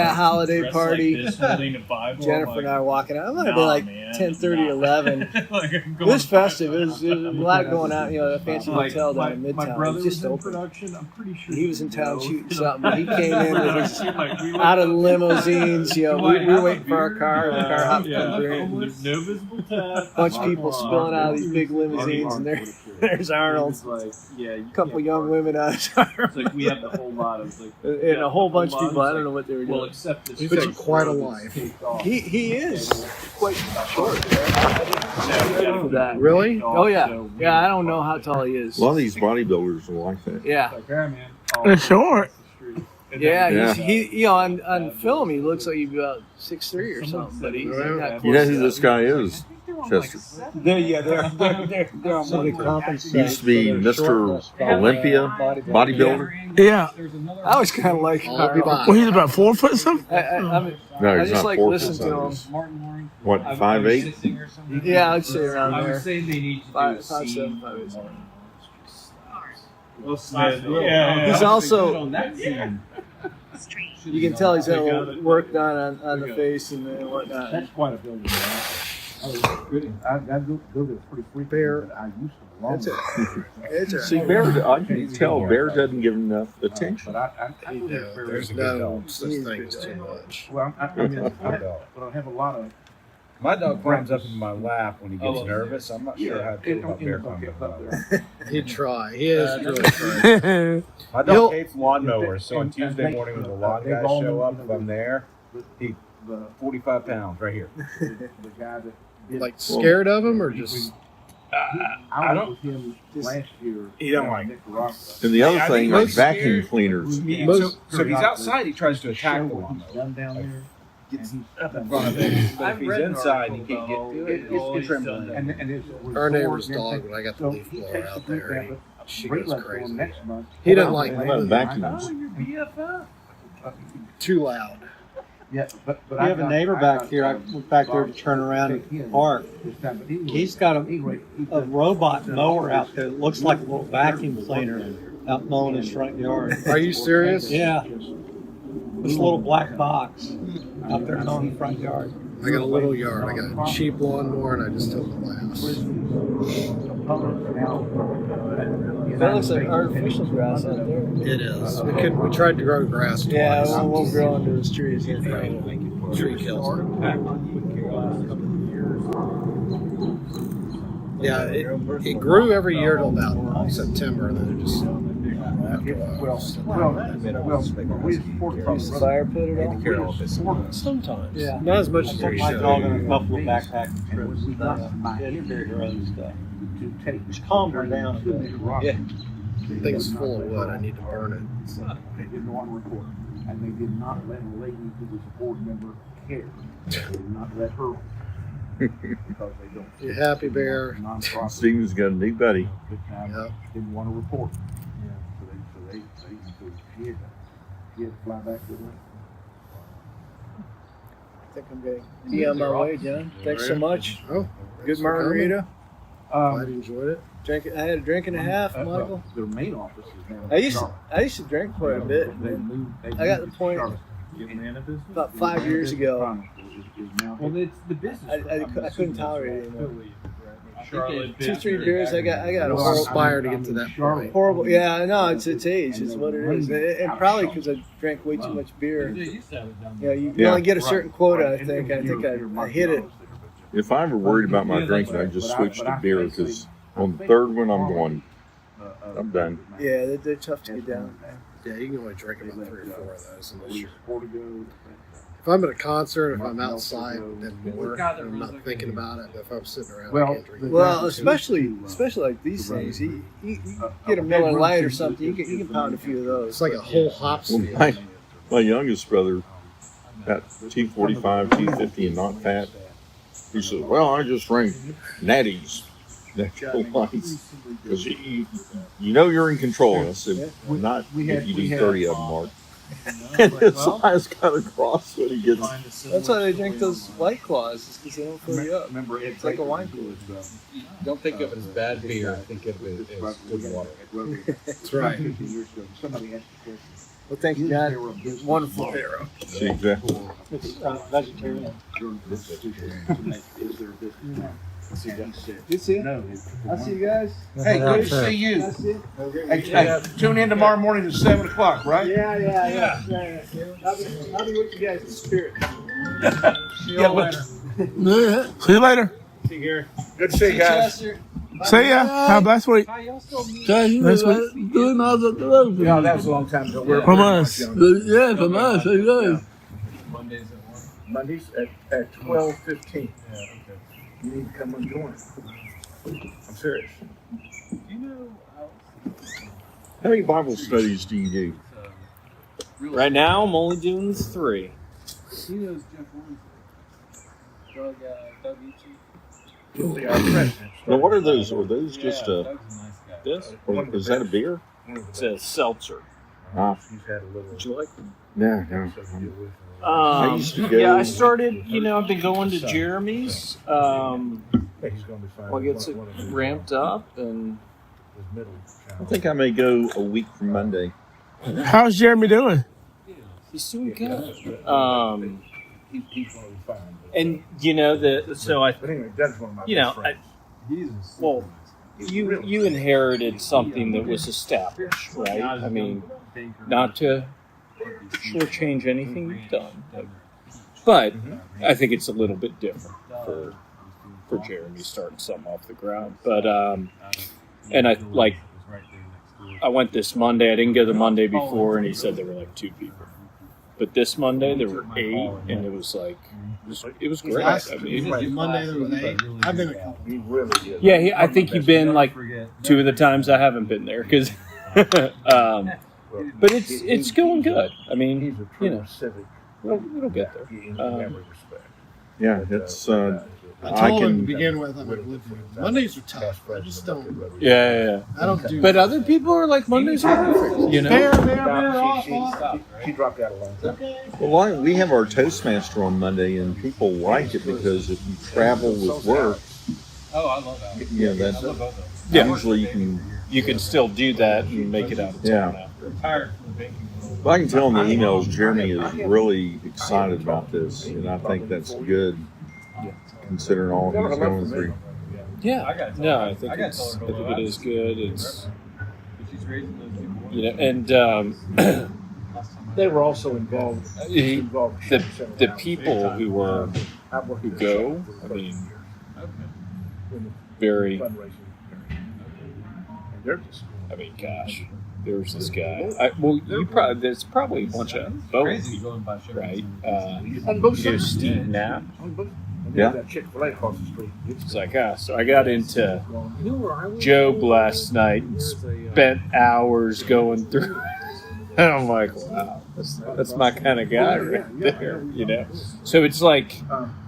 holiday Dressed party. Like this, holding a Bible. Jennifer I'm and like, I were walking out. It might have nah, been like man, 10:30, nah. 11. Like, I'm It going was festive. It was a lot going out. You know, a fancy like, hotel down in my Midtown. brother It was was just in open. production. I'm pretty sure He was in town knows. shooting something. He came in with his Like, we out of looked limousines. You know, we were waiting for our car. The car hopped yeah, up there. there's no visible tab. Bunch of people spilling out of these big limousines, and there's Arnold. Like, yeah, A couple young women out of car. It's like we have the whole lot of like, And a whole bunch of people. I don't know what they were well, doing. except this. He's had quite a life. He is quite short. For that. Really? Oh yeah, yeah. I don't know how tall he is. A lot of these bodybuilders are like that. Yeah, Like, yeah, man. They're short. yeah. Yeah. He, you know, on film he looks like he's about 6'3" or something, but he's not You close know to who that. this guy is, Chester? They're on So they He used to be Mr. Olympia bodybuilder. Yeah. I always kind of like I'll be Arnold. back. Well, he's about 4 foot something. No, I he's just not like 4 listening to him. foot. Martin Lawrence. What, 5'8"? Yeah, I'd say around I there. was saying they need to do Five- a 5'7", scene. 5'8". Will Smith. Yeah. He's also, on that scene. you can tell he's had a little work done on the face and whatnot. That's quite a building. I go there pretty frequently. Bear. I used to belong That's there. it. It's See, Bear, I can tell Bear doesn't give enough attention. But I You go there know, fairly there's no such thing as too much. well. I mean, but I have a lot of. My dog climbs up in my lap when he gets nervous. I'm not sure how to feel about bear climbing up my lap. He'd try. He is really trying. My dog hates lawnmowers, so on Tuesday morning when the lawn guys show up, if I'm there, he 45 pounds right here. The guy that Like scared of him or just I don't with him last year. He don't like Nicaragua. And the other I thing, think like most vacuum scared- cleaners. So if he's outside, he tries to attack the lawnmower. Done down there. Gets up in front of it. But if he's inside, he can't get to it. It's trembling. and it's our neighbor's dog when I got the leaf blower out there. She goes crazy. He doesn't like How about vacuums? too loud. Yeah, but We have a neighbor back here. I went back there to turn around and park. He's got a robot mower out there that looks like a little vacuum cleaner out mowing his front yard. Are you serious? Yeah. This little black box out there mowing the front yard. I got a little yard. I got a cheap lawnmower and I just tilled the grass. That looks like artificial grass out there. It is. We tried to grow grass twice. Yeah, it won't grow into his trees. Tree kills it. Yeah, it grew every year till about September, and then it just after a while. Fire pit it all? Sometimes. Yeah. Not as much as Put they my should. dog on a couple of backpacking trips. Did her own stuff. Which calmed her down a bit. Yeah. Thing's full of wood. I need to burn it. They didn't want to report, and they did not let a lady who was a board member care. They did not let her because they don't. You happy, Bear? Nonprofit. Steven's got a new buddy. Yep. Didn't want to report. Yeah. So she had to fly back to the. I think I'm going to be on my way, John. Thanks so much. Oh, Good margarita. Glad you enjoyed it. I had a drink and a half, Michael. Their main office is down. I used to drink quite a bit. I got to the point about 5 years ago. Well, it's the business. I couldn't tolerate it anymore. Charlotte, 2-3 beers. I got a I'll horrible, aspire to get to that point. horrible. Yeah, I know it's age. It's what it is, and probably because I drank way too much beer. Yeah, you Yeah. only get a certain quota. I think I hit it. If I'm ever worried about my drinking, I just switch to beer because on the third one I'm going. I'm done. Yeah, they're tough to get down. Yeah, you can only drink about 3 or 4 of those. If I'm at a concert, if I'm outside, then more. I'm not thinking about it. But if I'm sitting around, I can't drink. Well, especially like these things. You get a Miller Lite or something. You can pound a few of those. It's like a whole hop Well, steal. my youngest brother, got 245, 250, and not fat. He says, "Well, I just drink natties." Because you know you're in control of this, not if you do 30 of them, Mark. And his eyes kind of cross when he gets. That's why they drink those White Claws, because they don't fill you up. It's like a wine cooler. Don't think of it as bad beer. Think of it as good water. That's right. Well, thank you, God. Wonderful. See, exactly. It's vegetarian. Good to see you. I'll see you guys. Hey, good to see you. Hey, tune in tomorrow morning at 7 o'clock, right? Yeah. I'll be with you guys in spirit. See you later. See you, Gary. Good to see you guys. See ya. Have a blessed week. Nice week. Doing all the road. Yeah, that was a long time ago. From us. Yeah, from us. There you go. Mondays at 12:15. You need to come and join. I'm serious. How many Bible studies do you do? Right now, I'm only doing 3. Now, what are those? Are those just This? or is that a beer? It's a seltzer. Ah, Would you like them? no. I used to go. Yeah, I started, I've been going to Jeremy's. Well, it gets it ramped up, and I think I may go a week from Monday. How's Jeremy doing? he's doing good. And you inherited something that was established, right? I mean, not to shortchange anything you've done, but I think it's a little bit different for Jeremy starting something off the ground. But and I went this Monday. I didn't go the Monday before, and he said there were like 2 people. But this Monday there were 8, and it was like it was great. I mean, Monday there was 8. I've been a couple. Yeah, I think you've been like 2 of the times I haven't been there because. But it's going good. I mean, it'll get there. Yeah, it's. I told him to begin with, I'm like, Mondays are tough. I just don't. Yeah. I don't do. But other people are like, Mondays are perfect. She dropped out a long time. Well, we have our Toastmaster on Monday, and people like it because if you travel with work, I love that. That's usually you can still do that and make it out of town after. Well, I can tell in the emails Jeremy is really excited about this, and I think that's good, considering all he's going through. Yeah, no, I think it is good. It's and They were also involved. The people who go, I mean, very. I mean, gosh, there was this guy. There's probably a bunch of both people, right? Steve Knapp. Yeah. It's like, so I got into Job last night and spent hours going through. And I'm like, wow, that's my kind of guy right there, So it's like,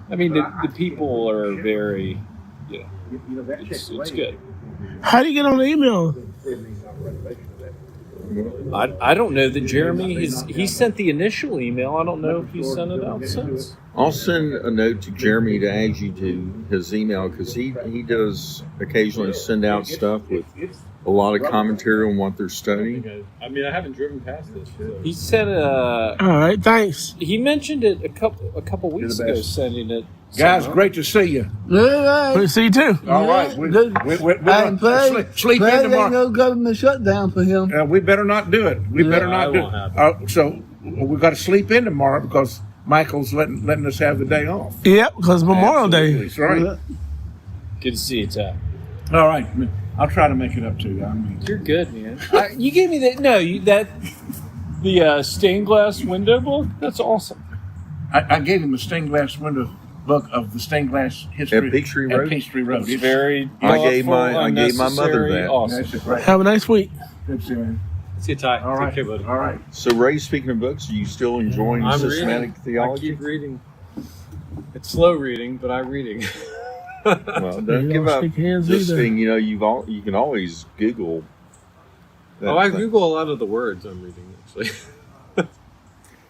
I mean, the people are very, it's good. How do you get on the email? I don't know that Jeremy he sent the initial email. I don't know if he sent it out since. I'll send a note to Jeremy to add you to his email because he does occasionally send out stuff with a lot of commentary on what they're studying. I mean, I haven't driven past this. So. He said, All right, thanks. he mentioned it a couple weeks ago, sending it. Guys, somewhere. great to see you. Yeah, Good to see you too. All right. we We're sleep in ain't tomorrow. no government shutdown for him. We better not do it. We better not do it. So we've got to sleep in tomorrow because Michael's letting us have the day off. Yep, because Memorial Day. That's right. Good to see you, Ty. All right. I'll try to make it up to you. I mean, You're good, man. You gave me that. No, the stained glass window book. That's awesome. I gave him a stained glass window book of the stained glass history At Peachtree Road? At Peachtree Road. It's very. I gave my mother unnecessary, that. Awesome. That's right. Have a nice week. Good to see you, man. See you, Ty. All right. Take care, buddy. All right. So, Ray, speaking of books, are you still enjoying I'm systematic reading. theology? I keep reading. It's slow reading, but I'm reading. Well, don't give up shake hands this either. thing. You know, you can always Google. that I thing. Google a lot of the words I'm reading, actually.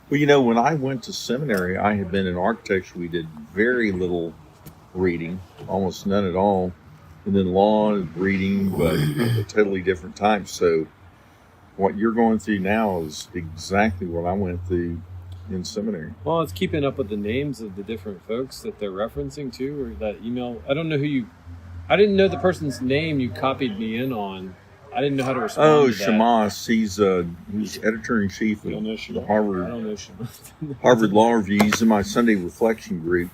Well, you know, when I went to seminary, I had been in architecture. We did very little reading, almost none at all. And then law and reading, but a totally different type. So what you're going through now is exactly what I went through in seminary. Well, it's keeping up with the names of the different folks that they're referencing to, or that email. I don't know I didn't know the person's name you copied me in on. I didn't know how to respond Oh, to that. Shamas, he's editor-in-chief of the I Harvard don't know Shamas. Harvard Law Review. He's in my Sunday Reflection group,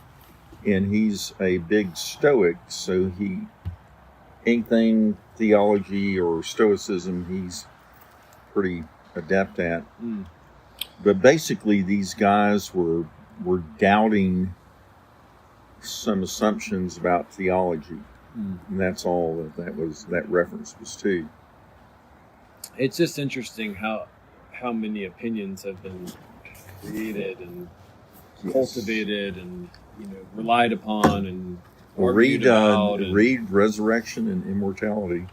and he's a big Stoic, so anything theology or Stoicism, he's pretty adept at. Mm. But basically, these guys were doubting some assumptions about theology, and that's all that reference was to. It's just interesting how many opinions have been created and cultivated and relied upon and argued about. Read Resurrection and Immortality.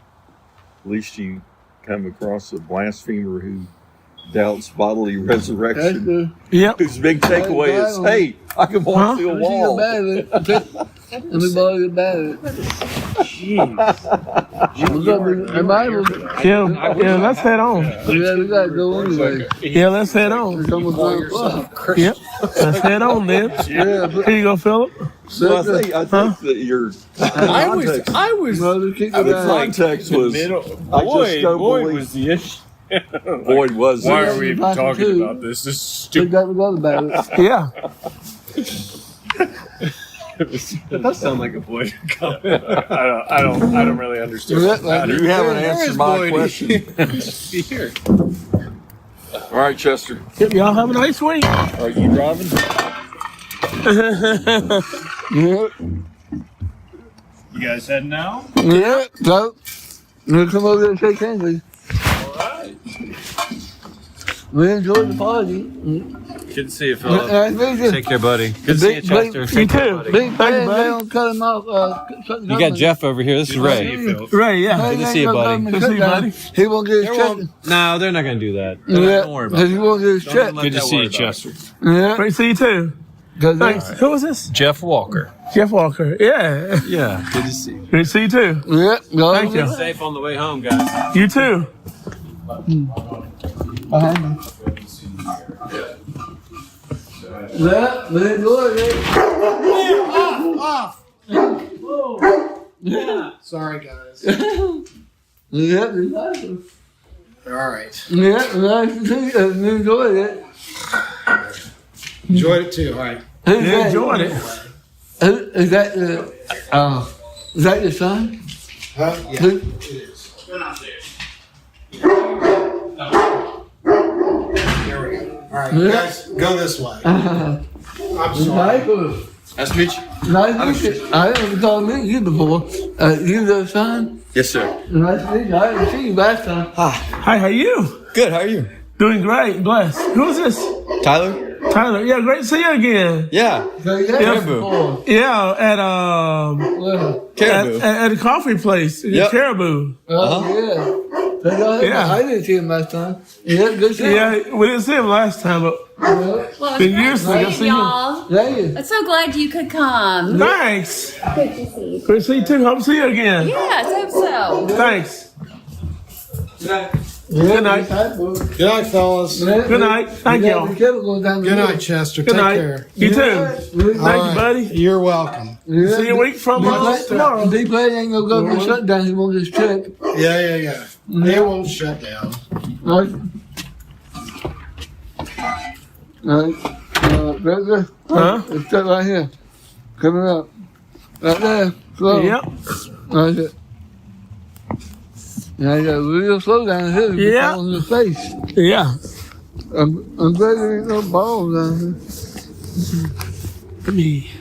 At least you come across a blasphemer who doubts bodily resurrection. Yep. Whose big takeaway is, hey, I can walk through a wall. Everybody bad at it. Yeah, let's head on. Yeah, we gotta go anyway. Yeah, let's head on. It's almost 9 o'clock. Yep, let's head on then. Yeah, Here you go, Philip. So I think that your context, I was. context was, I just don't Boyd believe was the issue. Boyd was. Why the are we issue. talking about this? This is We stupid. got to go about it. Yeah. That does sound like a Boyd comment. I don't really understand. You haven't answered my question. Here. All right, Chester. Yep, y'all have a nice week. Are you driving? Yeah. You guys heading now? Yeah. So, we'll come over there and shake hands with you. All right. We enjoyed the party. Good to see you, Philip. Nice to meet you. Take care, buddy. Good to see you, Chester. You Take care, too. buddy. Big Thank you, fan, buddy. they don't cut him off. You got Jeff over here. This is Ray. Right, yeah. Good to see you, buddy. Good to see you, buddy. He won't get his check. No, they're not going to do that. Yeah, Don't worry about because he it. won't get his check. Good to see you, Chester. Yeah. Great to see you too. Thanks. Who was this? Jeff Walker. Jeff Walker. Yeah. Yeah, good to see you. Great to see you too. Yeah. Thank you. Safe on the way home, guys. You too. Behind me. Yeah, we enjoyed it. Off. Sorry, guys. Yeah, nice. All right. Yeah, nice to see you. We enjoyed it. Enjoyed it too. All right. Who's Yeah, that? enjoyed it. Is that your son? Huh? Yeah, Who- it is. There we go. All right, you guys, go this way. I'm sorry. Michael. Nice to meet you. Nice to meet you. I haven't called me you before. You the son? Yes, sir. Nice to meet you. I didn't see you last time. Hi, how you? Good. How are you? Doing great. Blessed. Who's this? Tyler? Tyler. Yeah, great to see you again. Yeah. So you Caribou. Yeah, at Well, Caribou. at a coffee place. Yep. Caribou. yeah. Yeah. I didn't see him last time. Yeah, good shot. Yeah, we didn't see him last time, but Well, it's been great years since I seeing seen him. y'all. Thank you. I'm so glad you could come. Thanks. Good to see you. Good to see you too. Hope to see you again. Yeah, I hope so. Thanks. Good night. Good night, fellas. Good night. Thank y'all. Good night, Chester. Good Take night. care. You too. All Thank you, right. buddy. You're welcome. See you a week from tomorrow. Big play ain't gonna go to shut down. He won't just check. Yeah. They won't shut down. Right. Right. Right there. Huh? It's that right here. Coming up. Right there. Slow. Yep. Right there. Now you got real slow down here. You Yeah. fall in the face. Yeah. I'm glad there ain't no balls down here. Let me